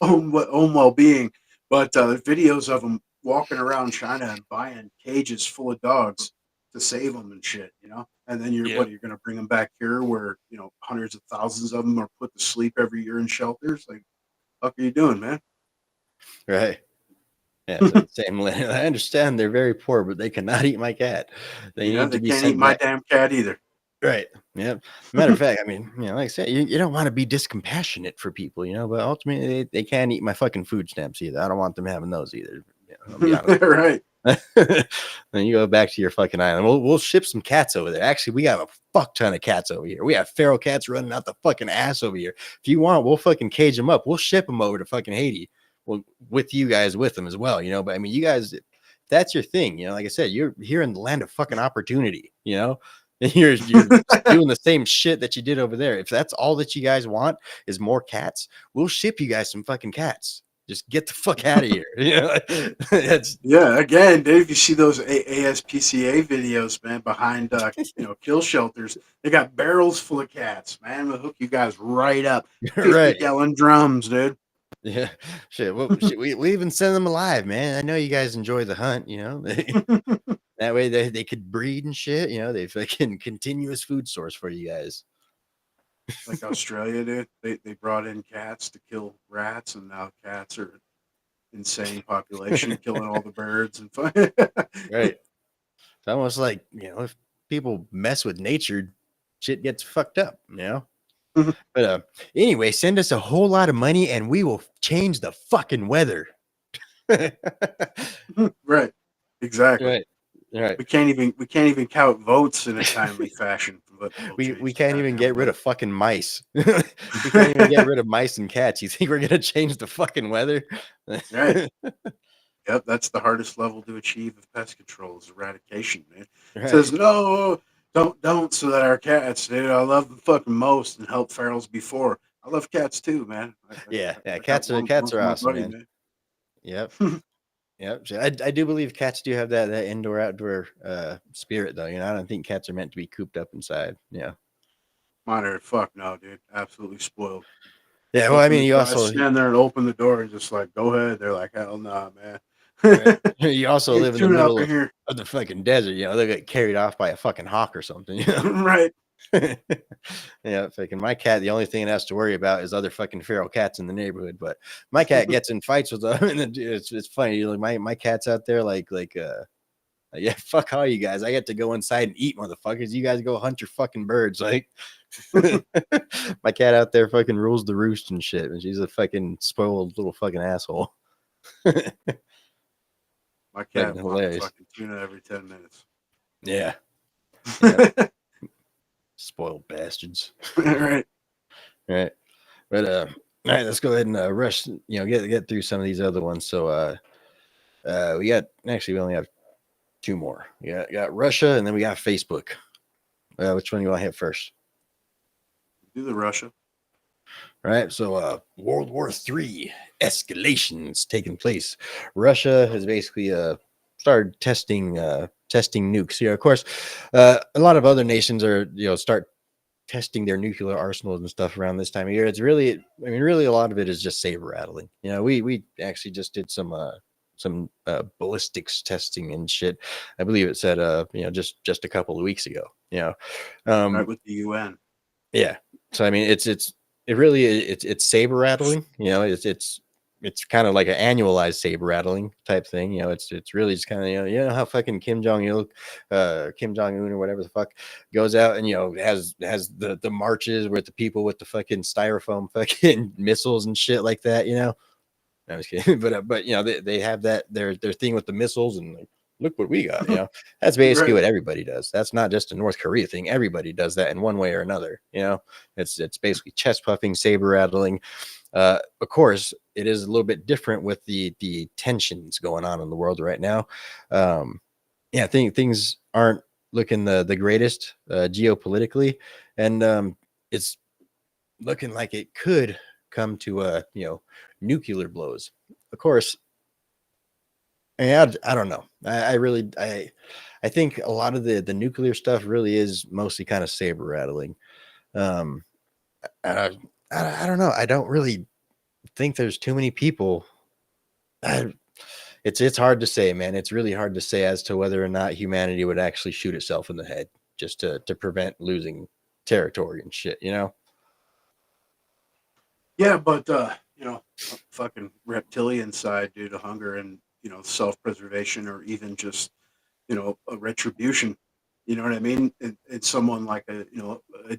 own well being. But videos of him walking around China and buying cages full of dogs to save them and shit, you know. And then Yeah. you're going to bring them back here where, you know, hundreds of thousands of them are put to sleep every year in shelters. Like, fuck are you doing, man? Right. Yeah. So same. I understand they're very poor, but they cannot eat my cat. They Yeah, need to they be can't eat sent my back. damn cat either. Right. Yeah. Matter of fact, I mean, you know, like I said, you don't want to be discompassionate for people, you know, but ultimately they can't eat my fucking food stamps either. I don't want them having those either. You know, I'll be honest. Right. Then you go back to your fucking island. We'll ship some cats over there. Actually, we got a fuck ton of cats over here. We have feral cats running out the fucking ass over here. If you want, we'll fucking cage them up. We'll ship them over to fucking Haiti. Well, with you guys with them as well, you know. But I mean, you guys, if that's your thing, you know. Like I said, you're here in the land of fucking opportunity, you know. And you're doing the same shit that you did over there. If that's all that you guys want is more cats, we'll ship you guys some fucking cats. Just get the fuck out of here. You know, that's Yeah, again, Dave, you see those ASPCA videos, man, behind you know, kill shelters. They got barrels full of cats, man. We'll hook you guys right up. right. 50-gallon drums, dude. Yeah, shit. Well, shit, we even send them alive, man. I know you guys enjoy the hunt, you know. That way they could breed and shit, you know. They fucking continuous food source for you guys. Like Australia did. They brought in cats to kill rats, and now cats are insane population, killing all the birds and fun. Right. It's almost like, you know, if people mess with nature, shit gets fucked up, you know. But anyway, send us a whole lot of money and we will change the fucking weather. Right. Exactly. Right. Right. We can't even count votes in a timely fashion. But we'll We change the can't even goddamn get rid weather. of fucking mice. We can't even get rid of mice and cats. You think we're gonna change the fucking weather? Right. Yep, that's the hardest level to achieve of pest control is eradication, man. Right. Says no, don't, so that our cats, dude. I love them fucking most and help ferals before. I love cats too, man. Yeah, I got cats one are for my awesome, buddy, man. Yep. Yep. So I do believe cats do have that indoor outdoor spirit though. You know, I don't think cats are meant to be cooped up inside. Yeah. Mine are fuck no, dude. Absolutely spoiled. Yeah. Well, I mean, I stand there and open the door and just like, go ahead. They're like, hell nah, man. right. You also You're live in the tuning up middle in here. of the fucking desert. You know, they get carried off by a fucking hawk or something. You know. Right. Yeah, fucking my cat. The only thing it has to worry about is other fucking feral cats in the neighborhood. But my cat gets in fights with them, and it's funny. Like my cat's out there, yeah, fuck all you guys. I get to go inside and eat, motherfuckers. You guys go hunt your fucking birds. Like my cat out there fucking rules the roost and shit, and she's a fucking spoiled little fucking asshole. My cat Fucking wants hilarious. fucking tuna every 10 minutes. Yeah. Yeah. Spoiled bastards. Right. Right. But all right, let's go ahead and rush, you know, get through some of these other ones. So we only have two more. We got Russia and then we got Facebook. Which one do you want to hit first? Do the Russia. All right. So World War III escalations taking place. Russia has basically started testing nukes. Yeah, of course, a lot of other nations are, you know, start testing their nuclear arsenals and stuff around this time of year. It's really, I mean, really a lot of it is just saber rattling. You know, we actually just did some ballistics testing and shit. I believe it said you know, just a couple of weeks ago. You know, Right with the UN. yeah. So I mean, it's saber rattling. You know, it's it's kind of like an annualized saber rattling type thing. It's really just kind of, how fucking Kim Jong Un or whatever the fuck goes out and has the marches with the people with the fucking styrofoam fucking missiles and shit like that. I was kidding, but they have their thing with the missiles and like, look what we got. That's basically Right. what everybody does. That's not just a North Korea thing. Everybody does that in one way or another. It's basically chest puffing, saber rattling. Of course, it is a little bit different with the tensions going on in the world right now. Things aren't looking the greatest geopolitically, and it's looking like it could come to nuclear blows. Of course, I don't know. I think a lot of the nuclear stuff really is mostly kind of saber rattling. Um, I don't know. I don't really think there's too many people. It's hard to say, man. It's really hard to say as to whether or not humanity would actually shoot itself in the head just to prevent losing territory and shit. Yeah, but fucking reptilian side due to hunger and self-preservation, or even just a retribution. You know what I mean? It's someone like a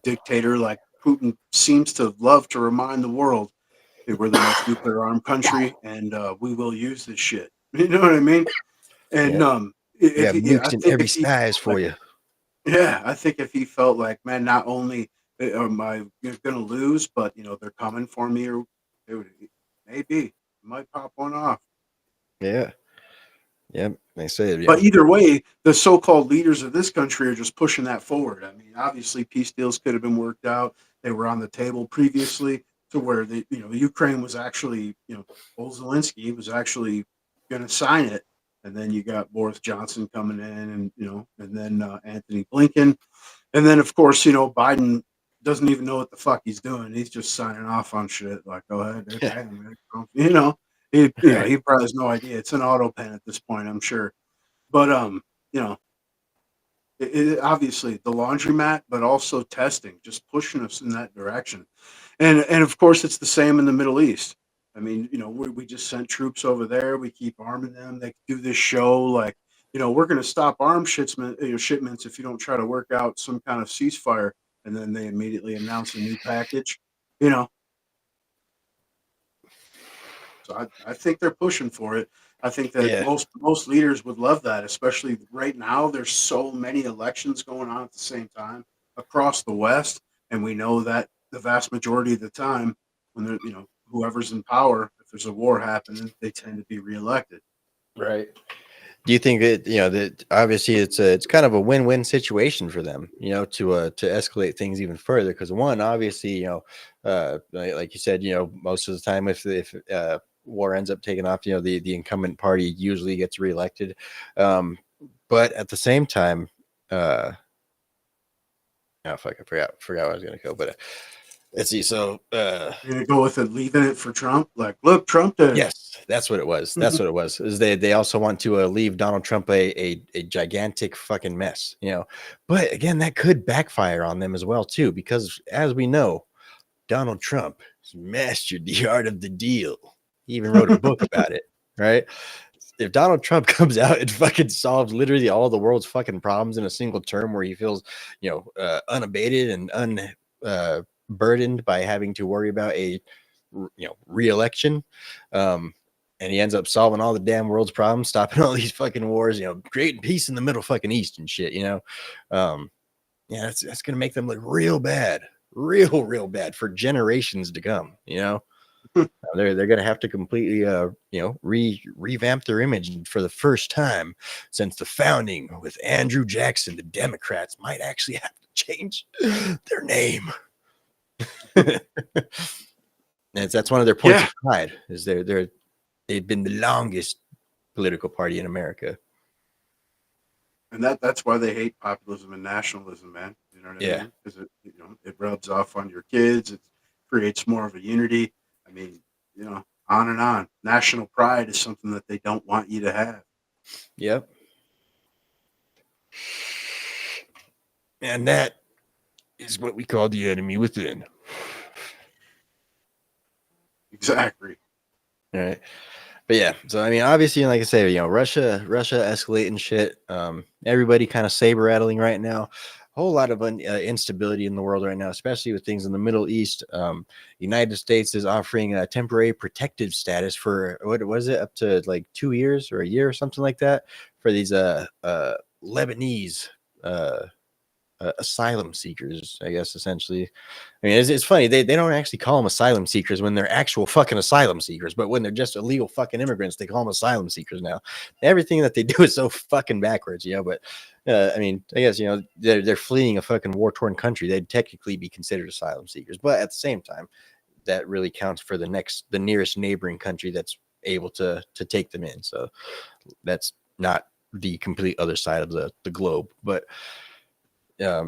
dictator like Putin seems to love to remind the world that we're the most nuclear armed country, and we will use this shit. You know what I mean? And Yeah, we if have he, I nukes in think every if he skies felt for like, you. yeah, I think if he felt like, man, not only am I gonna lose, but they're coming for me, or it would maybe might pop one off. Yeah, yeah. They say, But either way, the so-called leaders of this country are just pushing that forward. I mean, obviously, peace deals could have been worked out. They were on the table previously, to where Ukraine was actually, old Zelensky was actually going to sign it, and then you got Boris Johnson coming in, and and then Anthony Blinken, and then of course, Biden doesn't even know what the fuck he's doing. He's just signing off on shit. Like, go ahead, okay, I'm gonna go. right. He probably has no idea. It's an auto pen at this point, I'm sure. But you know, obviously the laundromat, but also testing, just pushing us in that direction. And of course, it's the same in the Middle East. I mean, we just sent troops over there. We keep arming them. They do this show like, we're going to stop shipments if you don't try to work out some kind of ceasefire. And then they immediately announce a new package. You know, So I think they're pushing for it. I think that Yeah. most leaders would love that, especially right now. There's so many elections going on at the same time across the West, and we know that the vast majority of the time, when they're whoever's in power, if there's a war happening, they tend to be reelected. Right. Do you think that that obviously it's kind of a win-win situation for them, to escalate things even further? Because one, obviously, like you said, most of the time, if war ends up taking off, the incumbent party usually gets reelected. But at the same time, oh fuck, I forgot where I was gonna go. But let's see. So You're gonna go with it, leaving it for Trump. Like, look, Trump did it. yes, that's what it was. That's what it was. Is they also want to leave Donald Trump a gigantic fucking mess, But again, that could backfire on them as well too, because as we know, Donald Trump has mastered the art of the deal. He even wrote a book about it, right? If Donald Trump comes out and fucking solves literally all the world's fucking problems in a single term, where he feels, unabated and burdened by having to worry about a re-election, and he ends up solving all the damn world's problems, stopping all these fucking wars, creating peace in the middle fucking east and shit, yeah, that's gonna make them look real bad, real bad for generations to come. They're gonna have to completely revamp their image for the first time since the founding with Andrew Jackson. The Democrats might actually have to change their name. That's one of their points of pride, is they've been the longest political party in America. And that's why they hate populism and nationalism, man. You know what I mean? Because it rubs off on your kids. It creates more of a unity. I mean, on and on. National pride is something that they don't want you to have. Yep. And that is what we call the enemy within. Exactly. All right. But yeah, so I mean, obviously, like I say, Russia escalating shit. Everybody kind of saber rattling right now. A whole lot of instability in the world right now, especially with things in the Middle East. United States is offering a temporary protective status for what was it, up to like 2 years or a year or something like that, for these Lebanese asylum seekers, I guess, essentially. I mean, it's funny. They don't actually call them asylum seekers when they're actual fucking asylum seekers, but when they're just illegal fucking immigrants, they call them asylum seekers now. Everything that they do is so fucking backwards, But I mean, I guess they're fleeing a fucking war-torn country. They'd technically be considered asylum seekers, but at the same time, that really counts for the nearest neighboring country that's able to take them in. So that's not the complete other side of the globe, but yeah,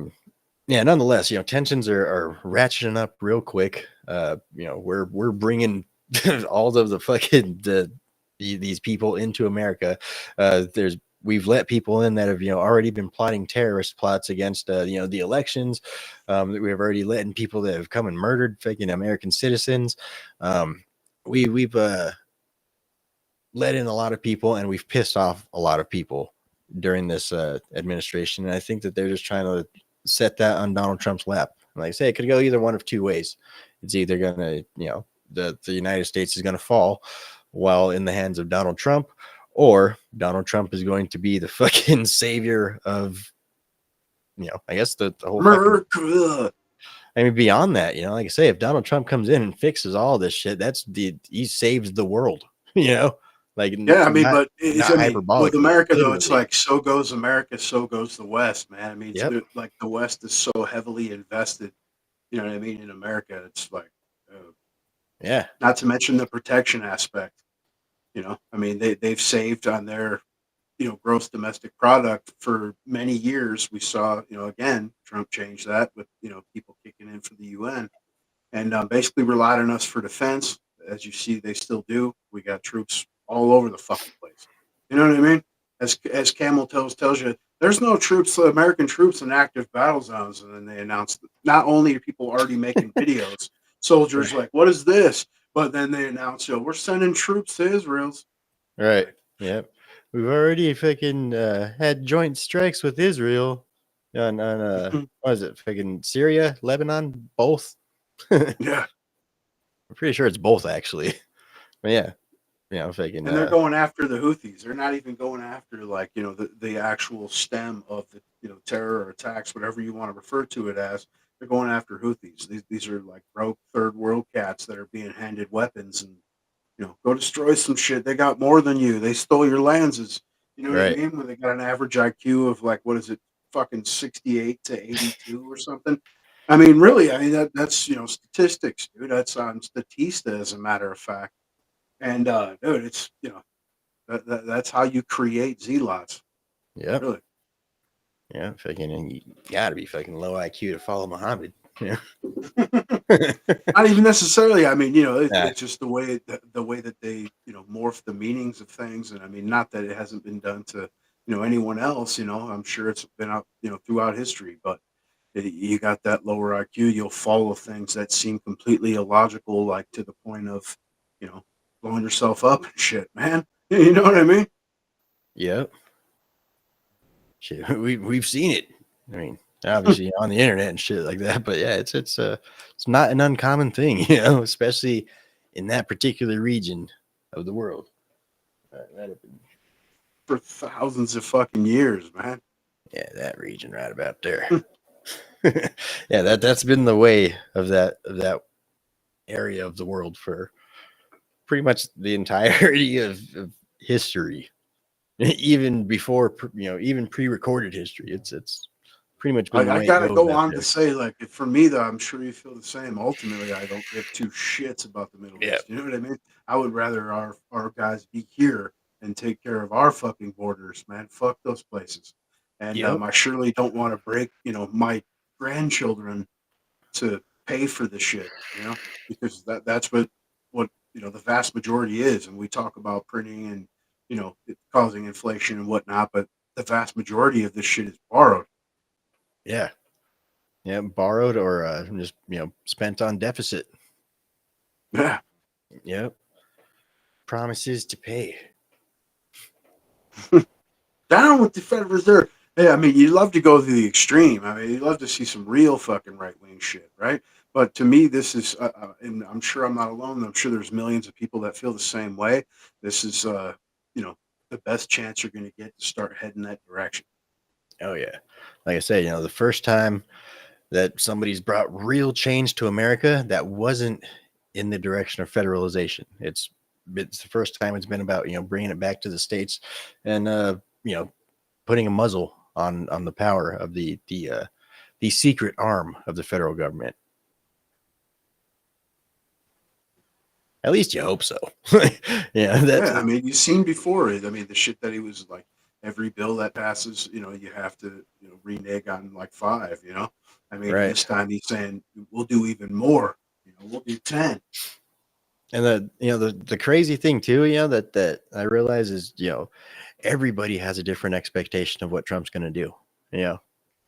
nonetheless, tensions are ratcheting up real quick. We're bringing all of the fucking these people into America. We've let people in that have already been plotting terrorist plots against the elections. We've already let in people that have come and murdered fucking American citizens. We've let in a lot of people, and we've pissed off a lot of people during this administration. And I think that they're just trying to set that on Donald Trump's lap. Like I say, it could go either one of two ways. It's either gonna, the United States is gonna fall while in the hands of Donald Trump, or Donald Trump is going to be the fucking savior of, I guess the whole America. I mean, beyond that, like I say, if Donald Trump comes in and fixes all this shit, he saves the world, like Yeah, I mean, not, but it's, I mean, with hyperbolically, America though, it's literally. like so goes America, so goes the West, man. I mean, Yep. like the West is so heavily invested. You know what I mean? In America, it's like, Yeah. not to mention the protection aspect. I mean, they've saved on their gross domestic product for many years. We saw, again, Trump changed that with people kicking in for the UN and basically relied on us for defense. As you see, they still do. We got troops all over the fucking place. You know what I mean? As Camel tells you, there's no troops, American troops in active battle zones. And then they announced that not only are people already making videos, soldiers like, what is this? But then they announced, we're sending troops to Israel's. Right. Yep. We've already fucking had joint strikes with Israel on what is it? Fucking Syria, Lebanon, both. I'm Yeah. pretty sure it's both actually. But yeah, fucking And they're going after the Houthis. They're not even going after like, the actual stem of the, terror or attacks, whatever you want to refer to it as. They're going after Houthis. These are like broke third world cats that are being handed weapons and, go destroy some shit. They got more than you. They stole your lands. You know what I right. mean? When they got an average IQ of like, what is it? Fucking 68 to 82 or something. I mean, really, I mean, that's, statistics, dude. That's on Statista, as a matter of fact. And dude, it's that's how you create zealots. Yep. Really. Yeah, fucking, and you gotta be fucking low IQ to follow Muhammad. Yeah. Not even necessarily. I mean, Nah. it's just the way that they morph the meanings of things, and I mean, not that it hasn't been done to anyone else. I'm sure it's been out throughout history, but you got that lower IQ, you'll follow things that seem completely illogical, like to the point of blowing yourself up and shit, man. You know what I mean? Yep. Shit, we've seen it. I mean, obviously on the internet and shit like that, but yeah, it's not an uncommon thing, especially in that particular region of the world. For thousands of fucking years, man. Yeah, that region right about there. Yeah, that's been the way of that area of the world for pretty much the entirety of history, even before even pre-recorded history. It's pretty much been the I way it gotta goes go out on to there. say, like, for me though, I'm sure you feel the same. Ultimately, I don't give two shits about the Middle Yeah. East. You know what I mean? I would rather our guys be here and take care of our fucking borders, man. Fuck those places. And Yep. I surely don't want to break, my grandchildren to pay for the shit, because that's what the vast majority is. And we talk about printing and it causing inflation and whatnot, but the vast majority of this shit is borrowed. Yeah. Yeah. Borrowed or just spent on deficit. Yeah. Yep. promises to pay. Down with the Federal Reserve. Yeah, I mean, you love to go to the extreme. I mean, you love to see some real fucking right wing shit, right? But to me, this is, and I'm sure I'm not alone. I'm sure there's millions of people that feel the same way. This is, you know, the best chance you're going to get to start heading that direction. Oh yeah, like I said, the first time that somebody's brought real change to America that wasn't in the direction of federalization. It's the first time it's been about bringing it back to the states, and putting a muzzle on the power of the secret arm of the federal government. At least you hope so. That's I mean, you've seen before it. I mean, the shit that he was like, every bill that passes, you have to, renege on like 5, I mean, right. this time he's saying we'll do even more, we'll do 10. And the crazy thing too, that I realize is, everybody has a different expectation of what Trump's going to do.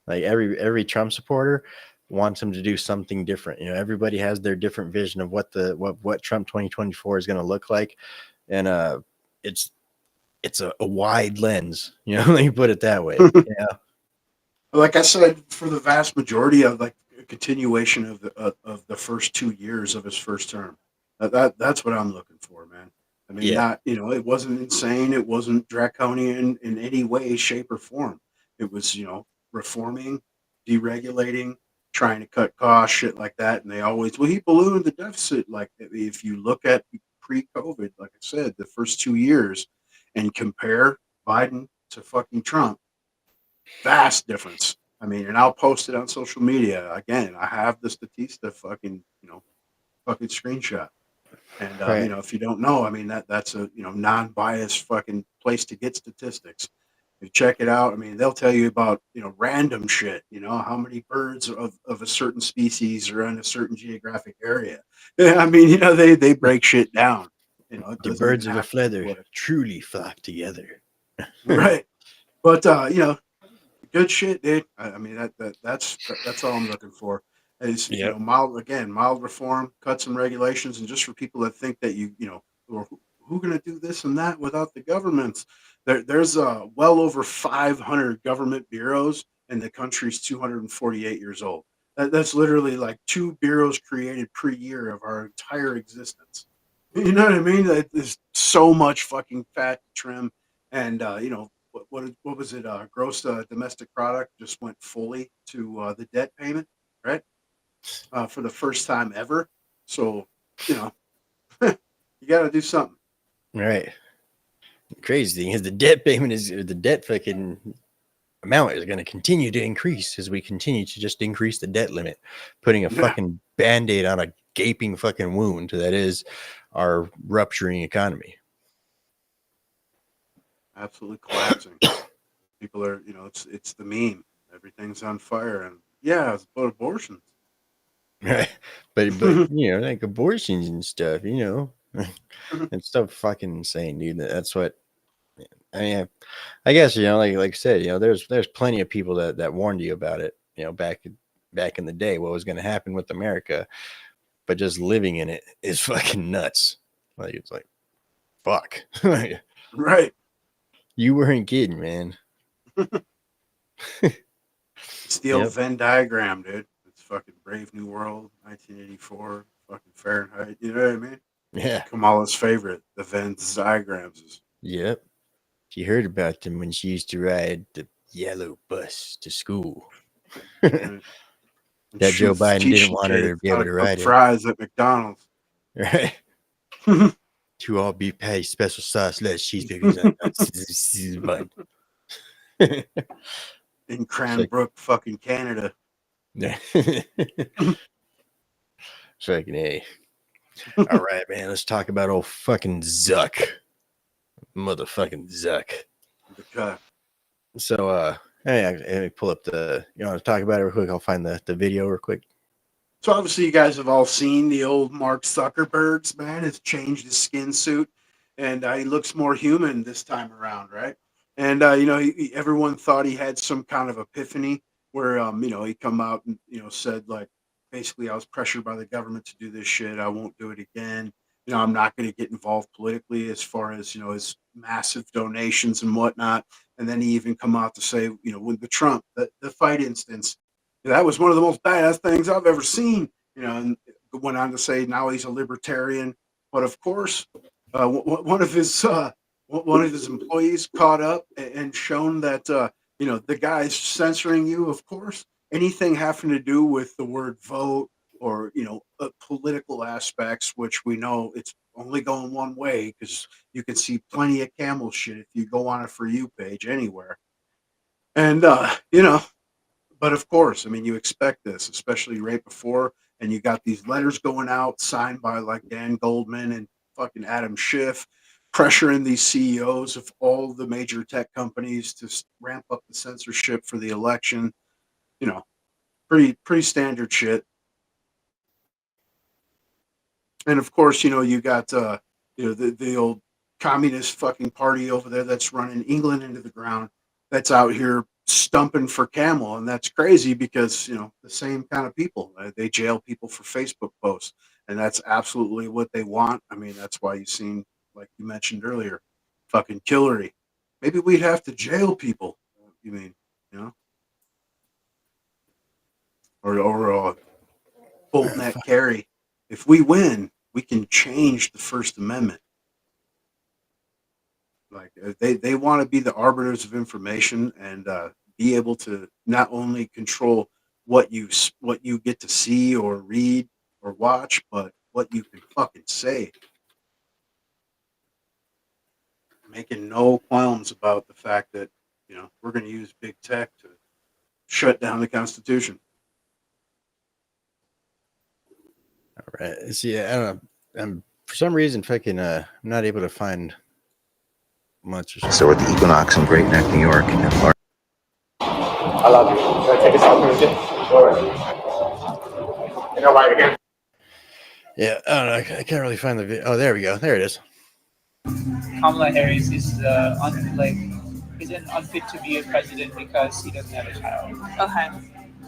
Like every Trump supporter wants him to do something different. Everybody has their different vision of what Trump 2024 is going to look like. And it's a wide lens, let me put it that way. Yeah. Like I said, for the vast majority of like a continuation of the first 2 years of his first term, that's what I'm looking for, man. I mean, Yeah. not it wasn't insane, it wasn't draconian in any way, shape, or form. It was reforming, deregulating, trying to cut costs, shit like that. And they always he ballooned the deficit. Like if you look at pre-COVID, like I said, the first 2 years, and compare Biden to fucking Trump. Vast difference. I mean, and I'll post it on social media. Again, I have the Statista fucking, fucking screenshot. And Right. if you don't know, I mean that's a non-biased fucking place to get statistics. You check it out. I mean, they'll tell you about random shit. How many birds of a certain species are in a certain geographic area. I mean, they break shit down. It The doesn't even birds of a have to be feather political, truly flock together. right? But good shit, dude. I mean that's all I'm looking for. Is Yep. mild reform, cut some regulations, and just for people that think that or who gonna do this and that without the governments. There's well over 500 government bureaus, and the country's 248 years old. That's literally like 2 bureaus created per year of our entire existence. You know what I mean? There's so much fucking fat to trim, and what was it? Gross domestic product just went fully to the debt payment, right? For the first time ever. So you got to do something. Right. The crazy thing is the debt fucking amount is going to continue to increase as we continue to just increase the debt limit, putting a fucking band-aid on a gaping fucking wound that is our rupturing economy. Absolutely collapsing. People are, it's the meme. Everything's on fire, and yeah, it's about abortions. Right. But like abortions and stuff, it's so fucking insane, dude. That's what I mean. I guess like I said, there's plenty of people that warned you about it, back in the day, what was going to happen with America, but just living in it is fucking nuts. Like it's like, fuck. Right. You weren't kidding, man. It's the old Venn diagram, dude. It's fucking Brave New World, 1984, fucking Fahrenheit. You know what I mean? Yeah. Kamala's favorite, the Venn diagrams. Yep. She heard about them when she used to ride the yellow bus to school. Right. That Joe Biden didn't want her to be able to ride it. Fries at McDonald's. Right. 2 all beef patties, special sauce, lettuce, cheeseburgers, and in Cranbrook, fucking Canada. Fucking A. All right, man. Let's talk about old fucking Zuck. Motherfucking Zuck. Okay. So, hey, let me pull up you want to talk about it real quick? I'll find the video real quick. So obviously you guys have all seen the old Mark Zuckerberg's, man. Has changed his skin suit, and he looks more human this time around, right? And everyone thought he had some kind of epiphany where he come out and said like basically I was pressured by the government to do this shit. I won't do it again. I'm not going to get involved politically as far as, his massive donations and whatnot. And then he even come out to say, when the Trump, the fight instance, that was one of the most badass things I've ever seen, and went on to say now he's a libertarian. But of course, one of his employees caught up and shown that, the guy's censoring you, of course, anything having to do with the word vote or, political aspects, which we know it's only going one way because you can see plenty of camel shit if you go on a For You page anywhere. And, but of course, I mean, you expect this, especially right before, and you got these letters going out signed by like Dan Goldman and fucking Adam Schiff, pressuring these CEOs of all the major tech companies to ramp up the censorship for the election. Pretty standard shit. And of course, you got the old communist fucking party over there that's running England into the ground, that's out here stumping for camel, and that's crazy because the same kind of people, they jail people for Facebook posts, and that's absolutely what they want. I mean, that's why you've seen, like you mentioned earlier, fucking Hillary. Maybe we'd have to jail people. You mean, or Bolton at Kerry. If we win, we can change the First Amendment. Like they want to be the arbiters of information and be able to not only control what you get to see or read or watch, but what you can fucking say. Making no qualms about the fact that we're going to use big tech to shut down the Constitution. All right. See, I don't know. For some reason, fucking, I'm not able to find much. So we're at the Equinox in Great Neck, New York. I love you. Can I take a selfie with you? Sure. You know why you're here? Yeah, I don't know. I can't really find the video. Oh, there we go. There it is. Kamala Harris is isn't unfit to be a president because he doesn't have a child. Okay.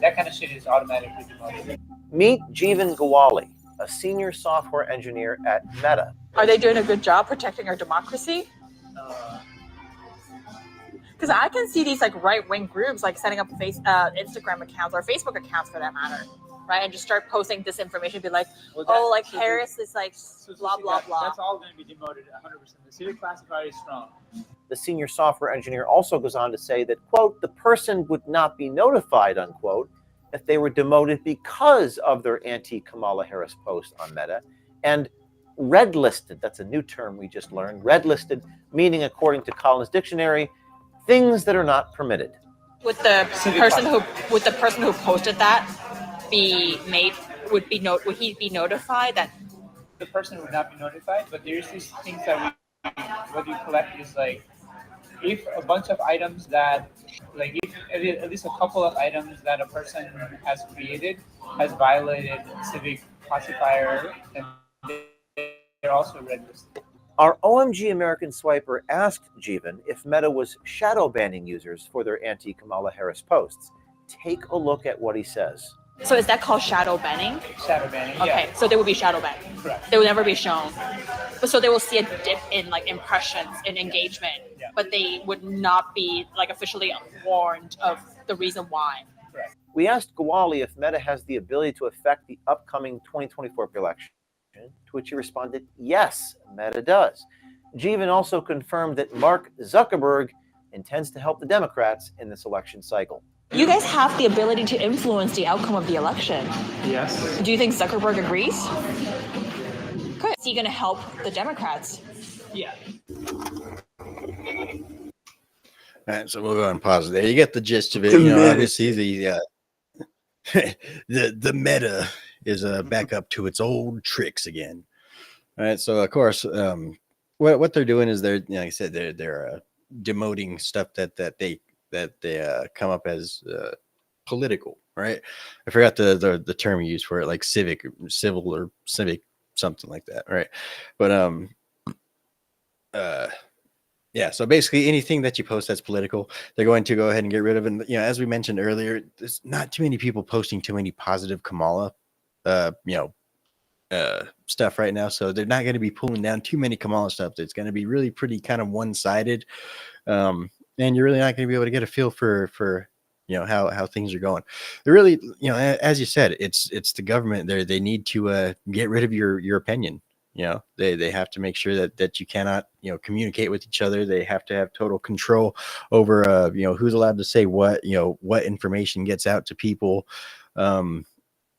That kind of shit is automatically demoted. Meet Jeevan Gowali, a senior software engineer at Meta. Are they doing a good job protecting our democracy? Because I can see these like right-wing groups like setting up Instagram accounts or Facebook accounts for that matter, right? And just start posting disinformation, be like, Harris is like blah, blah, blah. That's all going to be demoted 100%. The civic classifier is strong. The senior software engineer also goes on to say that, quote, the person would not be notified, unquote, if they were demoted because of their anti-Kamala Harris post on Meta, and red listed, that's a new term we just learned, red listed, meaning, according to Collins Dictionary, things that are not permitted. Would the person who posted that would he be notified that? The person would not be notified, but there's these things that what you collect is like, if a bunch of items that, like if at least a couple of items that a person has created has violated civic classifier, then they're also red listed. Our OMG American Swiper asked Jeevan if Meta was shadow banning users for their anti-Kamala Harris posts. Take a look at what he says. So is that called shadow banning? Shadow banning, okay, yeah. So they will be shadow banned. Correct. They will never be shown. But so they will see a dip in like impressions and engagement, yeah. But they would not be like officially warned of the reason why. Correct. We asked Gowali if Meta has the ability to affect the upcoming 2024 election, to which he responded, yes, Meta does. Jeevan also confirmed that Mark Zuckerberg intends to help the Democrats in this election cycle. You guys have the ability to influence the outcome of the election. Yes. Do you think Zuckerberg agrees? Good. Is he going to help the Democrats? Yeah. All right, so we'll go and pause there. You get the gist of it. Obviously the meta is back up to its old tricks again. All right, so of course, what they're doing is they're, like I said, they're demoting stuff that they come up as political, right? I forgot the term you used for it, like civil or civic, something like that, right? But yeah, so basically anything that you post that's political, they're going to go ahead and get rid of. And as we mentioned earlier, there's not too many people posting too many positive Kamala stuff right now, so they're not going to be pulling down too many Kamala stuff. It's going to be really pretty kind of one-sided, and you're really not going to be able to get a feel for how things are going. They're really, as you said, it's the government. They need to get rid of your opinion. They have to make sure that you cannot communicate with each other. They have to have total control over who's allowed to say what information gets out to people. And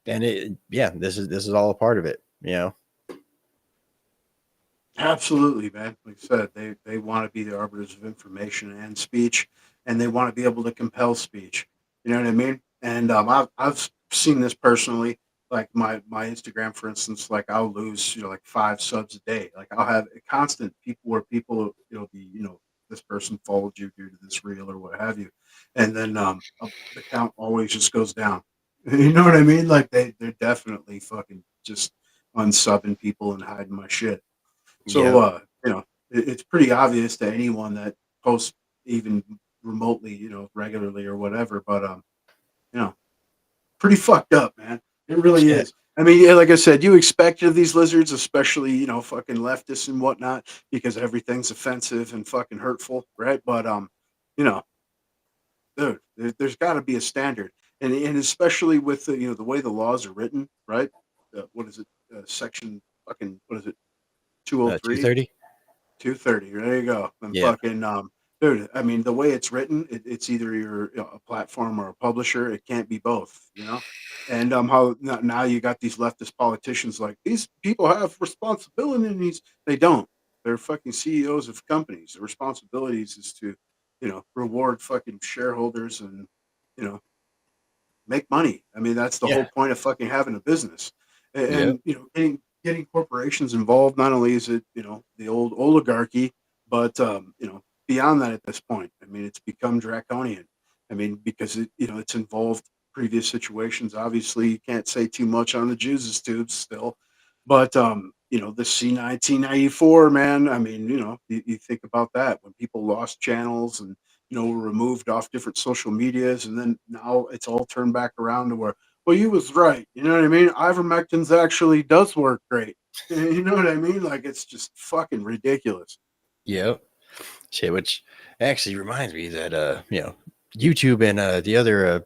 this is all a part of it. Absolutely, man. Like I said, they want to be the arbiters of information and speech, and they want to be able to compel speech. You know what I mean? And I've seen this personally. Like my Instagram, for instance, like I'll lose like 5 subs a day. Like I'll have a constant people where people be this person followed you due to this reel or what have you, and then the count always just goes down. You know what I mean? Like they're definitely fucking just unsubbing people and hiding my shit. So, it's pretty obvious to anyone that posts even remotely, regularly or whatever. But, pretty fucked up, man. It really Yeah. is. I mean, yeah, like I said, you expect of these lizards, especially, fucking leftists and whatnot, because everything's offensive and fucking hurtful, right? But, you know, dude, there's got to be a standard. And especially with the way the laws are written, right? What is it? Section fucking, what is it? 203? 230. 230. There you go. And Yeah. fucking dude, I mean the way it's written, it's either you're a platform or a publisher. It can't be both, And how now you got these leftist politicians like these people have responsibilities. They don't. They're fucking CEOs of companies. The responsibilities is to, reward fucking shareholders and, you know, make money. I mean, that's the Yeah. whole point of fucking having a business. And, Yep. getting corporations involved, not only is it, the old oligarchy, but, beyond that at this point, I mean, it's become draconian. I mean, because it's involved previous situations. Obviously, you can't say too much on the Jews' tubes still, but, the C-1994, man, I mean, you think about that when people lost channels and, were removed off different social medias. And then now it's all turned back around to where, well, you was right. You know what I mean? Ivermectin's actually does work great. You know what I mean? Like, it's just fucking ridiculous. Yep. Shit, which actually reminds me that YouTube and the other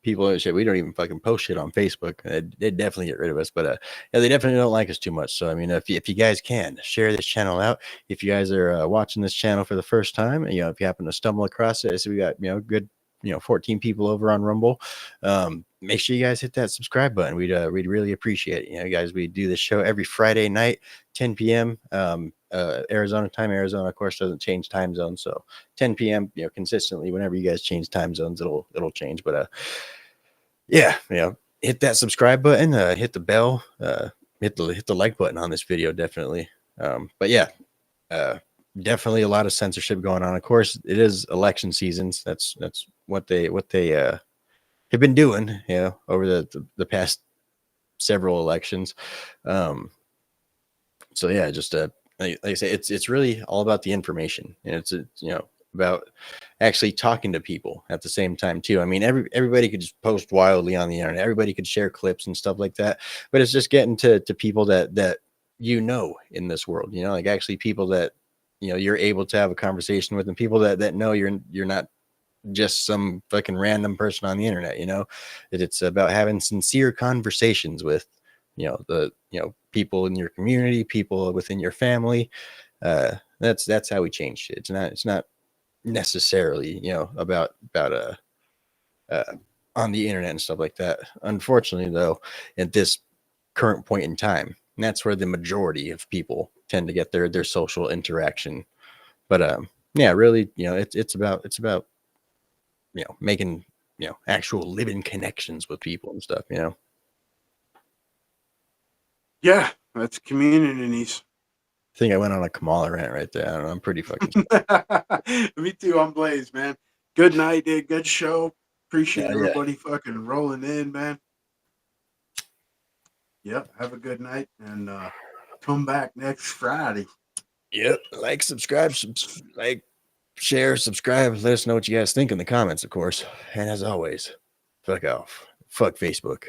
people and shit, we don't even fucking post shit on Facebook. They definitely get rid of us, but they definitely don't like us too much. So I mean, if you guys can share this channel out, if you guys are watching this channel for the first time, if you happen to stumble across it, so we got good 14 people over on Rumble. Make sure you guys hit that subscribe button. We'd really appreciate it. Guys, we do this show every Friday night, 10 p.m. Arizona time. Arizona, of course, doesn't change time zones, so 10 p.m. Consistently. Whenever you guys change time zones, it'll change. But hit that subscribe button, hit the bell, hit the like button on this video, definitely. Definitely a lot of censorship going on. Of course, it is election seasons. That's what they have been doing, over the past several elections. So yeah, just like I say, it's really all about the information, and it's about actually talking to people at the same time too. I mean, everybody could just post wildly on the internet. Everybody could share clips and stuff like that, but it's just getting to people that in this world, like actually people that you're able to have a conversation with, and people that know you're not just some fucking random person on the internet. It's about having sincere conversations with the people in your community, people within your family. That's how we change shit. It's not necessarily about on the internet and stuff like that. Unfortunately, though, at this current point in time, that's where the majority of people tend to get their social interaction. But really, it's about making actual living connections with people and stuff. Yeah, that's communities. I think I went on a Kamala rant right there. I don't know, I'm pretty fucking. Me too. I'm Blaze, man. Good night, dude. Good show. Appreciate Yeah. everybody fucking rolling in, man. Yep. Have a good night and come back next Friday. Yep. Like, subscribe, share, subscribe. Let us know what you guys think in the comments, of course. And as always, fuck off. Fuck Facebook.